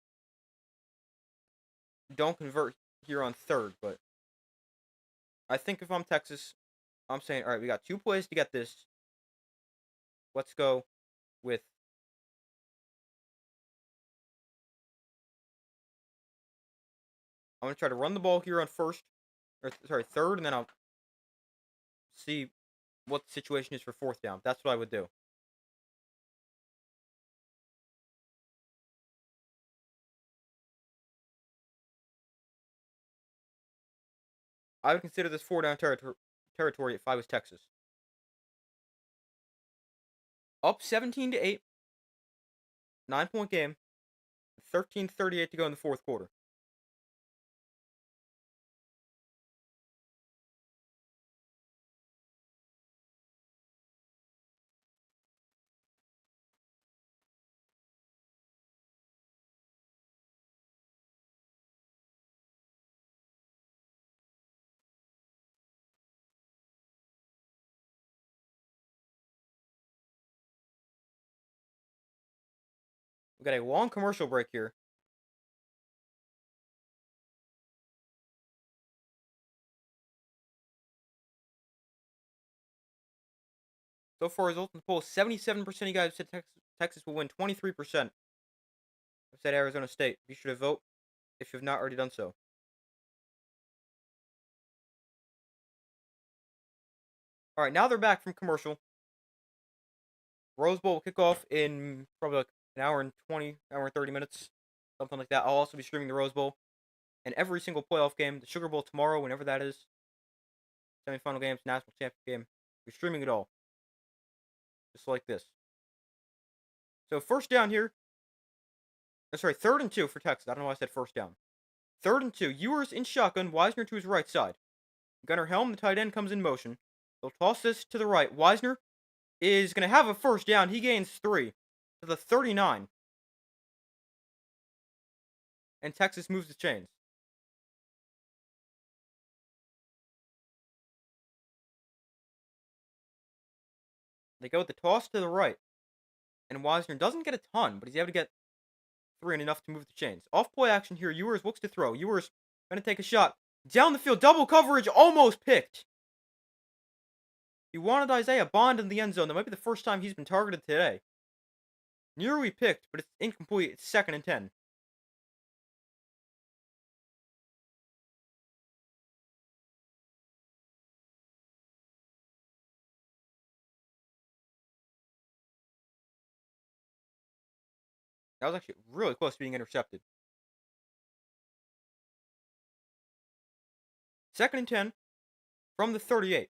don't convert here on 3rd. But I think if I'm Texas, I'm saying, all right, we got 2 plays to get this. Let's go with I'm going to try to run the ball here on 3rd, and then I'll see what the situation is for 4th down. That's what I would do. I would consider this 4-down territory if I was Texas. Up 17-8. 9-point game. 13:38 to go in the 4th quarter. We got a long commercial break here. So far, results in the poll: 77% of you guys said Texas will win. 23% have said Arizona State. Be sure to vote if you have not already done so. All right, now they're back from commercial. Rose Bowl will kick off in probably like an hour and 30 minutes, something like that. I'll also be streaming the Rose Bowl and every single playoff game, the Sugar Bowl tomorrow, whenever that is, semifinal games, national championship game. We're streaming it all, just like this. So 1st down here. Sorry, 3rd and 2 for Texas. I don't know why I said 1st down. 3rd and 2. Ewers in shotgun. Wisner to his right side. Gunnar Helm, the tight end, comes in motion. They'll toss this to the right. Wisner is going to have a 1st down. He gains 3 to the 39. And Texas moves the chains. They go with the toss to the right. And Wisner doesn't get a ton, but he's able to get 3 and enough to move the chains. Off play action here. Ewers looks to throw. Ewers going to take a shot. Down the field. Double coverage. Almost picked. He wanted Isaiah Bond in the end zone. That might be the first time he's been targeted today. Nearly picked, but it's incomplete. It's 2nd and 10. That was actually really close to being intercepted. 2nd and 10 from the 38.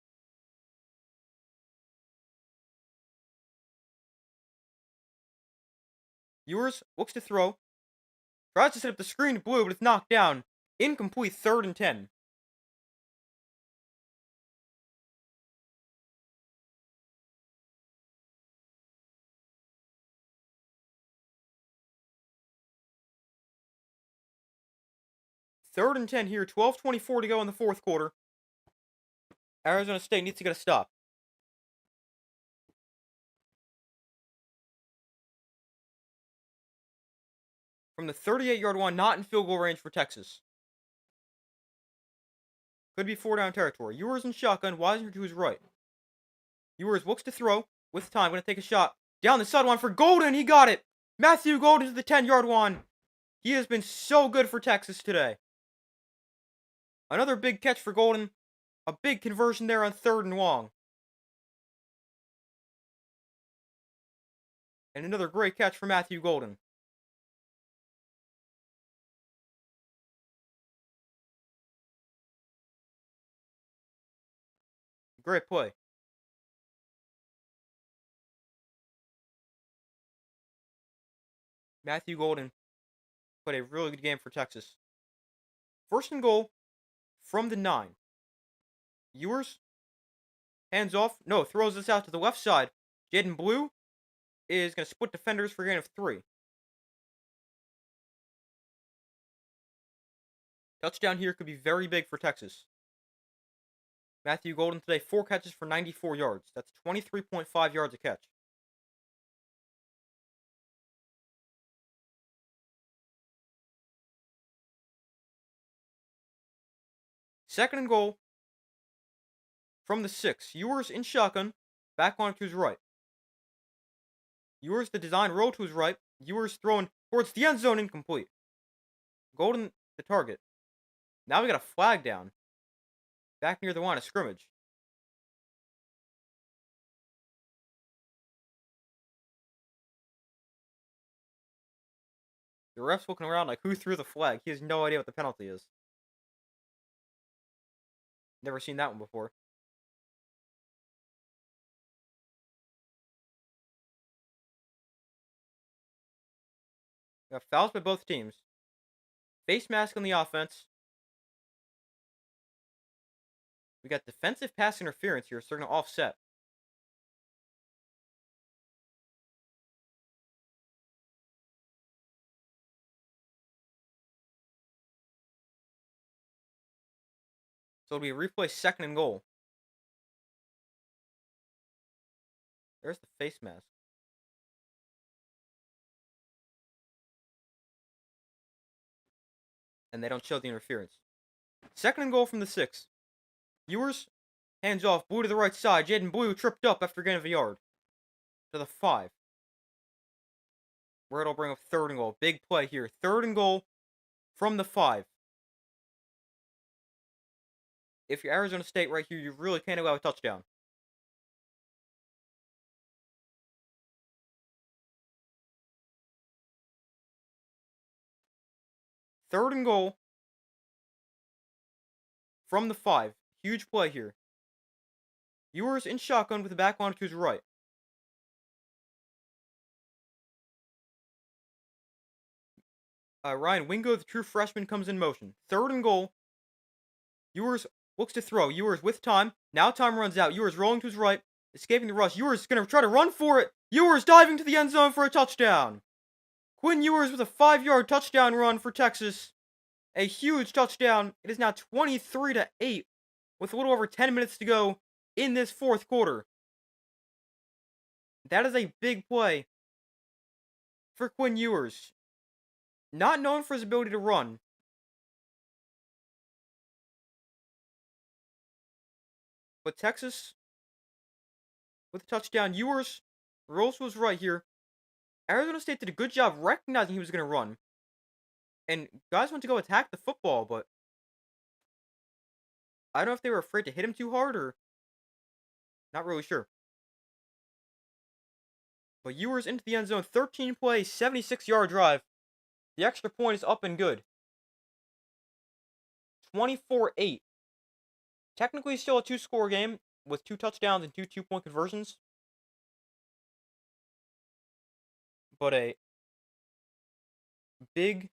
Ewers looks to throw. Tries to set up the screen to Blue, but it's knocked down. Incomplete, 3rd and 10. Third and 10 here, 12:24 to go in the fourth quarter. Arizona State needs to get a stop. From the 38-yard line, not in field goal range for Texas. Could be 4-down territory. Ewers in shotgun, Weisner to his right. Ewers looks to throw with time, going to take a shot. Down the sideline for Golden, he got it! Matthew Golden to the 10-yard line. He has been so good for Texas today. Another big catch for Golden. A big conversion there on 3rd and long. And another great catch for Matthew Golden. Great play. Matthew Golden played a really good game for Texas. 1st and goal from the 9. Ewers, hands off. No, throws this out to the left side. Jaden Blue is going to split defenders for a gain of 3. Touchdown here could be very big for Texas. Matthew Golden today, 4 catches for 94 yards. That's 23.5 yards a catch. Second and goal from the 6. Ewers in shotgun, back on to his right. Ewers the design roll to his right. Ewers throwing towards the end zone, incomplete. Golden the target. Now we got a flag down. Back near the line of scrimmage. The ref's looking around like, who threw the flag? He has no idea what the penalty is. Never seen that one before. We got fouls by both teams. Face mask on the offense. We got defensive pass interference here, so they're going to offset. So it'll be a replay 2nd and goal. There's the face mask. And they don't show the interference. 2nd and goal from the 6. Ewers, hands off, Blue to the right side. Jaden Blue tripped up after gain of a yard. To the 5. Where it'll bring up 3rd and goal. Big play here. 3rd and goal from the 5. If you're Arizona State right here, you really can't allow a touchdown. Third and goal from the 5. Huge play here. Ewers in shotgun with the back on to his right. Ryan Wingo, the true freshman, comes in motion. 3rd and goal. Ewers looks to throw. Ewers with time. Now time runs out. Ewers rolling to his right, escaping the rush. Ewers is going to try to run for it. Ewers diving to the end zone for a touchdown. Quinn Ewers with a 5-yard touchdown run for Texas. A huge touchdown. It is now 23-8 with a little over 10 minutes to go in this fourth quarter. That is a big play for Quinn Ewers. Not known for his ability to run. But Texas with a touchdown. Ewers rolls was right here. Arizona State did a good job recognizing he was going to run. And guys went to go attack the football, but I don't know if they were afraid to hit him too hard or not really sure. But Ewers into the end zone, 13 plays, 76-yard drive. The extra point is up and good. 24-8. Technically still a 2-score game with 2 touchdowns and 2 2-point conversions. But a Big,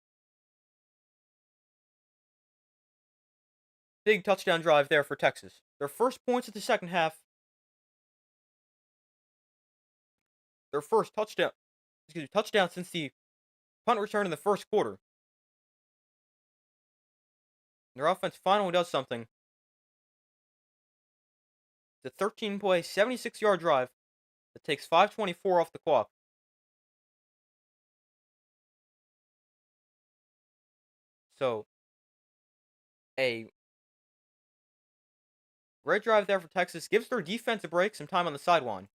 big touchdown drive there for Texas. Their first points of the second half. Their first touchdown. Excuse me, touchdown since the punt return in the first quarter. Their offense finally does something. It's a 13-play, 76-yard drive that takes 5:24 off the clock. So, a great drive there for Texas. Gives their defense a break, some time on the sideline.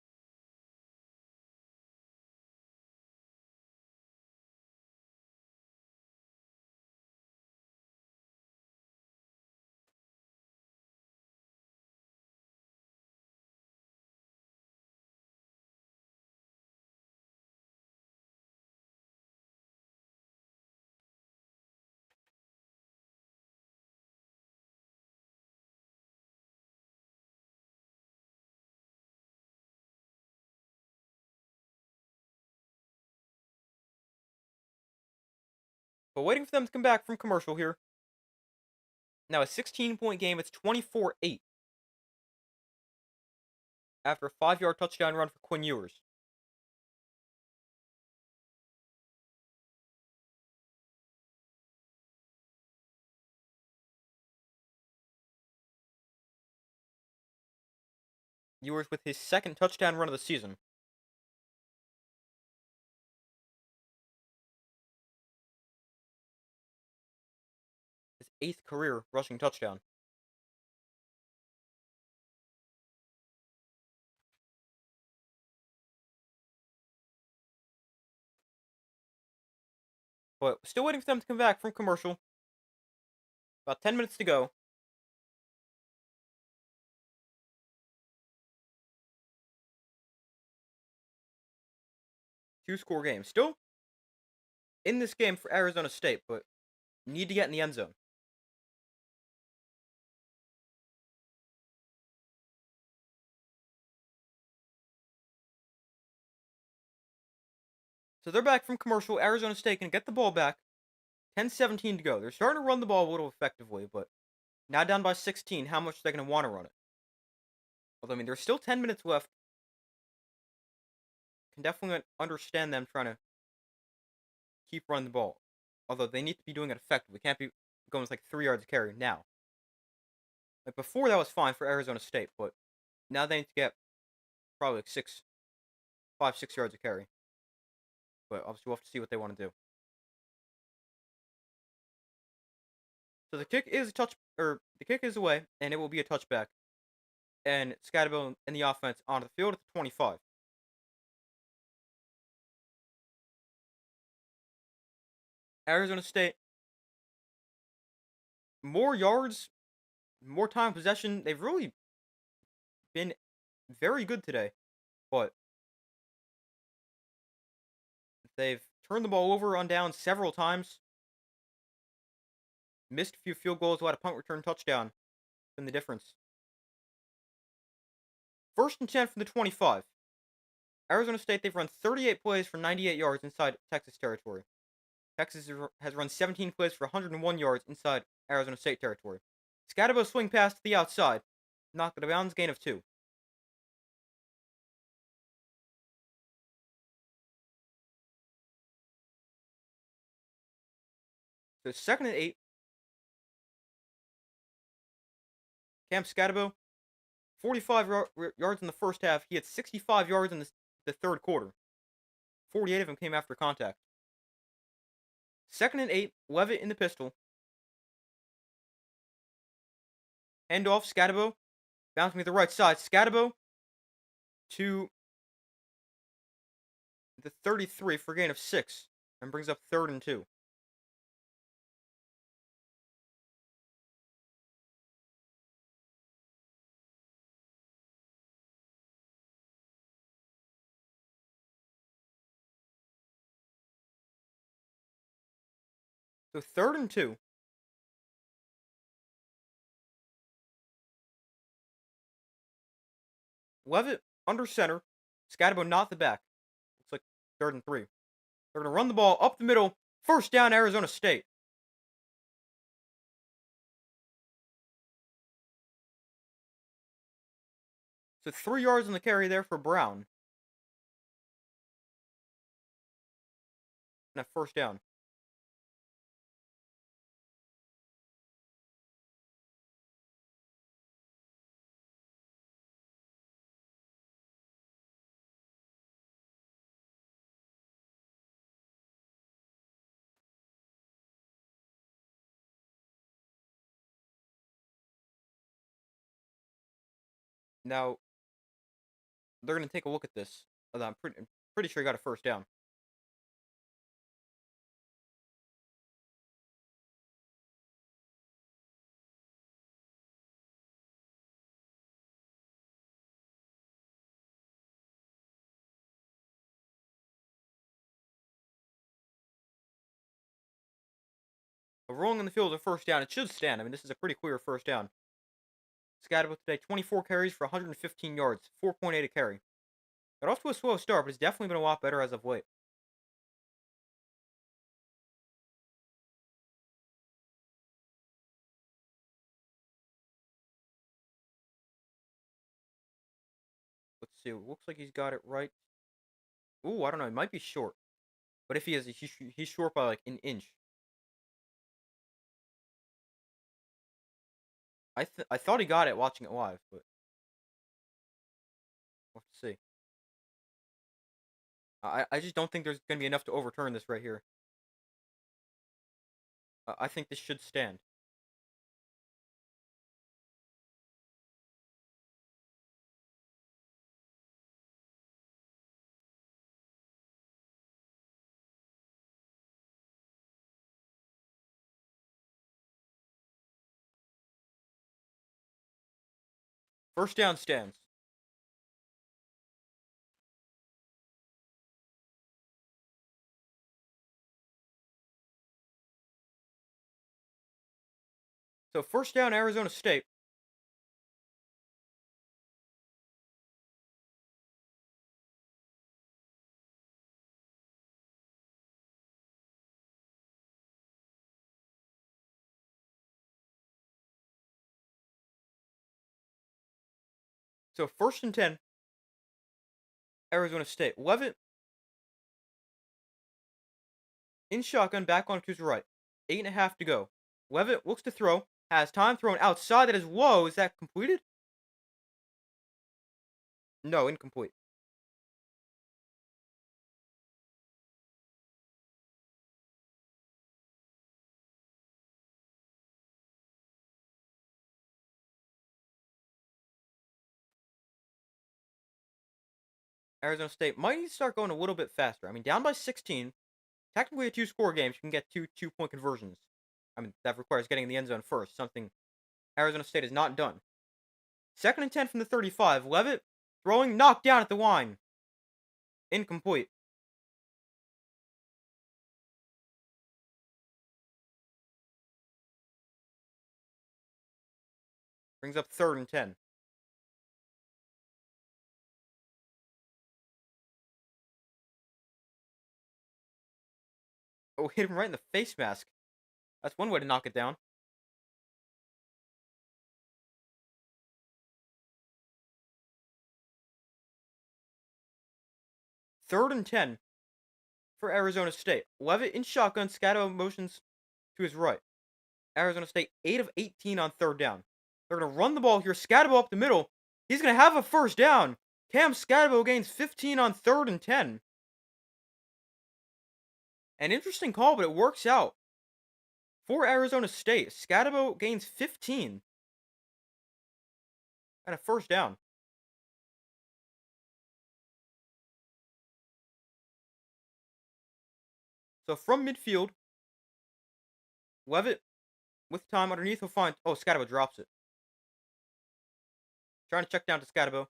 But waiting for them to come back from commercial here. Now a 16-point game. It's 24-8 after a 5-yard touchdown run for Quinn Ewers. Ewers with his second touchdown run of the season. His 8th career rushing touchdown. But still waiting for them to come back from commercial. About 10 minutes to go. Two-score game. Still in this game for Arizona State, but need to get in the end zone. So they're back from commercial. Arizona State can get the ball back. 10:17 to go. They're starting to run the ball a little effectively, but now down by 16, how much they're going to want to run it. Although, I mean, there's still 10 minutes left. Can definitely understand them trying to keep running the ball. Although, they need to be doing it effectively. Can't be going with like 3 yards a carry now. Like, before that was fine for Arizona State, but now they need to get probably like 6 yards a carry. But obviously, we'll have to see what they want to do. So the kick is the kick is away, and it will be a touchback. And Scatterbill and the offense onto the field at the 25. Arizona State, more yards, more time possession. They've really been very good today, but they've turned the ball over on downs several times. Missed a few field goals, a lot of punt return touchdown. Been the difference. First and 10 from the 25. Arizona State, they've run 38 plays for 98 yards inside Texas territory. Texas has run 17 plays for 101 yards inside Arizona State territory. Scatterbo swing pass to the outside. Knocked it out of bounds, gain of 2. So second and 8. Cam Scatterbo, 45 yards in the first half. He had 65 yards in the third quarter. 48 of them came after contact. Second and 8. Levitt in the pistol. Handoff, Scatterbo. Bouncing to the right side. Scatterbo to the 33 for a gain of 6. And brings up third and 2. So third and 2. Levitt under center. Scatterbo not the back. Looks like third and 3. They're going to run the ball up the middle First down, Arizona State. So 3 yards on the carry there for Brown. And a first down. Now, they're going to take a look at this. Although I'm pretty sure he got a first down. A rolling on the field is a first down. It should stand. I mean, this is a pretty clear first down. Scatterbo today, 24 carries for 115 yards, 4.8 a carry. Got off to a slow start, but it's definitely been a lot better as of late. Let's see. It looks like he's got it right. Ooh, I don't know. He might be short. But if he is, he's short by like an inch. I thought he got it watching it live, but we'll have to see. I just don't think there's going to be enough to overturn this right here. I think this should stand. First down stands. So first down, Arizona State. So first and 10, Arizona State. Levitt in shotgun, back on to his right. 8.5 to go. Levitt looks to throw. Has time, thrown outside. That is low. Is that completed? No, incomplete. Arizona State might need to start going a little bit faster. I mean, down by 16. Technically, a two-score game, you can get two-point conversions. I mean, that requires getting in the end zone first, something Arizona State has not done. Second and 10 from the 35. Levitt throwing, knocked down at the line. Incomplete. Brings up third and 10. Oh, hit him right in the face mask. That's one way to knock it down. Third and 10 for Arizona State. Levitt in shotgun. Scatto motions to his right. Arizona State 8 of 18 on third down. They're going to run the ball here. Scatabo up the middle. He's going to have a first down. Cam Scatabo gains 15 on third and 10. An interesting call, but it works out. For Arizona State, Scatabo gains 15. And a first down. So from midfield, Levitt with time underneath will find. Oh, Scatabo drops it. Trying to check down to Scatabo.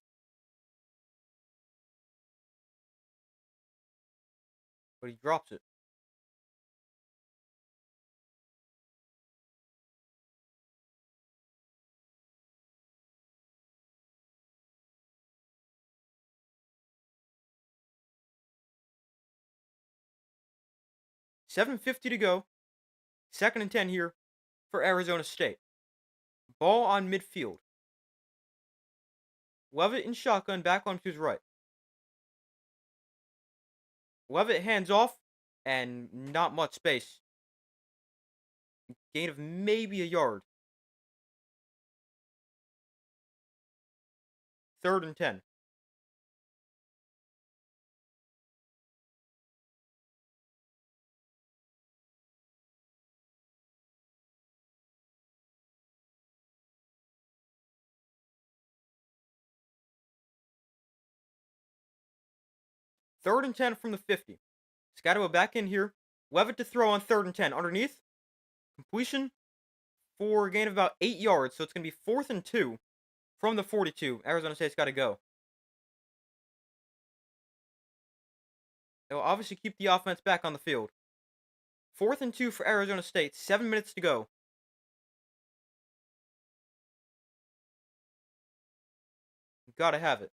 But he drops it. 7:50 to go. 2nd and 10 here for Arizona State. Ball on midfield. Levitt in shotgun, back on to his right. Levitt hands off, and not much space. Gain of maybe a yard. 3rd and 10. Third and 10 from the 50. Scatterbo back in here. Levitt to throw on 3rd and 10. Underneath. Completion for a gain of about 8 yards. So it's going to be 4th and 2 from the 42. Arizona State's got to go. They will obviously keep the offense back on the field. 4th and 2 for Arizona State. 7 minutes to go. Gotta have it.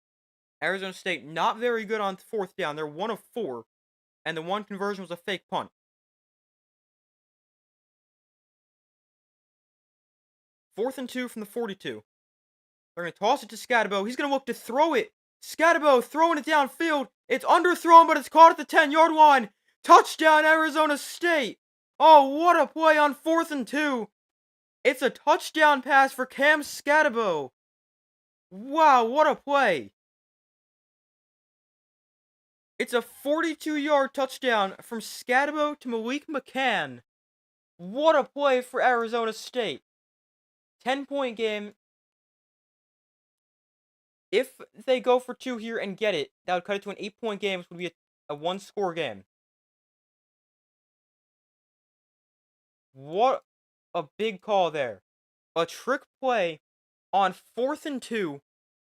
Arizona State not very good on 4th down. They're 1 of 4. And the one conversion was a fake punt. 4th and 2 from the 42. They're going to toss it to Scatterbo. He's going to look to throw it. Scatterbo throwing it downfield. It's underthrown, but it's caught at the 10-yard line. Touchdown, Arizona State. Oh, what a play on 4th and 2. It's a touchdown pass for Cam Scatterbo. Wow, what a play. It's a 42-yard touchdown from Scatterbo to Malik McCann. What a play for Arizona State. 10-point game. If they go for 2 here and get it, that would cut it to an 8-point game, which would be a 1-score game. What a big call there. A trick play on 4th and 2.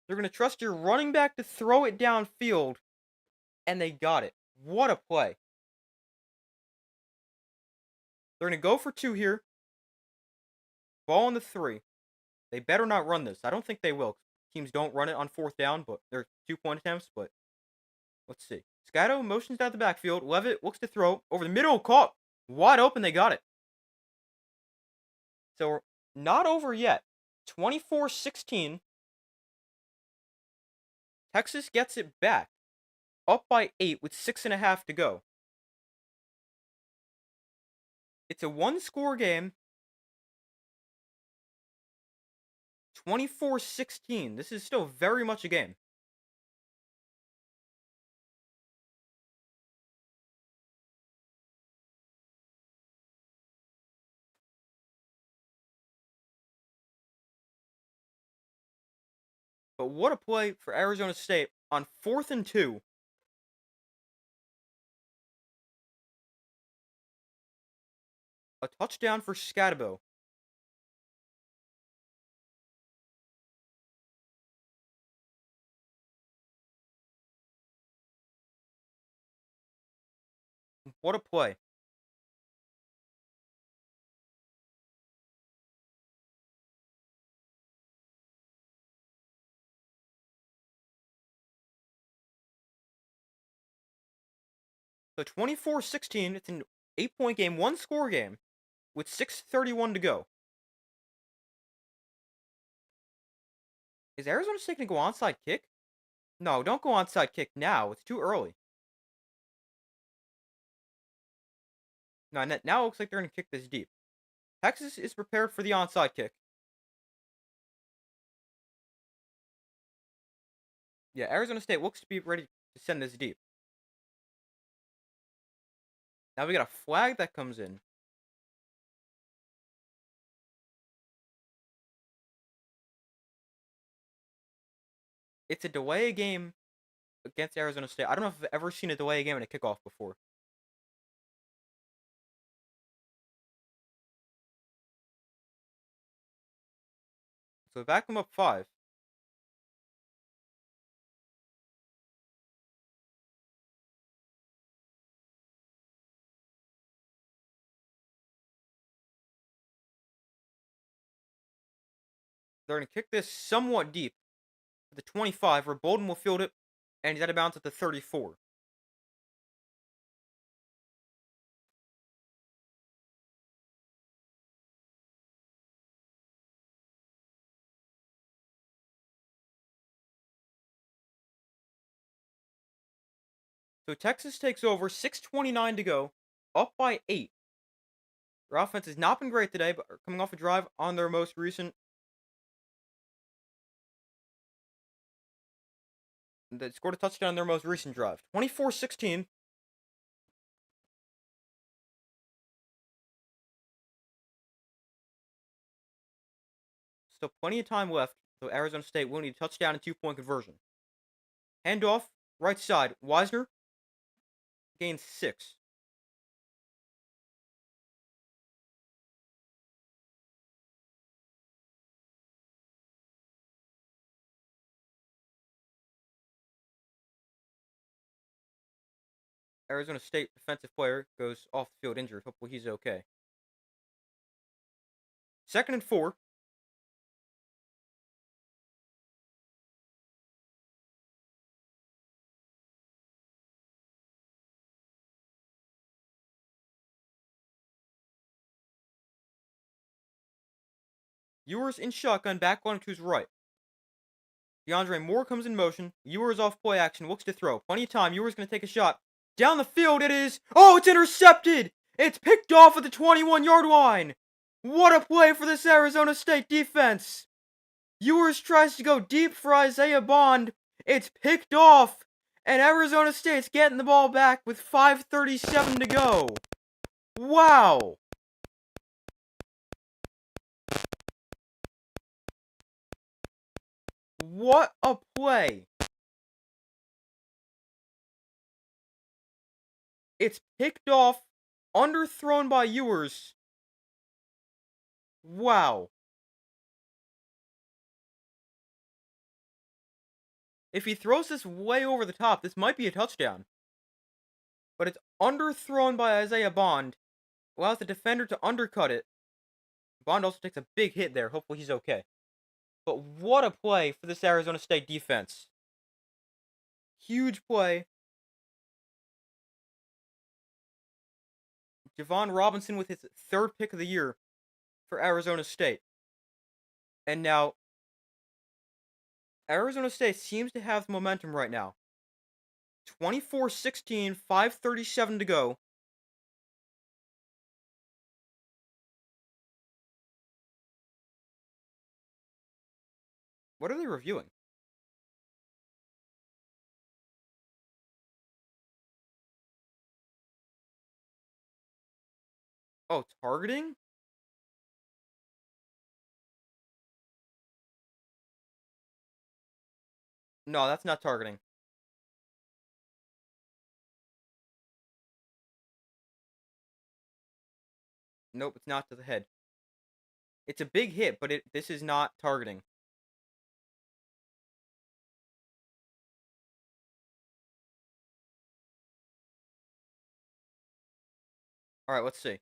They're going to trust your running back to throw it downfield, and they got it. What a play. They're going to go for 2 here. Ball on the 3. They better not run this. I don't think they will. Teams don't run it on 4th down, but they're 2-point attempts, but let's see. Scatto motions down the backfield. Levitt looks to throw. Over the middle, caught. Wide open, they got it. So we're not over yet. 24-16. Texas gets it back. Up by 8 with 6.5 to go. It's a 1-score game. 24-16. This is still very much a game. But what a play for Arizona State on 4th and 2. A touchdown for Scatterbo. What a play. So 24-16, it's an 8-point game, 1-score game, with 6:31 to go. Is Arizona State going to go onside kick? No, don't go onside kick now. It's too early. No, now it looks like they're going to kick this deep. Texas is prepared for the onside kick. Yeah, Arizona State looks to be ready to send this deep. Now we got a flag that comes in. It's a delay game against Arizona State. I don't know if I've ever seen a delay game in a kickoff before. So back them up 5. They're going to kick this somewhat deep to the 25, where Bolden will field it, and he's out of bounds at the 34. So Texas takes over, 6:29 to go, up by 8. Their offense has not been great today, but are coming off a drive on their most recent. They scored a touchdown on their most recent drive. 24-16. Still plenty of time left, so Arizona State will need a touchdown and 2-point conversion. Handoff, right side. Wisner gains 6. Arizona State defensive player goes off the field injured. Hopefully he's okay. 2nd and 4. Ewers in shotgun, back on to his right. DeAndre Moore comes in motion. Ewers off play action, looks to throw. Plenty of time. Ewers going to take a shot. Down the field it is. Oh, it's intercepted. It's picked off at the 21-yard line. What a play for this Arizona State defense. Ewers tries to go deep for Isaiah Bond. It's picked off. And Arizona State's getting the ball back with 5:37 to go. Wow. What a play. It's picked off, underthrown by Ewers. Wow. If he throws this way over the top, this might be a touchdown. But it's underthrown by Isaiah Bond. Allows the defender to undercut it. Bond also takes a big hit there. Hopefully he's okay. But what a play for this Arizona State defense. Huge play. Javon Robinson with his 3rd pick of the year for Arizona State. And now, Arizona State seems to have momentum right now. 24-16, 5:37 to go. What are they reviewing? Oh, targeting? No, that's not targeting. Nope, it's not to the head. It's a big hit, but this is not targeting. Alright, let's see.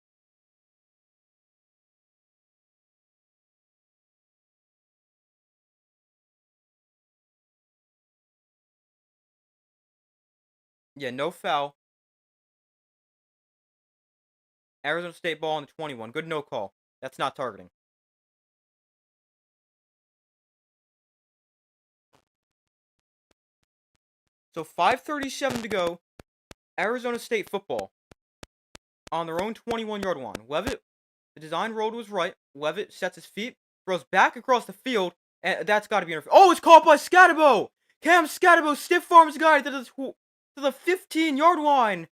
Yeah, no foul. Arizona State ball on the 21. Good no call. That's not targeting. So 5:37 to go. Arizona State football. On their own 21-yard line. Levitt, the design road was right. Levitt sets his feet, throws back across the field, and that's got to be interference. Oh, it's caught by Scatabo! Cam Scatabo stiff arms guy to the 15-yard line.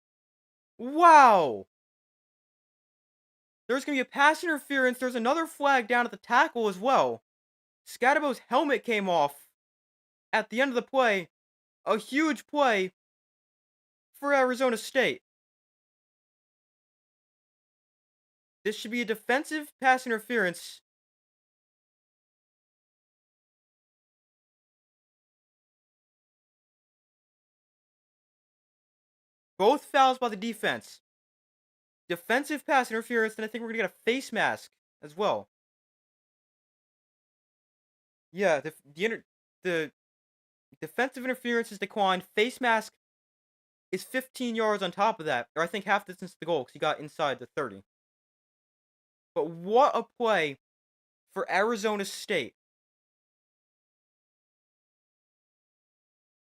Wow. There's going to be a pass interference. There's another flag down at the tackle as well. Scatabo's helmet came off at the end of the play. A huge play for Arizona State. This should be a defensive pass interference. Both fouls by the defense. Defensive pass interference, and I think we're going to get a face mask as well. Yeah, the defensive interference is declined. Face mask is 15 yards on top of that, or I think half distance to the goal because he got inside the 30. But what a play for Arizona State.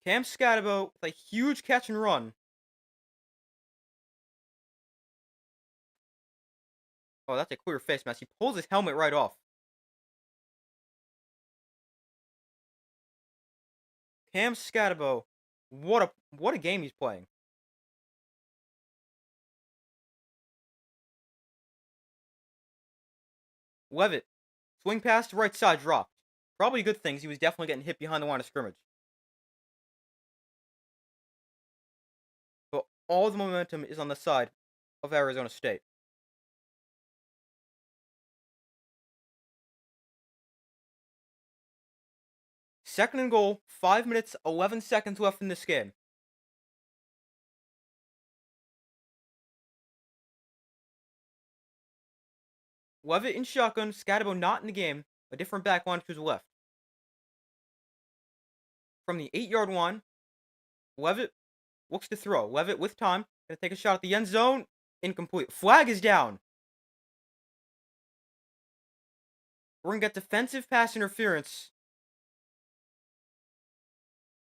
Cam Scatabo with a huge catch and run. Oh, that's a clear face mask. He pulls his helmet right off. Cam Scatabo, what a game he's playing. Levitt, swing pass to right side dropped. Probably good things. He was definitely getting hit behind the line of scrimmage. But all the momentum is on the side of Arizona State. Second and goal, 5 minutes, 11 seconds left in this game. Levitt in shotgun, Scatabo not in the game. A different back line to his left. From the 8-yard line, Levitt looks to throw. Levitt with time. Gonna take a shot at the end zone. Incomplete. Flag is down. We're gonna get defensive pass interference.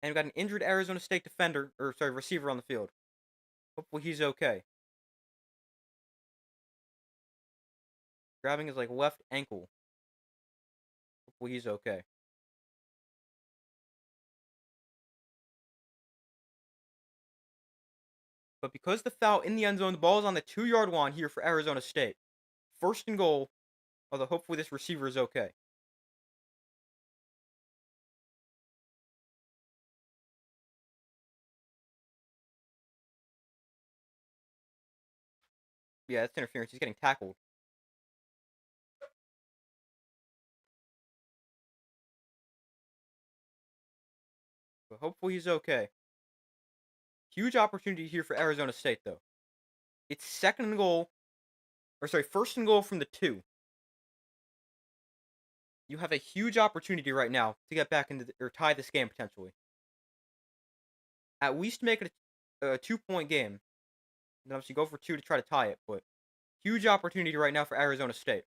And we've got an injured Arizona State receiver on the field. Hopefully he's okay. Grabbing his left ankle. Hopefully he's okay. But because the foul in the end zone, the ball is on the 2-yard line here for Arizona State. First and goal, although hopefully this receiver is okay. Yeah, that's interference. He's getting tackled. But hopefully he's okay. Huge opportunity here for Arizona State, though. It's first and goal from the 2. You have a huge opportunity right now to get back or tie this game potentially. At least make it a 2-point game. Then obviously go for 2 to try to tie it, but huge opportunity right now for Arizona State.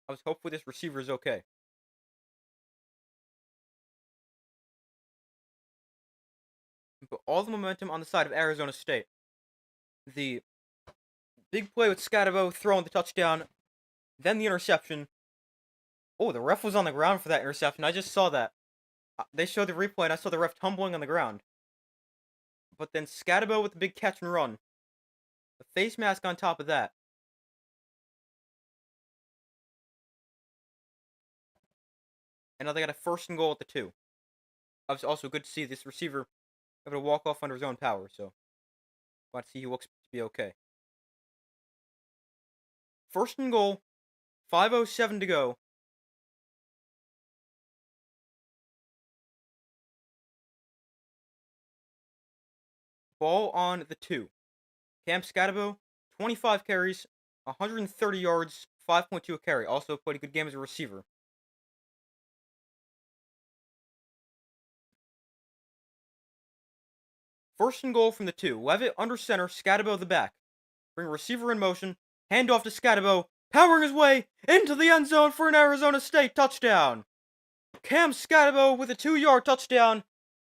I was hopeful this receiver is okay. But all the momentum on the side of Arizona State. The big play with Scatabo throwing the touchdown, then the interception. Oh, the ref was on the ground for that interception. I just saw that. They showed the replay, and I saw the ref tumbling on the ground. But then Scatabo with the big catch and run. The face mask on top of that. And now they got a first and goal at the 2. It was also good to see this receiver able to walk off under his own power, so want to see he looks to be okay. First and goal, 5:07 to go. Ball on the 2. Cam Scatabo, 25 carries, 130 yards, 5.2 a carry. Also played a good game as a receiver. First and goal from the 2. Levitt under center, Scatabo the back. Bring receiver in motion. Handoff to Scatabo, powering his way into the end zone for an Arizona State touchdown. Cam Scatabo with a 2-yard touchdown.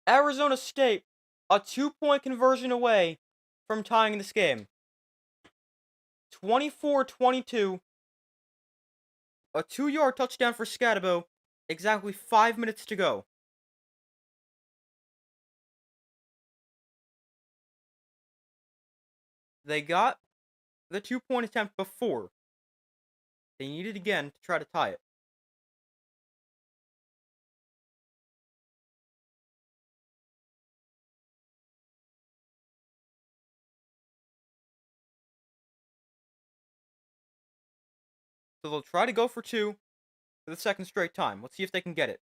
Arizona State a 2-point conversion away from tying this game. 24-22. A 2-yard touchdown for Scatabo. Exactly 5 minutes to go. They got the 2-point attempt before. They need it again to try to tie it. So they'll try to go for 2 for the second straight time. Let's see if they can get it.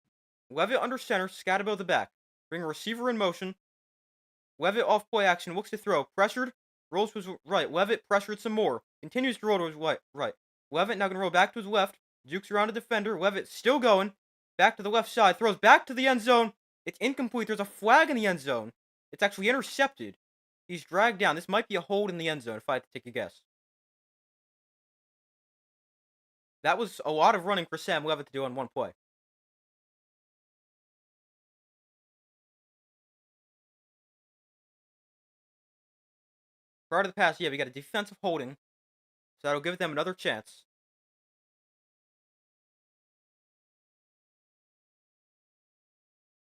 Levitt under center, Scatabo the back. Bring a receiver in motion. Levitt off play action, looks to throw. Pressured, rolls to his right. Levitt pressured some more. Continues to roll to his right. Levitt now going to roll back to his left. Jukes around a defender. Levitt still going. Back to the left side. Throws back to the end zone. It's incomplete. There's a flag in the end zone. It's actually intercepted. He's dragged down. This might be a hold in the end zone if I had to take a guess. That was a lot of running for Sam Levitt to do on one play. prior to the pass, yeah, we got a defensive holding, so that'll give them another chance.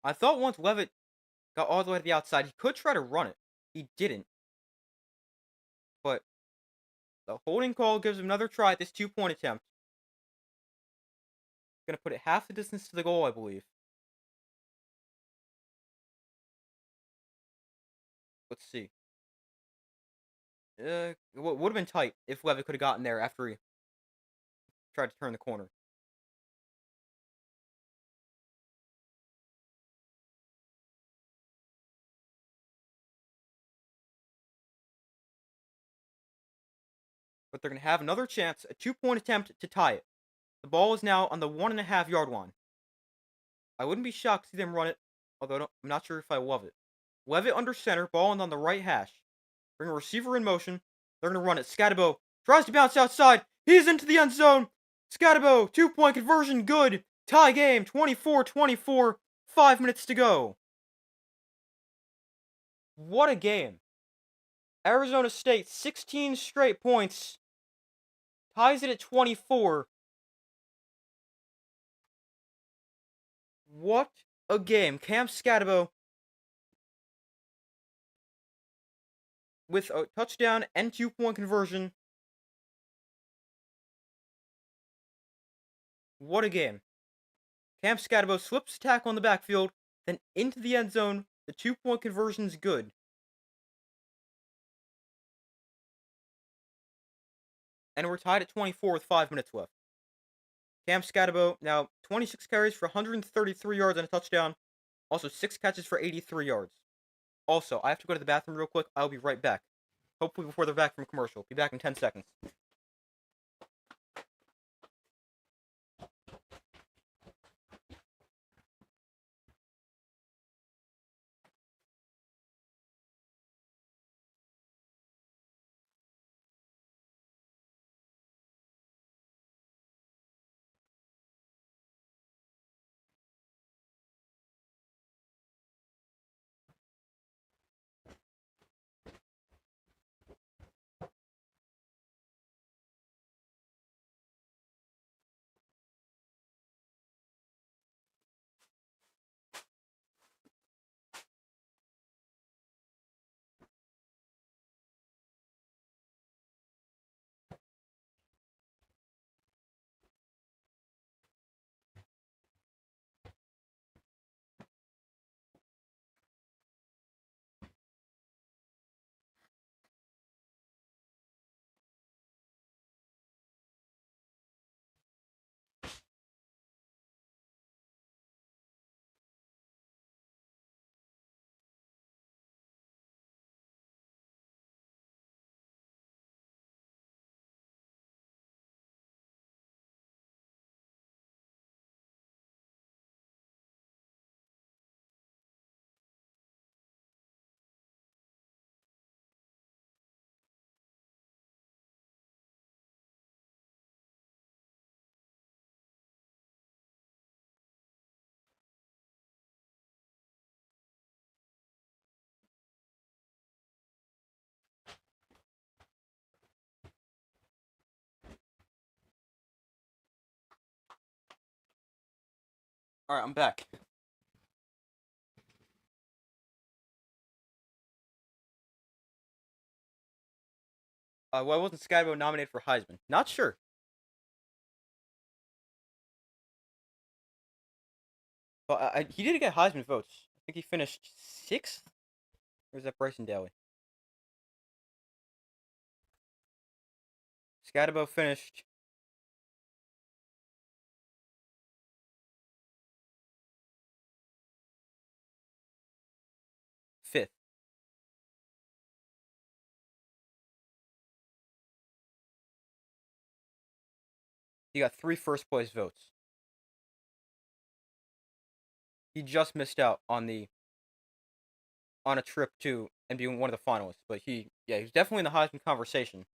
I thought once Levitt got all the way to the outside, he could try to run it. He didn't. But the holding call gives him another try at this 2-point attempt. Gonna put it half the distance to the goal, I believe. Let's see. It would have been tight if Levitt could have gotten there after he tried to turn the corner. But they're going to have another chance, a 2-point attempt to tie it. The ball is now on the 1.5-yard line. I wouldn't be shocked to see them run it, although I'm not sure if I love it. Levitt under center, ball on the right hash. Bring a receiver in motion. They're going to run it. Scatabo tries to bounce outside. He's into the end zone. Scatabo, 2-point conversion, good. Tie game, 24-24. 5 minutes to go. What a game. Arizona State, 16 straight points. Ties it at 24. What a game. Cam Scatabo with a touchdown and 2-point conversion. What a game. Cam Scatabo slips tackle on the backfield, then into the end zone. The 2-point conversion's good. And we're tied at 24 with 5 minutes left. Cam Scatabo now 26 carries for 133 yards and a touchdown. Also 6 catches for 83 yards. Also, I have to go to the bathroom real quick. I'll be right back. Hopefully before they're back from commercial. Be back in 10 seconds. Alright, I'm back. Why wasn't Scatabo nominated for Heisman? Not sure. But he did get Heisman votes. I think he finished 6th? Or is that Bryson Daly? Scatabo finished 5th. He got 3 first place votes. He just missed out on a trip to and being one of the finalists, but he was definitely in the Heisman conversation.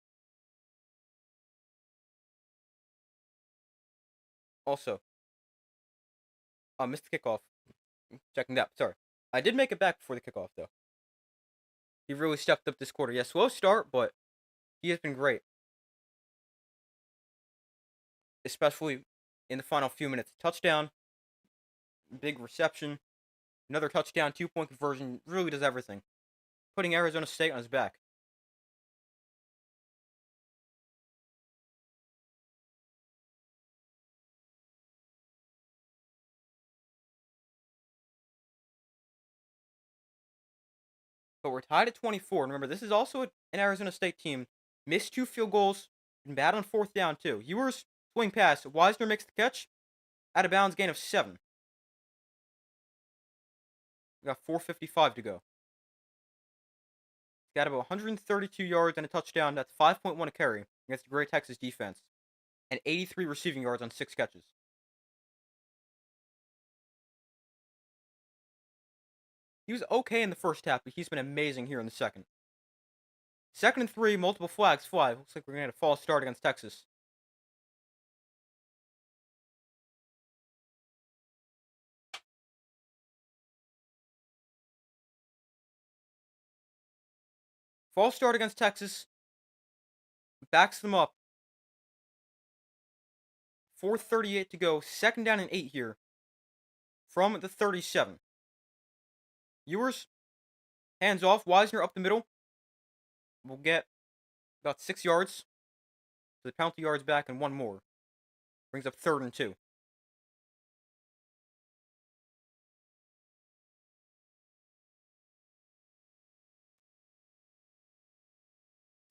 Also, missed the kickoff. Checking that. Sorry, I did make it back before the kickoff though. He really stepped up this quarter. Yeah, slow start, but he has been great, especially in the final few minutes. Touchdown, big reception, another touchdown, 2-point conversion. Really does everything, putting Arizona State on his back. But we're tied at 24. And remember, this is also an Arizona State team. Missed 2 field goals. Been bad on 4th down, too. Ewers swing pass. Wisner makes the catch. Out of bounds, gain of 7. We got 4:55 to go. He's got about 132 yards and a touchdown. That's 5.1 a carry against the great Texas defense. And 83 receiving yards on 6 catches. He was okay in the first half, but he's been amazing here in the second. 2nd and 3, multiple flags fly. Looks like we're going to get a false start against Texas. False start against Texas. Backs them up. 4:38 to go. 2nd down and 8 here. From the 37. Ewers. Hands off. Wisner up the middle. We'll get about 6 yards. So the penalty yards back and 1 more. Brings up 3rd and 2.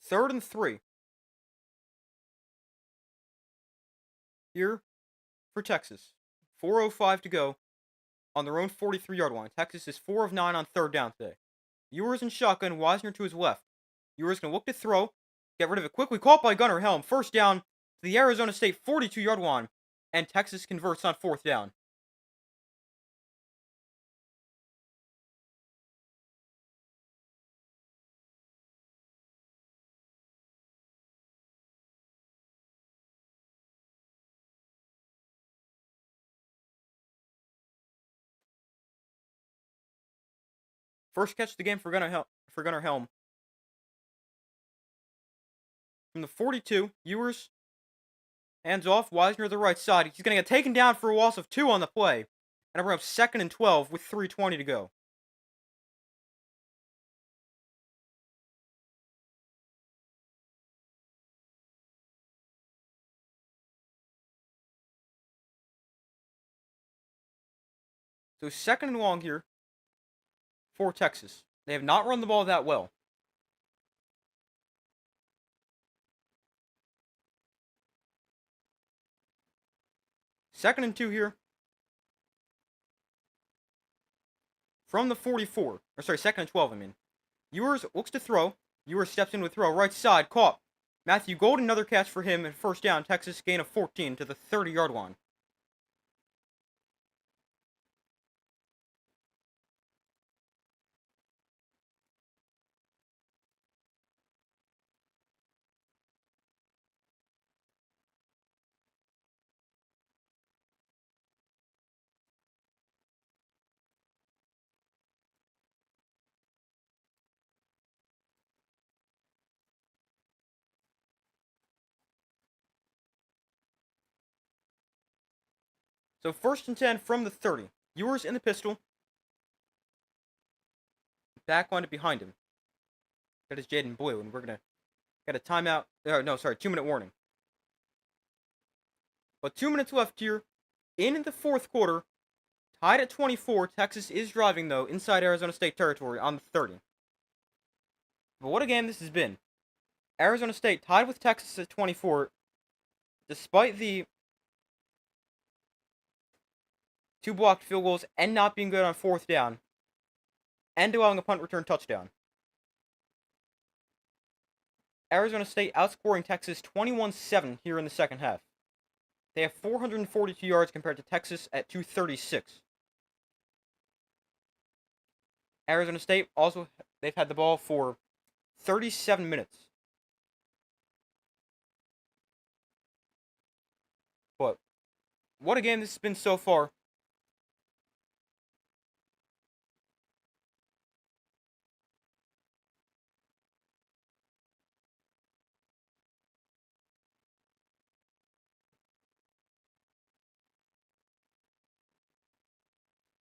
Third and 3. Here for Texas. 4:05 to go on their own 43-yard line. Texas is 4 of 9 on 3rd down today. Ewers in shotgun, Wisner to his left. Ewers going to look to throw. Get rid of it quickly. Caught by Gunnar Helm. 1st down to the Arizona State 42-yard line. And Texas converts on 4th down. First catch of the game for Gunnar Helm. From the 42, Ewers hands off. Wisner to the right side. He's going to get taken down for a loss of 2 on the play. And we're up 2nd and 12 with 3:20 to go. So 2nd and long here for Texas. They have not run the ball that well. Second and 2 here. From the 44. Or sorry, 2nd and 12, I mean. Ewers looks to throw. Ewers steps in with throw. Right side, caught. Matthew Golden, another catch for him. And 1st down, Texas gain of 14 to the 30-yard line. So 1st and 10 from the 30. Ewers in the pistol. Back line behind him. That is Jaden Blue, and we're going to get a timeout. No, sorry, 2-minute warning. But 2 minutes left here in the 4th quarter. Tied at 24. Texas is driving, though, inside Arizona State territory on the 30. But what a game this has been. Arizona State tied with Texas at 24. Despite the 2 blocked field goals and not being good on 4th down. And allowing a punt return touchdown. Arizona State outscoring Texas 21-7 here in the second half. They have 442 yards compared to Texas at 236. Arizona State also, they've had the ball for 37 minutes. But what a game this has been so far.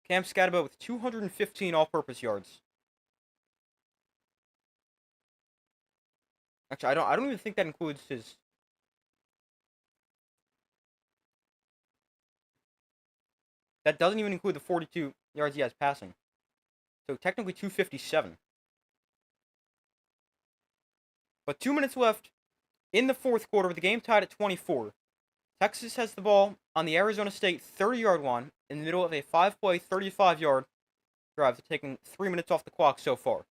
Cam Scatterbo with 215 all-purpose yards. Actually, I don't even think that includes his. That doesn't even include the 42 yards he has passing. So technically 257. But 2 minutes left in the fourth quarter with the game tied at 24. Texas has the ball on the Arizona State 30-yard line in the middle of a 5-play, 35-yard drive. They're taking 3 minutes off the clock so far.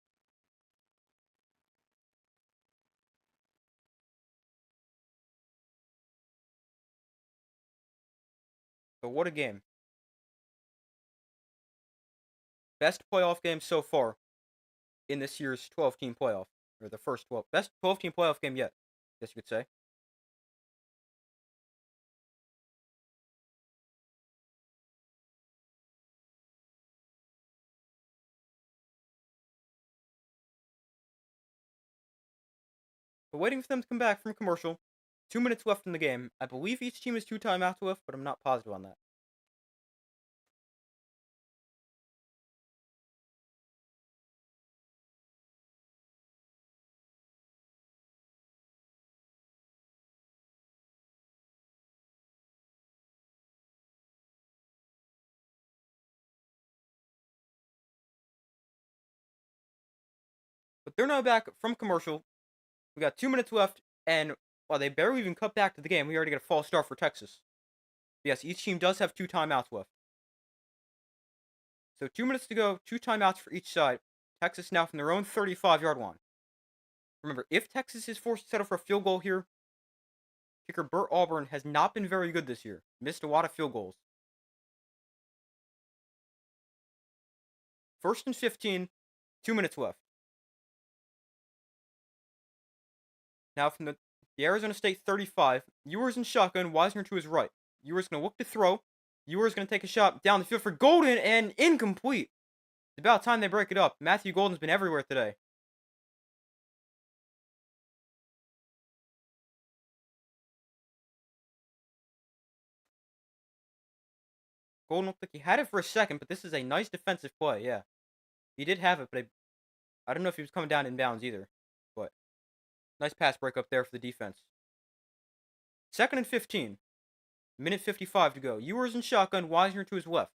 But what a game. Best playoff game so far in this year's 12-team playoff. Or the first 12. Best 12-team playoff game yet, I guess you could say. But waiting for them to come back from commercial. 2 minutes left in the game. I believe each team has 2 timeouts left, but I'm not positive on that. But they're now back from commercial. We got 2 minutes left, and while they barely even cut back to the game, we already get a false start for Texas. Yes, each team does have 2 timeouts left. So 2 minutes to go, 2 timeouts for each side. Texas now from their own 35-yard line. Remember, if Texas is forced to settle for a field goal here, kicker Burt Auburn has not been very good this year. Missed a lot of field goals. 1st and 15, 2 minutes left. Now from the Arizona State 35, Ewers in shotgun, Wisner to his right. Ewers going to look to throw. Ewers going to take a shot down the field for Golden and incomplete. It's about time they break it up. Matthew Golden's been everywhere today. Golden looked like he had it for a second, but this is a nice defensive play, yeah. He did have it, but I don't know if he was coming down in bounds either. But nice pass break up there for the defense. 2nd and 15. Minute 55 to go. Ewers in shotgun, Wisner to his left.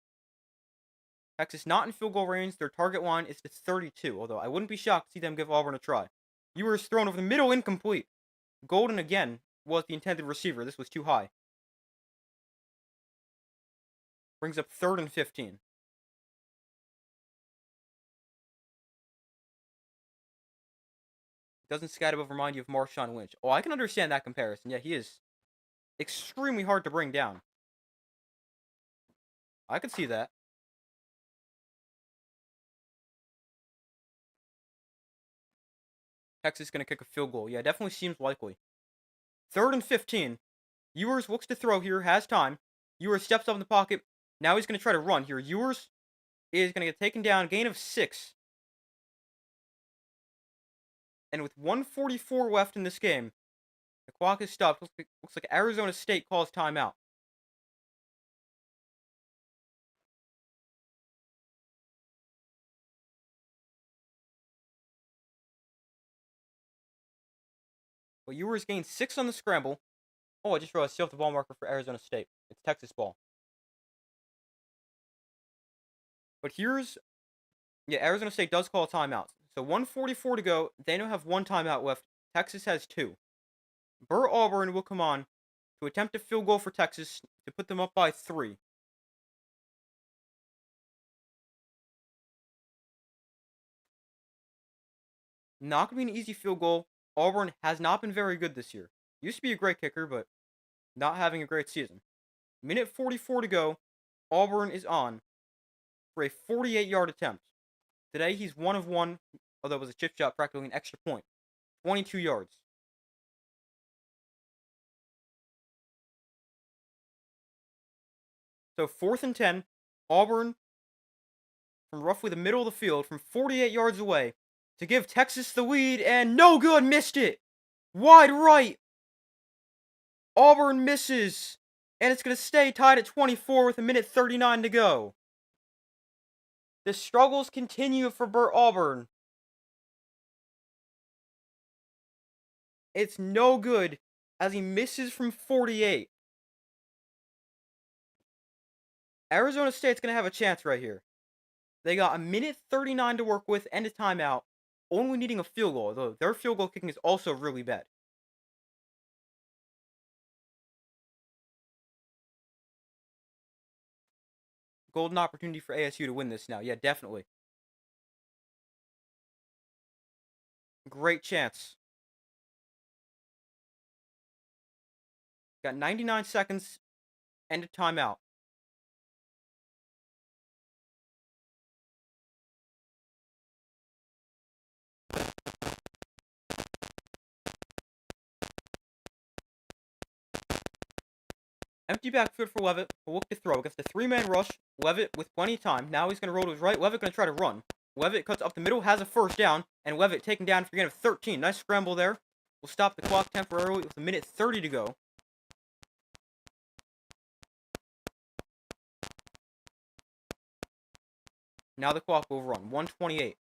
Texas not in field goal range. Their target line is to 32, although I wouldn't be shocked to see them give Auburn a try. Ewers thrown over the middle, incomplete. Golden again was the intended receiver. This was too high. Brings up 3rd and 15. Doesn't Scatterbo remind you of Marshawn Lynch? Oh, I can understand that comparison. Yeah, he is extremely hard to bring down. I could see that. Texas going to kick a field goal. Yeah, definitely seems likely. 3rd and 15. Ewers looks to throw here, has time. Ewers steps up in the pocket. Now he's going to try to run here. Ewers is going to get taken down. Gain of 6. And with 1:44 left in this game, the clock is stopped. Looks like Arizona State calls timeout. Well, Ewers gained 6 on the scramble. Oh, I just realized still have the ball marker for Arizona State. It's Texas ball. But Arizona State does call timeouts. So 1:44 to go. They now have 1 timeout left. Texas has 2. Burt Auburn will come on to attempt a field goal for Texas to put them up by 3. Not going to be an easy field goal. Auburn has not been very good this year. Used to be a great kicker, but not having a great season. Minute 44 to go. Auburn is on for a 48-yard attempt. Today, he's 1 of 1, although it was a chip shot, practically an extra point. 22 yards. So 4th and 10. Auburn from roughly the middle of the field, from 48 yards away, to give Texas the lead, and no good, missed it. Wide right. Auburn misses, and it's going to stay tied at 24 with a minute 39 to go. The struggles continue for Burt Auburn. It's no good as he misses from 48. Arizona State's going to have a chance right here. They got a minute 39 to work with and a timeout, only needing a field goal, though their field goal kicking is also really bad. Golden opportunity for ASU to win this now. Yeah, definitely. Great chance. Got 99 seconds and a timeout. Empty backfield for Levitt. Will look to throw. Against the three-man rush. Levitt with plenty of time. Now he's going to roll to his right. Levitt going to try to run. Levitt cuts up the middle, has a first down, and Levitt taken down for a gain of 13. Nice scramble there. We'll stop the clock temporarily with a minute 30 to go. Now the clock will run. 128.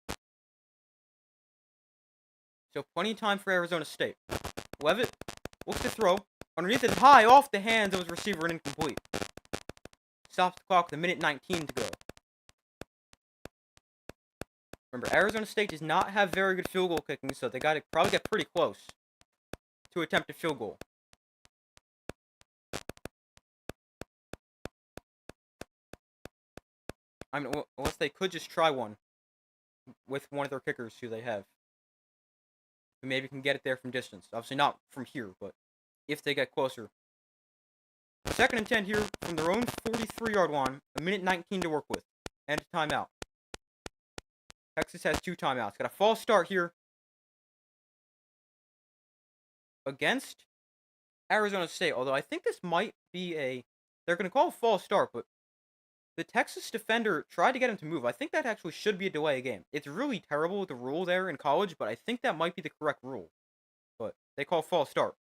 So plenty of time for Arizona State. Levitt looks to throw. Underneath it, high off the hands of his receiver and incomplete. Stops the clock with a minute 19 to go. Remember, Arizona State does not have very good field goal kicking, so they got to probably get pretty close to attempt a field goal. I mean, unless they could just try one with one of their kickers who they have. Who maybe can get it there from distance. Obviously not from here, but if they get closer. Second and 10 here from their own 43-yard line. A minute 19 to work with. And a timeout. Texas has 2 timeouts. Got a false start here against Arizona State. Although I think this might be a... They're going to call a false start, but the Texas defender tried to get him to move. I think that actually should be a delay of game. It's really terrible with the rule there in college, but I think that might be the correct rule. But they call false start.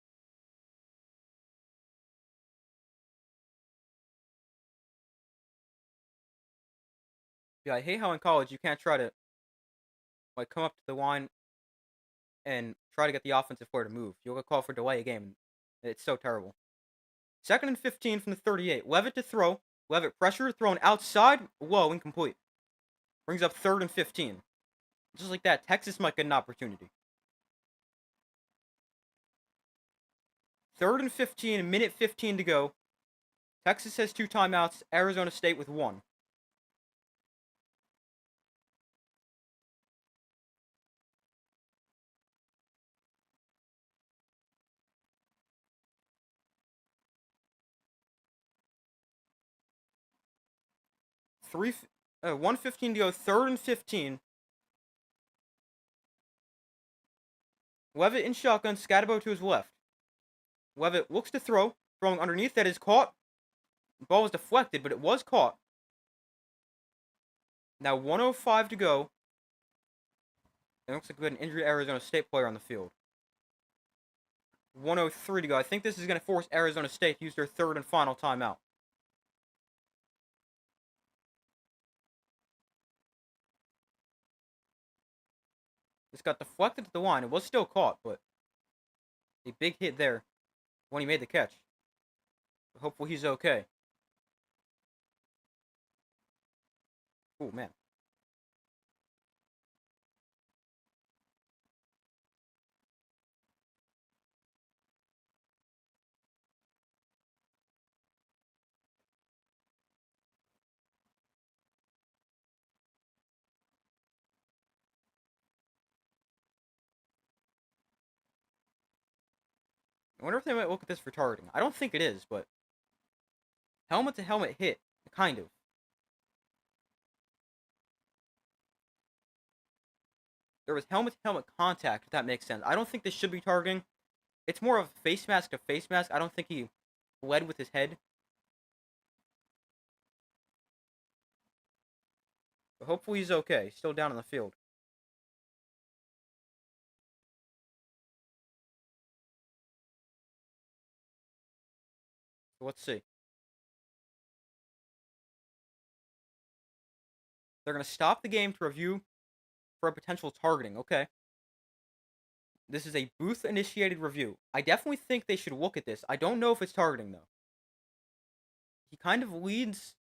Yeah, I hate how in college you can't try to come up to the line and try to get the offensive player to move. You'll get called for delay a game. It's so terrible. Second and 15 from the 38. Levitt to throw. Levitt pressure, thrown outside. Whoa, incomplete. Brings up third and 15. Just like that, Texas might get an opportunity. Third and 15, a minute 15 to go. Texas has 2 timeouts. Arizona State with 1. Three, 1:15 to go. Third and 15. Levitt in shotgun. Scatterbo to his left. Levitt looks to throw. Throwing underneath. That is caught. The ball was deflected, but it was caught. Now 1:05 to go. It looks like we got an injured Arizona State player on the field. 1:03 to go. I think this is going to force Arizona State to use their third and final timeout. This got deflected to the line. It was still caught, but a big hit there when he made the catch. Hopefully he's okay. Oh, man. I wonder if they might look at this for targeting. I don't think it is, but helmet to helmet hit, kind of. There was helmet to helmet contact, if that makes sense. I don't think this should be targeting. It's more of face mask to face mask. I don't think he led with his head. But hopefully he's okay. He's still down on the field. So let's see. They're going to stop the game to review for a potential targeting. Okay. This is a booth-initiated review. I definitely think they should look at this. I don't know if it's targeting, though. He kind of leads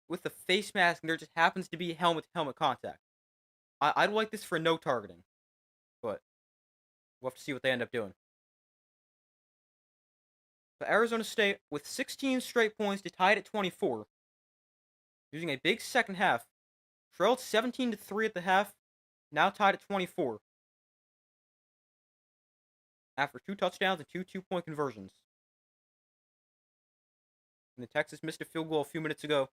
with the face mask, and there just happens to be helmet-to-helmet contact. I'd like this for no targeting, but we'll have to see what they end up doing. But Arizona State, with 16 straight points to tie it at 24, using a big second half, trailed 17-3 at the half, now tied at 24. After 2 touchdowns and 2 two-point conversions. And the Texas missed a field goal a few minutes ago.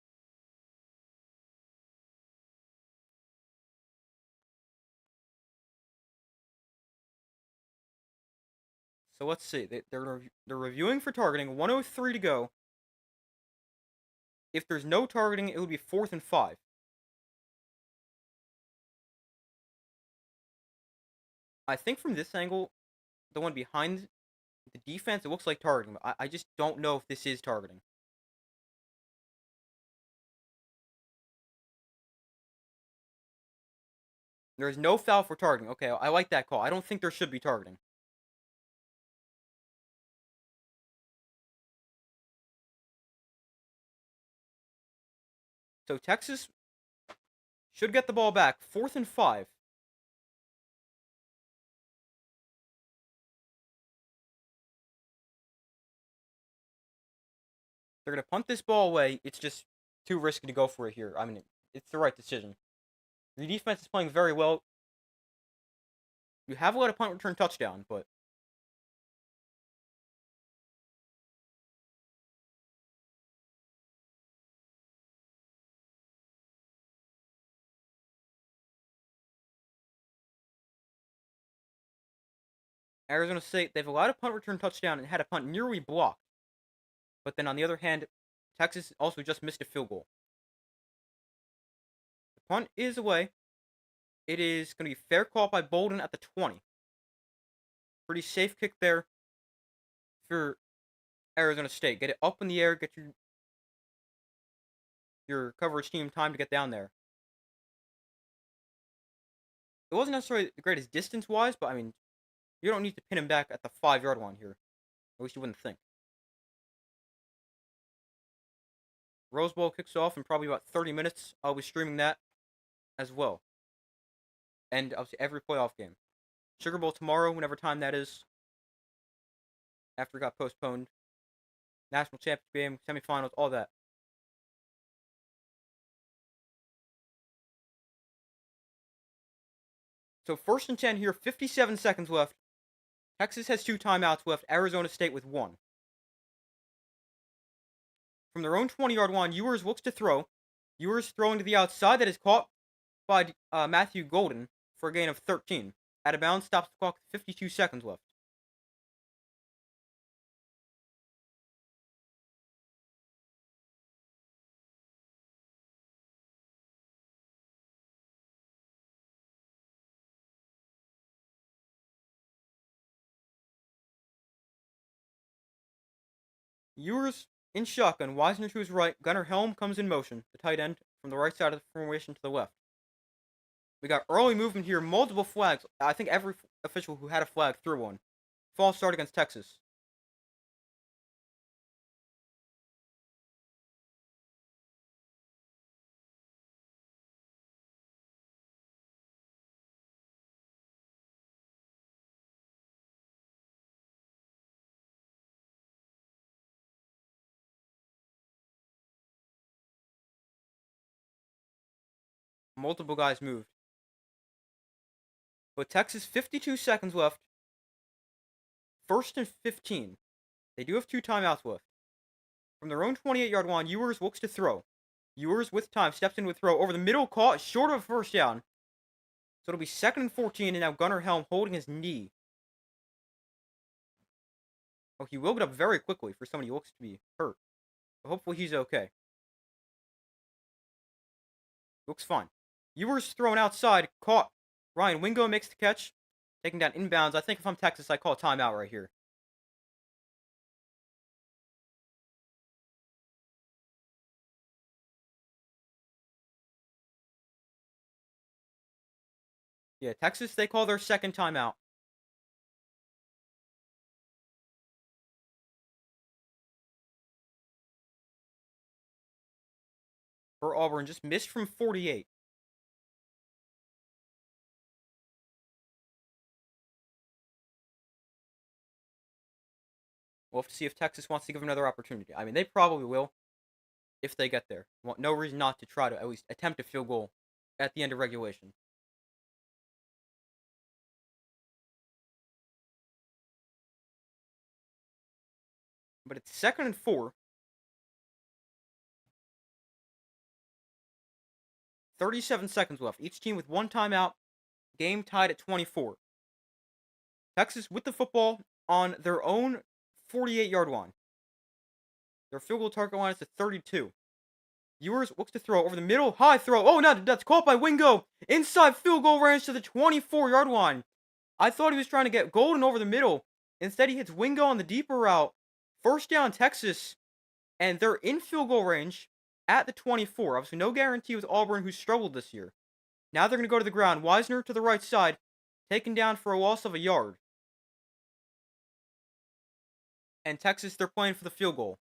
So let's see. They're reviewing for targeting. 1:03 to go. If there's no targeting, it would be 4th and 5. I think from this angle, the one behind the defense, it looks like targeting. I just don't know if this is targeting. There is no foul for targeting. Okay, I like that call. I don't think there should be targeting. So Texas should get the ball back. 4th and 5. They're going to punt this ball away. It's just too risky to go for it here. I mean, it's the right decision. The defense is playing very well. You have let a punt return touchdown, but Arizona State, they've allowed a punt return touchdown and had a punt nearly blocked. But then on the other hand, Texas also just missed a field goal. The punt is away. It is going to be fair call by Bolden at the 20. Pretty safe kick there for Arizona State. Get it up in the air, get your coverage team time to get down there. It wasn't necessarily the greatest distance-wise, but I mean, you don't need to pin him back at the 5-yard line here. At least you wouldn't think. Rose Bowl kicks off in probably about 30 minutes. I'll be streaming that as well. And obviously every playoff game. Sugar Bowl tomorrow, whenever time that is. After it got postponed. National championship game, semifinals, all that. So 1st and 10 here, 57 seconds left. Texas has 2 timeouts left. Arizona State with 1. From their own 20-yard line, Ewers looks to throw. Ewers throwing to the outside. That is caught by Matthew Golden for a gain of 13. Out of bounds, stops the clock, 52 seconds left. Ewers in shotgun, Wisner to his right. Gunnar Helm comes in motion, the tight end, from the right side of the formation to the left. We got early movement here, multiple flags. I think every official who had a flag threw one. False start against Texas. Multiple guys moved. But Texas, 52 seconds left. 1st and 15. They do have 2 timeouts left. From their own 28-yard line, Ewers looks to throw. Ewers with time, steps in with throw. Over the middle, caught, short of a first down. So it'll be 2nd and 14, and now Gunnar Helm holding his knee. Oh, he will get up very quickly for somebody who looks to be hurt. But hopefully he's okay. Looks fine. Ewers thrown outside, caught. Ryan Wingo makes the catch, taking down inbounds. I think if I'm Texas, I call a timeout right here. Yeah, Texas, they call their second timeout. For Auburn, just missed from 48. We'll have to see if Texas wants to give another opportunity. I mean, they probably will if they get there. Well, no reason not to try to at least attempt a field goal at the end of regulation. But it's 2nd and 4. 37 seconds left. Each team with one timeout. Game tied at 24. Texas with the football on their own 48-yard line. Their field goal target line is at 32. Ewers looks to throw over the middle. High throw. Oh, no, that's caught by Wingo. Inside field goal range to the 24-yard line. I thought he was trying to get Golden over the middle. Instead, he hits Wingo on the deeper route. First down, Texas. And they're in field goal range at the 24. Obviously, no guarantee with Auburn, who's struggled this year. Now they're going to go to the ground. Wisner to the right side, taken down for a loss of a yard. And Texas, they're playing for the field goal.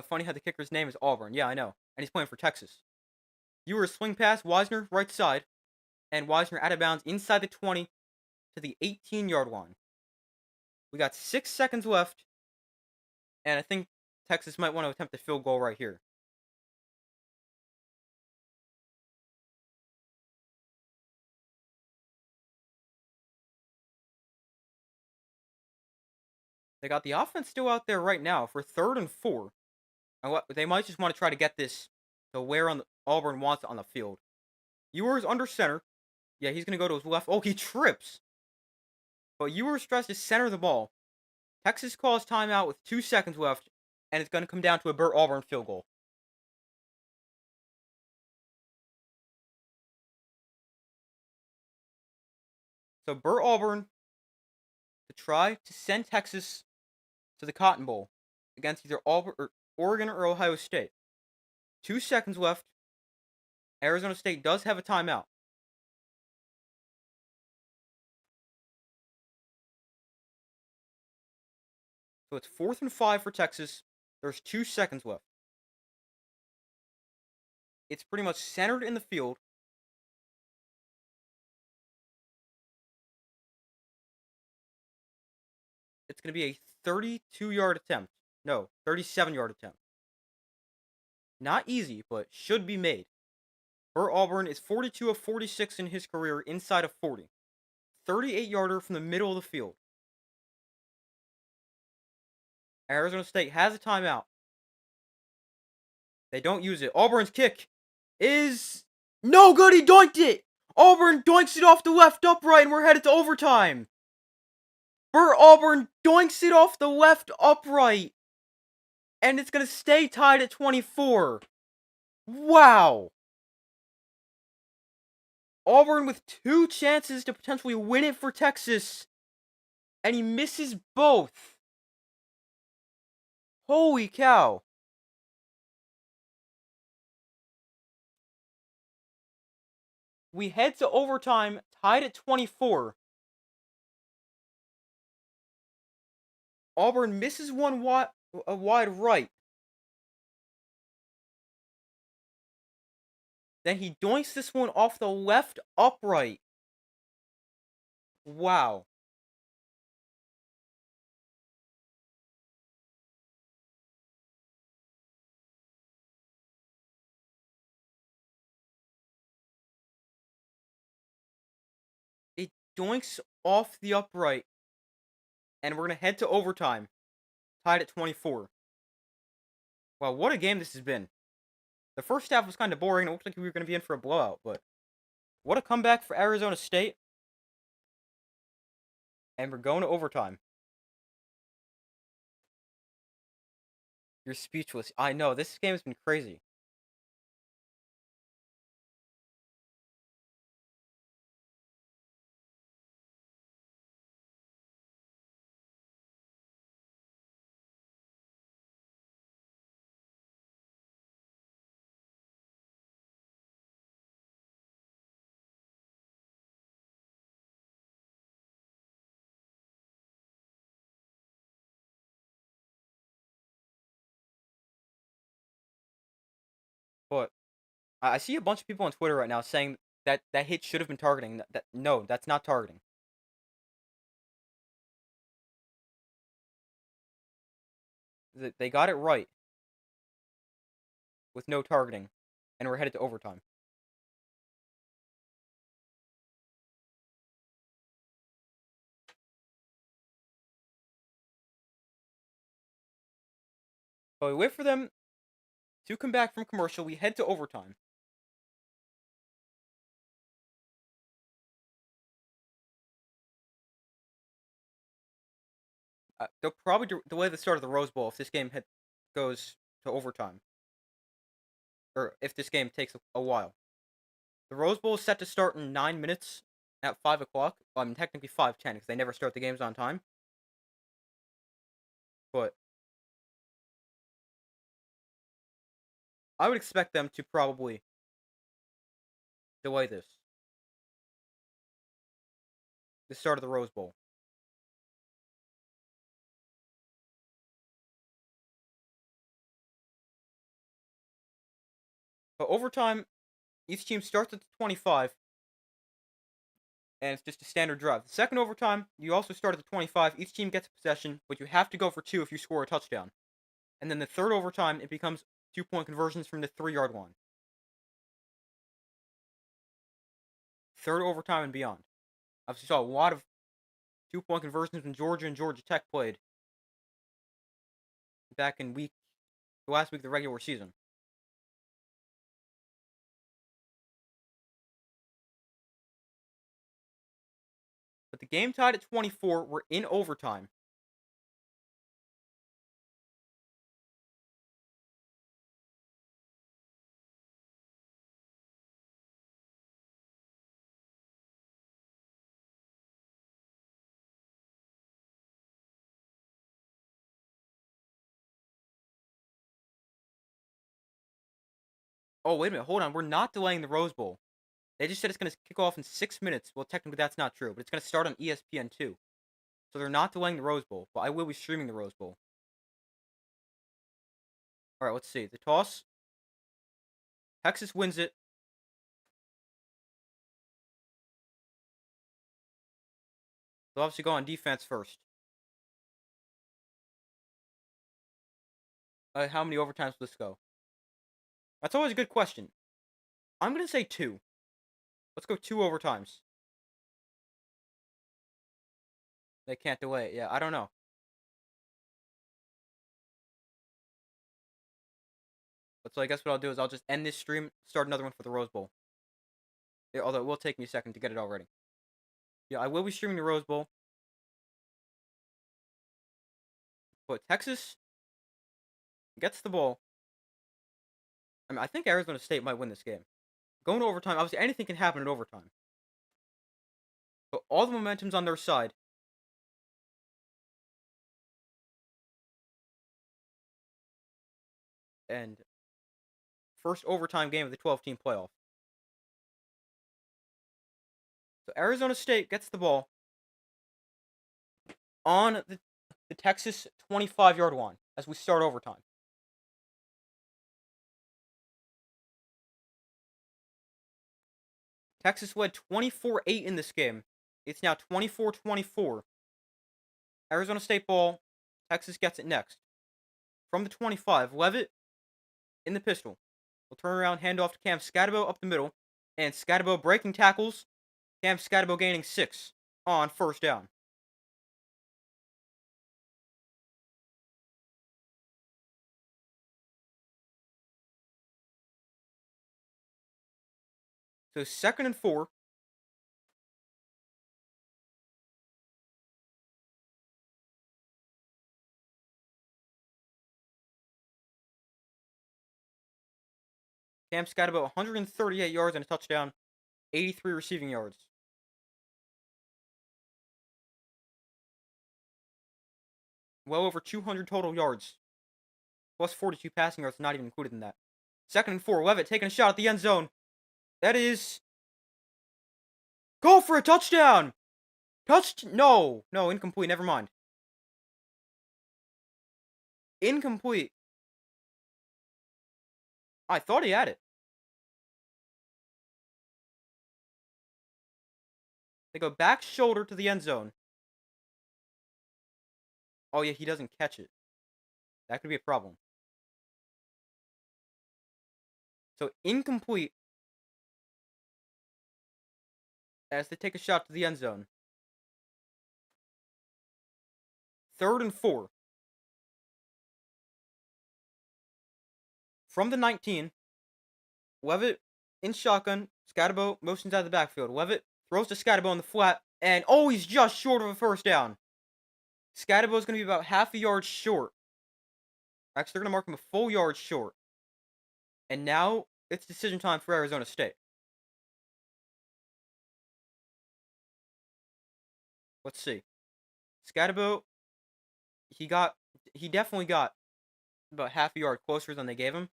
Funny how the kicker's name is Auburn. Yeah, I know. And he's playing for Texas. Ewers swing pass, Wisner right side. And Wisner out of bounds inside the 20 to the 18-yard line. We got 6 seconds left. And I think Texas might want to attempt a field goal right here. They got the offense still out there right now for 3rd and 4. And they might just want to try to get this to where Auburn wants it on the field. Ewers under center. Yeah, he's going to go to his left. Oh, he trips. But Ewers tries to center the ball. Texas calls timeout with 2 seconds left. And it's going to come down to a Burt Auburn field goal. So Burt Auburn to try to send Texas to the Cotton Bowl against either Oregon or Ohio State. 2 seconds left. Arizona State does have a timeout. So it's 4th and 5 for Texas. There's 2 seconds left. It's pretty much centered in the field. It's going to be a 32-yard attempt. No, 37-yard attempt. Not easy, but should be made. Burt Auburn is 42 of 46 in his career inside of 40. 38-yarder from the middle of the field. Arizona State has a timeout. They don't use it. Auburn's kick is no good. He doinked it. Auburn doinks it off the left upright, and we're headed to overtime. Burt Auburn doinks it off the left upright, and it's going to stay tied at 24. Wow. Auburn with 2 chances to potentially win it for Texas, and he misses both. Holy cow. We head to overtime, tied at 24. Auburn misses one a wide right. Then he doinks this one off the left upright. Wow. It doinks off the upright. And we're going to head to overtime, tied at 24. Wow, what a game this has been. The first half was kind of boring. It looked like we were going to be in for a blowout, but what a comeback for Arizona State. And we're going to overtime. You're speechless. I know, this game has been crazy. I see a bunch of people on Twitter right now saying that that hit should have been targeting. No, that's not targeting. They got it right with no targeting, and we're headed to overtime. But we wait for them to come back from commercial. We head to overtime. They'll probably delay the start of the Rose Bowl if this game goes to overtime, or if this game takes a while. The Rose Bowl is set to start in 9 minutes at 5 o'clock. Well, I mean, technically 5:10 because they never start the games on time. But I would expect them to probably delay the start of the Rose Bowl. But overtime, each team starts at the 25, and it's just a standard drive. The second overtime, you also start at the 25. Each team gets a possession, but you have to go for two if you score a touchdown. And then the third overtime, it becomes 2-point conversions from the 3-yard line. Third overtime and beyond. Obviously, saw a lot of 2-point conversions when Georgia and Georgia Tech played back in the last week of the regular season. But the game tied at 24. We're in overtime. Oh, wait a minute. Hold on. We're not delaying the Rose Bowl. They just said it's going to kick off in 6 minutes. Well, technically, that's not true, but it's going to start on ESPN2. So they're not delaying the Rose Bowl, but I will be streaming the Rose Bowl. All right, let's see. The toss. Texas wins it. They'll obviously go on defense first. How many overtimes will this go? That's always a good question. I'm going to say 2. Let's go 2 overtimes. They can't delay it. Yeah, I don't know. But so I guess what I'll do is I'll just end this stream, start another one for the Rose Bowl. Yeah, although it will take me a second to get it all ready. Yeah, I will be streaming the Rose Bowl. But Texas gets the ball. I mean, I think Arizona State might win this game. Going to overtime, obviously anything can happen in overtime. But all the momentum's on their side. And first overtime game of the 12-team playoff. So Arizona State gets the ball on the Texas 25-yard line as we start overtime. Texas led 24-8 in this game. It's now 24-24. Arizona State ball. Texas gets it next. From the 25, Levitt in the pistol. We'll turn around, hand off to Cam Scatabo up the middle. And Scatabo breaking tackles. Cam Scatabo gaining 6 on first down. So 2nd and 4. Cam Scatabo 138 yards and a touchdown. 83 receiving yards. Well over 200 total yards. Plus 42 passing yards, not even included in that. 2nd and 4. Levitt taking a shot at the end zone. That is. Go for a touchdown! No, incomplete. Never mind. Incomplete. I thought he had it. They go back shoulder to the end zone. Oh yeah, he doesn't catch it. That could be a problem. So incomplete as they take a shot to the end zone. 3rd and 4. From the 19, Levitt in shotgun. Scatterbo motions out of the backfield. Levitt throws to Scatterbo in the flat, and oh, he's just short of a first down. Scatterbo is going to be about half a yard short. Actually, they're going to mark him a full yard short. And now it's decision time for Arizona State. Let's see. Scatterbo, he definitely got about half a yard closer than they gave him.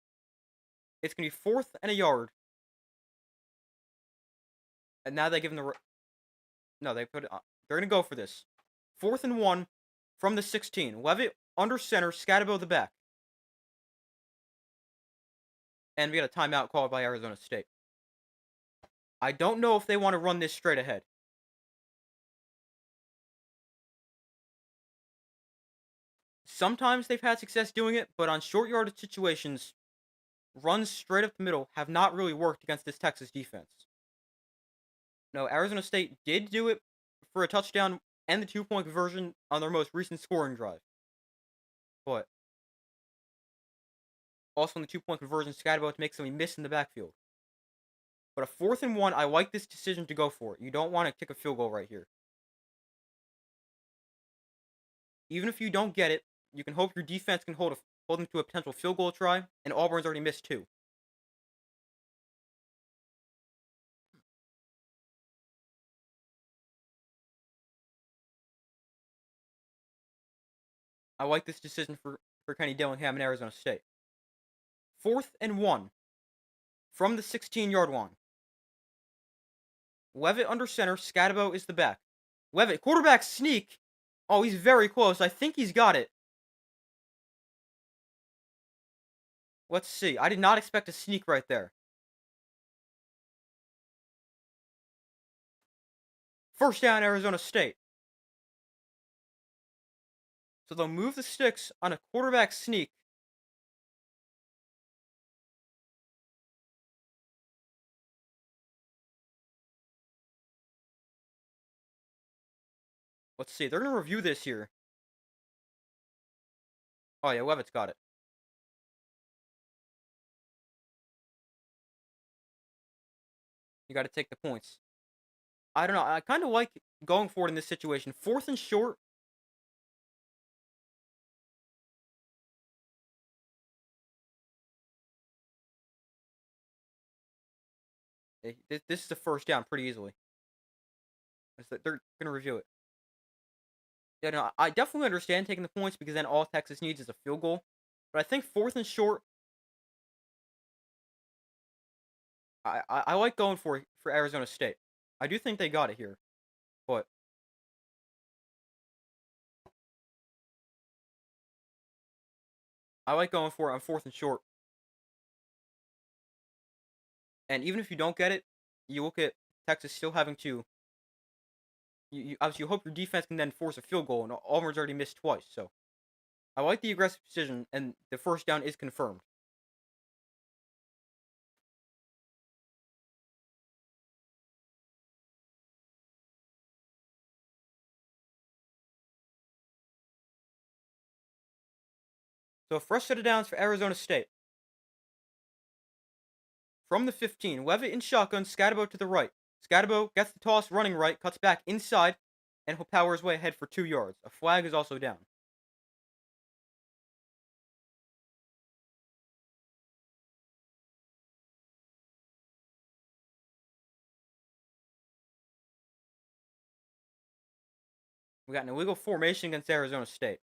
It's going to be 4th and a yard. And now they give him the... No, they put it on. They're going to go for this. 4th and 1 from the 16. Levitt under center, Scatterbo the back. And we got a timeout called by Arizona State. I don't know if they want to run this straight ahead. Sometimes they've had success doing it, but on short yardage situations, runs straight up the middle have not really worked against this Texas defense. No, Arizona State did do it for a touchdown and the 2-point conversion on their most recent scoring drive. But also on the 2-point conversion, Scatterbo to make somebody miss in the backfield. But a 4th and 1, I like this decision to go for it. You don't want to kick a field goal right here. Even if you don't get it, you can hope your defense can hold them to a potential field goal try, and Auburn's already missed 2. I like this decision for Kenny Dillingham and Arizona State. 4th and 1 from the 16-yard line. Levitt under center. Scatterbo is the back. Levitt, quarterback sneak. Oh, he's very close. I think he's got it. Let's see. I did not expect a sneak right there. First down, Arizona State. So they'll move the sticks on a quarterback sneak. Let's see. They're going to review this here. Oh, yeah, Levitt's got it. You got to take the points. I don't know. I kind of like going for it in this situation. 4th and short. This is a first down pretty easily. They're going to review it. Yeah, no, I definitely understand taking the points because then all Texas needs is a field goal. But I think 4th and short, I like going for Arizona State. I do think they got it here, but I like going for it on 4th and short. And even if you don't get it, you look at Texas still having to. You obviously hope your defense can then force a field goal, and Auburn's already missed twice. So I like the aggressive decision, and the first down is confirmed. So fresh set of downs for Arizona State. From the 15, Levitt in shotgun, Scatterbo to the right. Scatterbo gets the toss running right, cuts back inside, and he'll power his way ahead for 2 yards. A flag is also down. We got an illegal formation against Arizona State.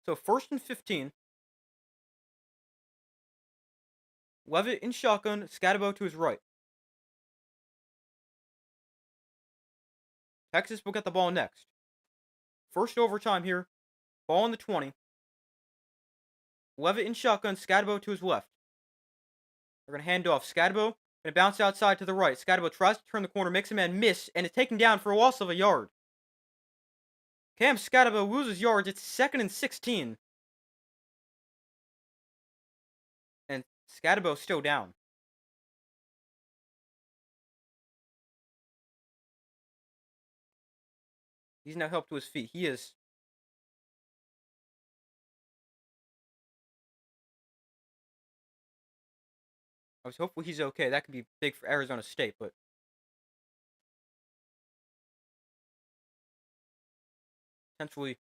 So 1st and 15. Levitt in shotgun, Scatterbo to his right. Texas will get the ball next. First overtime here. Ball in the 20. Levitt in shotgun. Scadabo to his left. They're going to hand off. Scadabo going to bounce outside to the right. Scadabo tries to turn the corner, makes a man miss, and is taken down for a loss of a yard. Cam Scadabo loses yards. It's 2nd and 16. And Scadabo still down. He's now helped to his feet. He is. I was hopeful he's okay. That could be big for Arizona State, but potentially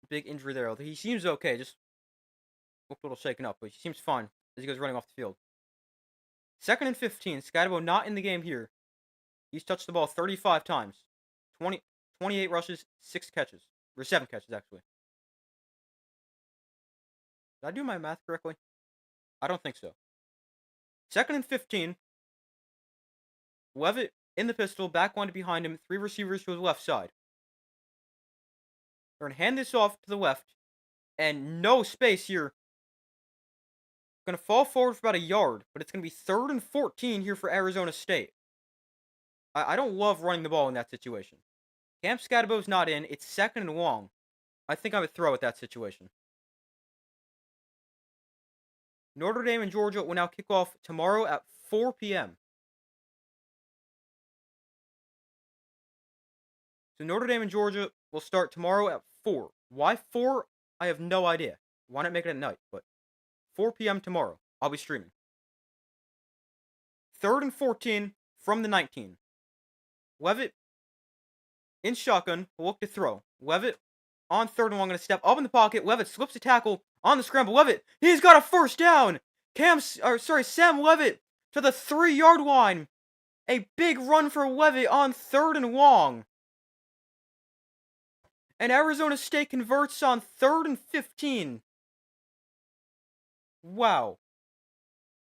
big injury there. Although he seems okay. Just looked a little shaken up, but he seems fine as he goes running off the field. 2nd and 15. Scadabo not in the game here. He's touched the ball 35 times. 28 rushes, 6 catches. Or 7 catches, actually. Did I do my math correctly? I don't think so. 2nd and 15. Levitt in the pistol, back one behind him, 3 receivers to his left side. They're going to hand this off to the left, and no space here. Going to fall forward for about a yard, but it's going to be 3rd and 14 here for Arizona State. I don't love running the ball in that situation. Cam Scadabo's not in. It's 2nd and long. I think I would throw at that situation. Notre Dame and Georgia will now kick off tomorrow at 4 p.m. So Notre Dame and Georgia will start tomorrow at 4. Why 4? I have no idea. Why not make it at night? But 4 p.m. tomorrow. I'll be streaming. 3rd and 14 from the 19. Levitt in shotgun will look to throw. Levitt on 3rd and 1 going to step up in the pocket. Levitt slips a tackle on the scramble. Levitt, he's got a first down. Sam Levitt to the 3-yard line. A big run for Levitt on 3rd and long. And Arizona State converts on 3rd and 15. Wow.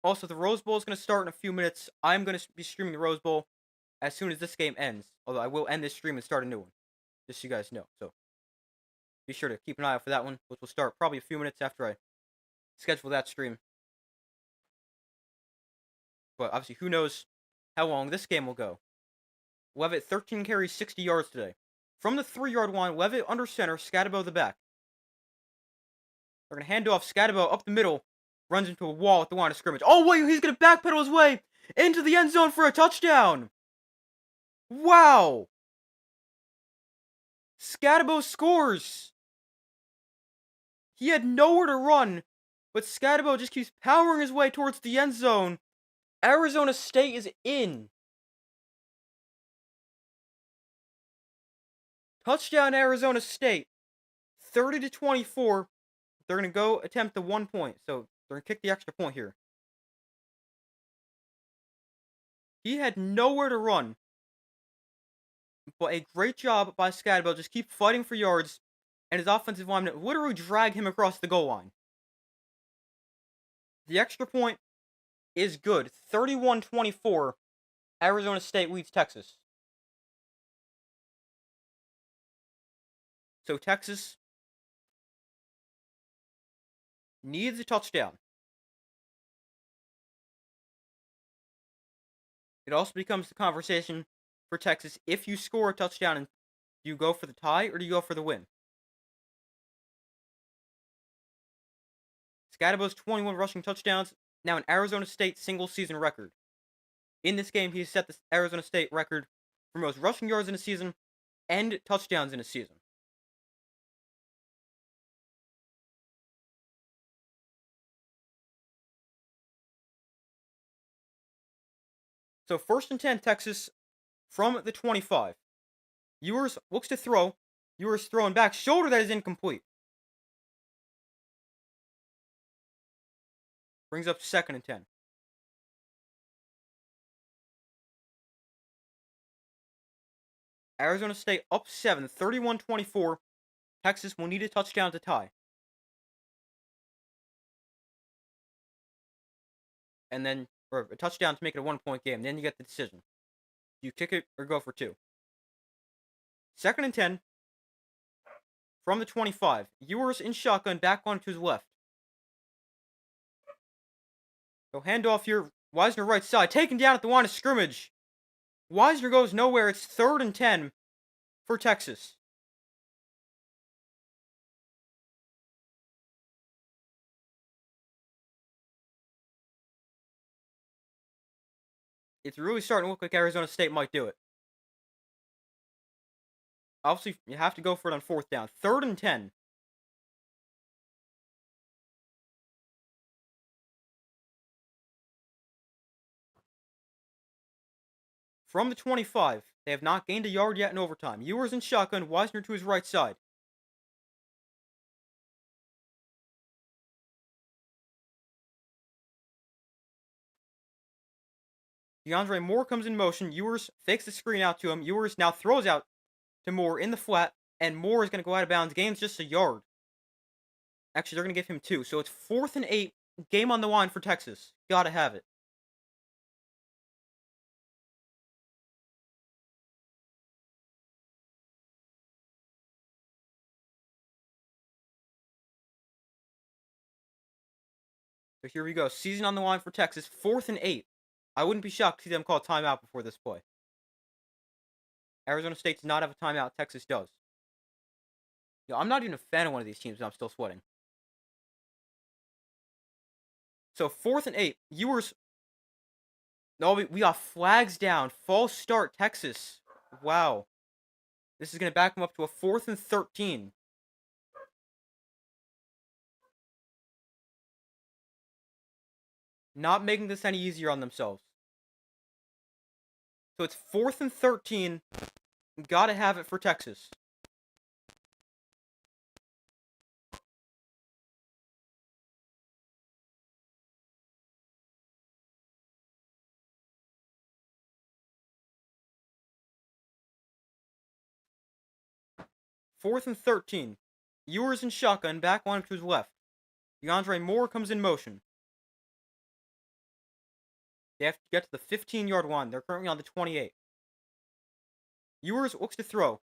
Also, the Rose Bowl is going to start in a few minutes. I'm going to be streaming the Rose Bowl as soon as this game ends. Although I will end this stream and start a new one. Just so you guys know. So, be sure to keep an eye out for that one, which will start probably a few minutes after I schedule that stream. But obviously, who knows how long this game will go. Levitt, 13 carries, 60 yards today. From the 3-yard line, Levitt under center, Scadabo the back. They're going to hand off. Scadabo up the middle. Runs into a wall at the line of scrimmage. Oh, wait, he's going to backpedal his way into the end zone for a touchdown. Wow. Scadabo scores. He had nowhere to run, but Scadabo just keeps powering his way towards the end zone. Arizona State is in. Touchdown Arizona State. 30-24. They're going to go attempt the 1 point. So they're going to kick the extra point here. He had nowhere to run. But a great job by Scadabo. Just keep fighting for yards. And his offensive lineman literally drag him across the goal line. The extra point is good. 31-24. Arizona State leads Texas. So Texas needs a touchdown. It also becomes the conversation for Texas. If you score a touchdown, and do you go for the tie or do you go for the win? Scadabo's 21 rushing touchdowns, now an Arizona State single-season record. In this game, he set the Arizona State record for most rushing yards in a season and touchdowns in a season. So 1st and 10, Texas from the 25. Ewers looks to throw. Ewers throwing back. Shoulder that is incomplete. Brings up 2nd and 10. Arizona State up 7, 31-24. Texas will need a touchdown to tie. And then, or a touchdown to make it a 1-point game. Then you get the decision. Do you kick it or go for 2? 2nd and 10 from the 25. Ewers in shotgun, back on to his left. So handoff here. Wisner right side, taken down at the line of scrimmage. Wisner goes nowhere. It's 3rd and 10 for Texas. It's really starting to look like Arizona State might do it. Obviously, you have to go for it on 4th down. 3rd and 10. From the 25. They have not gained a yard yet in overtime. Ewers in shotgun, Wisner to his right side. DeAndre Moore comes in motion. Ewers fakes the screen out to him. Ewers now throws out to Moore in the flat, and Moore is going to go out of bounds. Gains just a yard. Actually, they're going to give him 2. So it's 4th and 8. Game on the line for Texas. Gotta have it. So here we go. Season on the line for Texas. 4th and 8. I wouldn't be shocked to see them call a timeout before this play. Arizona State does not have a timeout. Texas does. Yo, I'm not even a fan of one of these teams, and I'm still sweating. So 4th and 8. Ewers. No, we got flags down. False start, Texas. Wow. This is going to back them up to a 4th and 13. Not making this any easier on themselves. So it's 4th and 13. Gotta have it for Texas. Fourth and 13. Ewers in shotgun, back one to his left. DeAndre Moore comes in motion. They have to get to the 15-yard line. They're currently on the 28. Ewers looks to throw.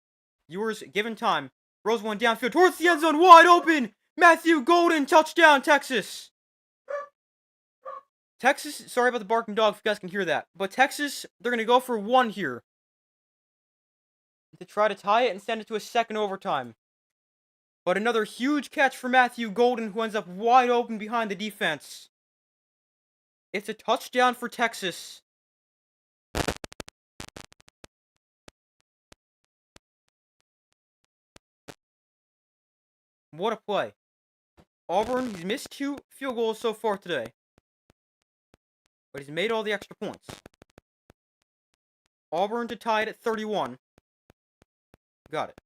Ewers, given time, throws one downfield towards the end zone, wide open. Matthew Golden, touchdown, Texas. Texas, sorry about the barking dog if you guys can hear that. But Texas, they're going to go for 1 here to try to tie it and send it to a second overtime. But another huge catch for Matthew Golden, who ends up wide open behind the defense. It's a touchdown for Texas. What a play. Auburn, he's missed 2 field goals so far today. But he's made all the extra points. Auburn to tie it at 31. Got it.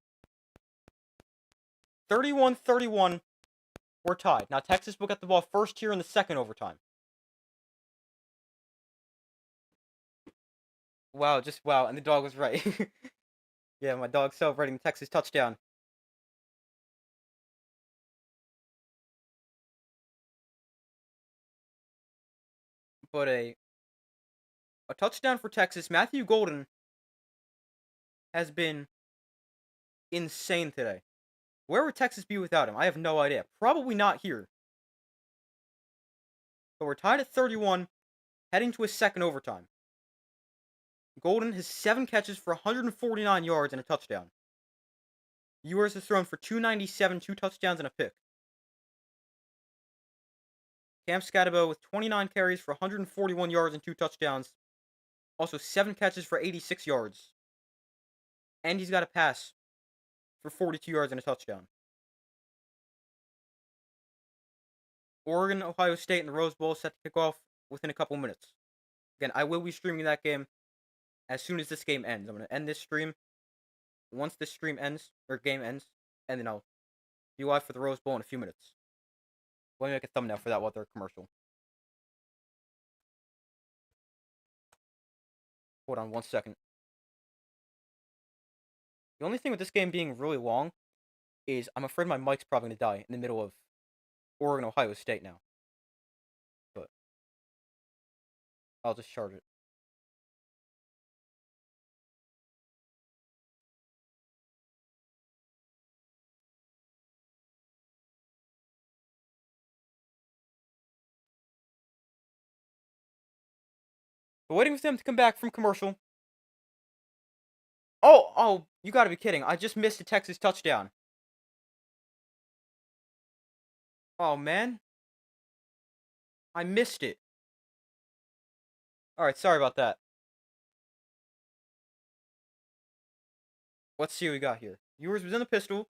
31-31. We're tied. Now Texas will get the ball first here in the second overtime. Wow, just wow. And the dog was right. Yeah, my dog's celebrating the Texas touchdown. But a touchdown for Texas. Matthew Golden has been insane today. Where would Texas be without him? I have no idea. Probably not here. But we're tied at 31, heading to a second overtime. Golden has 7 catches for 149 yards and a touchdown. Ewers has thrown for 297, 2 touchdowns and a pick. Cam Scatabo with 29 carries for 141 yards and 2 touchdowns. Also 7 catches for 86 yards. And he's got a pass for 42 yards and a touchdown. Oregon, Ohio State, and the Rose Bowl set to kick off within a couple minutes. Again, I will be streaming that game as soon as this game ends. I'm going to end this stream once this stream ends, or game ends, and then I'll be live for the Rose Bowl in a few minutes. Let me make a thumbnail for that while they're commercial. Hold on 1 second. The only thing with this game being really long is I'm afraid my mic's probably going to die in the middle of Oregon, Ohio State now. But I'll just charge it. We're waiting for them to come back from commercial. Oh, you gotta be kidding. I just missed a Texas touchdown. Oh, man. I missed it. Alright, sorry about that. Let's see what we got here. Ewers was in the pistol.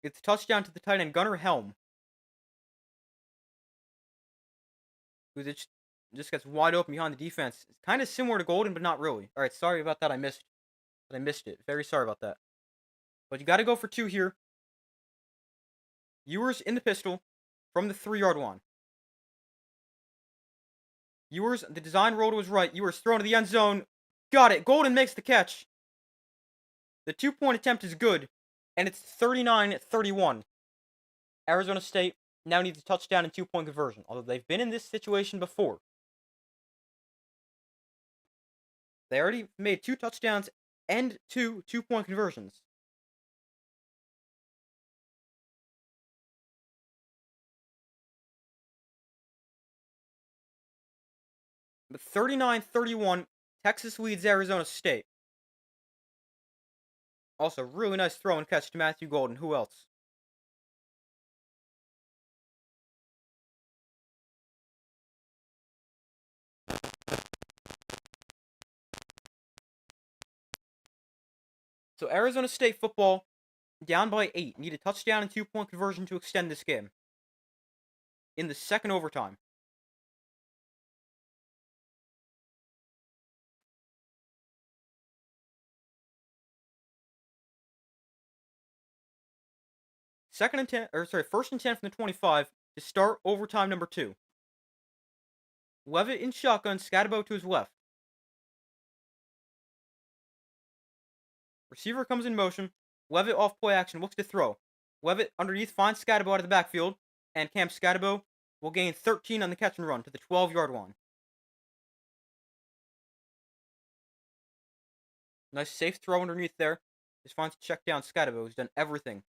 It's a touchdown to the tight end, Gunnar Helm. Who just gets wide open behind the defense. It's kind of similar to Golden, but not really. Alright, sorry about that. I missed it. Very sorry about that. But you gotta go for 2 here. Ewers in the pistol from the 3-yard line. Ewers, the design roll to his right. Ewers thrown to the end zone. Got it. Golden makes the catch. The 2-point attempt is good. And it's 39-31. Arizona State now needs a touchdown and 2-point conversion. Although they've been in this situation before. They already made 2 touchdowns and 2 2-point conversions. But 39-31, Texas leads Arizona State. Also, really nice throw and catch to Matthew Golden. Who else? So Arizona State football, down by 8. Need a touchdown and 2-point conversion to extend this game. In the second overtime. First and 10 from the 25 to start overtime number 2. Levitt in shotgun, Scatabo to his left. Receiver comes in motion. Levitt off play action, looks to throw. Levitt underneath finds Scatabo out of the backfield, and Cam Scatabo will gain 13 on the catch and run to the 12-yard line. Nice safe throw underneath there. Just finds to check down Scatabo, who's done everything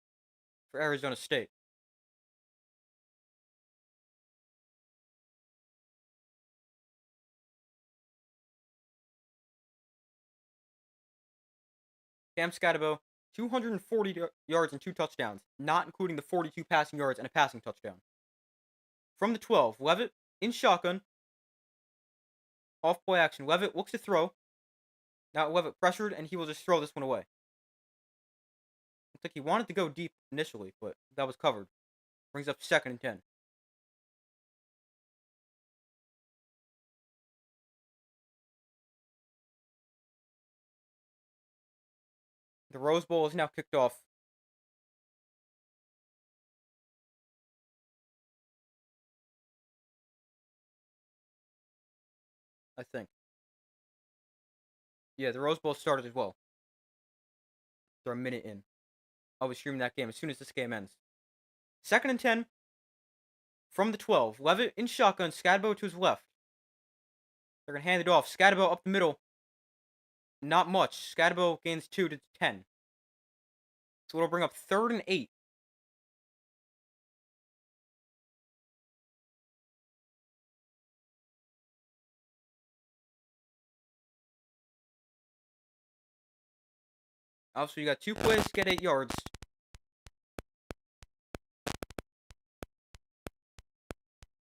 for Arizona State. Cam Scatabo, 240 yards and 2 touchdowns, not including the 42 passing yards and a passing touchdown. From the 12, Levitt in shotgun. Off play action. Levitt looks to throw. Now Levitt pressured, and he will just throw this one away. Looks like he wanted to go deep initially, but that was covered. Brings up 2nd and 10. The Rose Bowl is now kicked off. I think. Yeah, the Rose Bowl started as well. They're a minute in. I'll be streaming that game as soon as this game ends. 2nd and 10 from the 12. Levitt in shotgun. Scatabo to his left. They're going to hand it off. Scatabo up the middle. Not much. Scatabo gains 2 to 10. So it'll bring up 3rd and 8. Obviously, you got 2 plays to get 8 yards.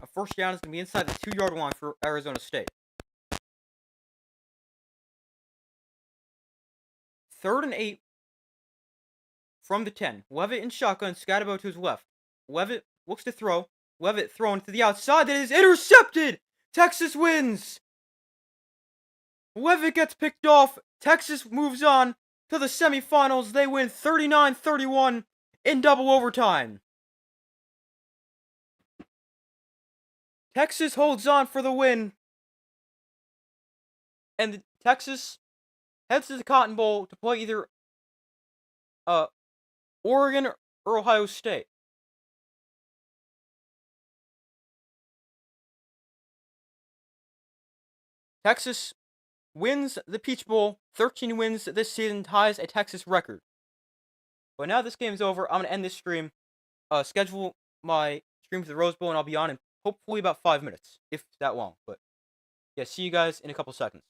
A first down is going to be inside the 2-yard line for Arizona State. 3rd and 8 from the 10. Levitt in shotgun. Scatabo to his left. Levitt looks to throw. Levitt thrown to the outside. That is intercepted! Texas wins! Levitt gets picked off. Texas moves on to the semifinals. They win 39-31 in double overtime. Texas holds on for the win. And Texas heads to the Cotton Bowl to play either Oregon or Ohio State. Texas wins the Peach Bowl. 13 wins this season, ties a Texas record. But now this game's over, I'm going to end this stream, schedule my stream for the Rose Bowl, and I'll be on in hopefully about 5 minutes, if that long. But Yeah, see you guys in a couple seconds.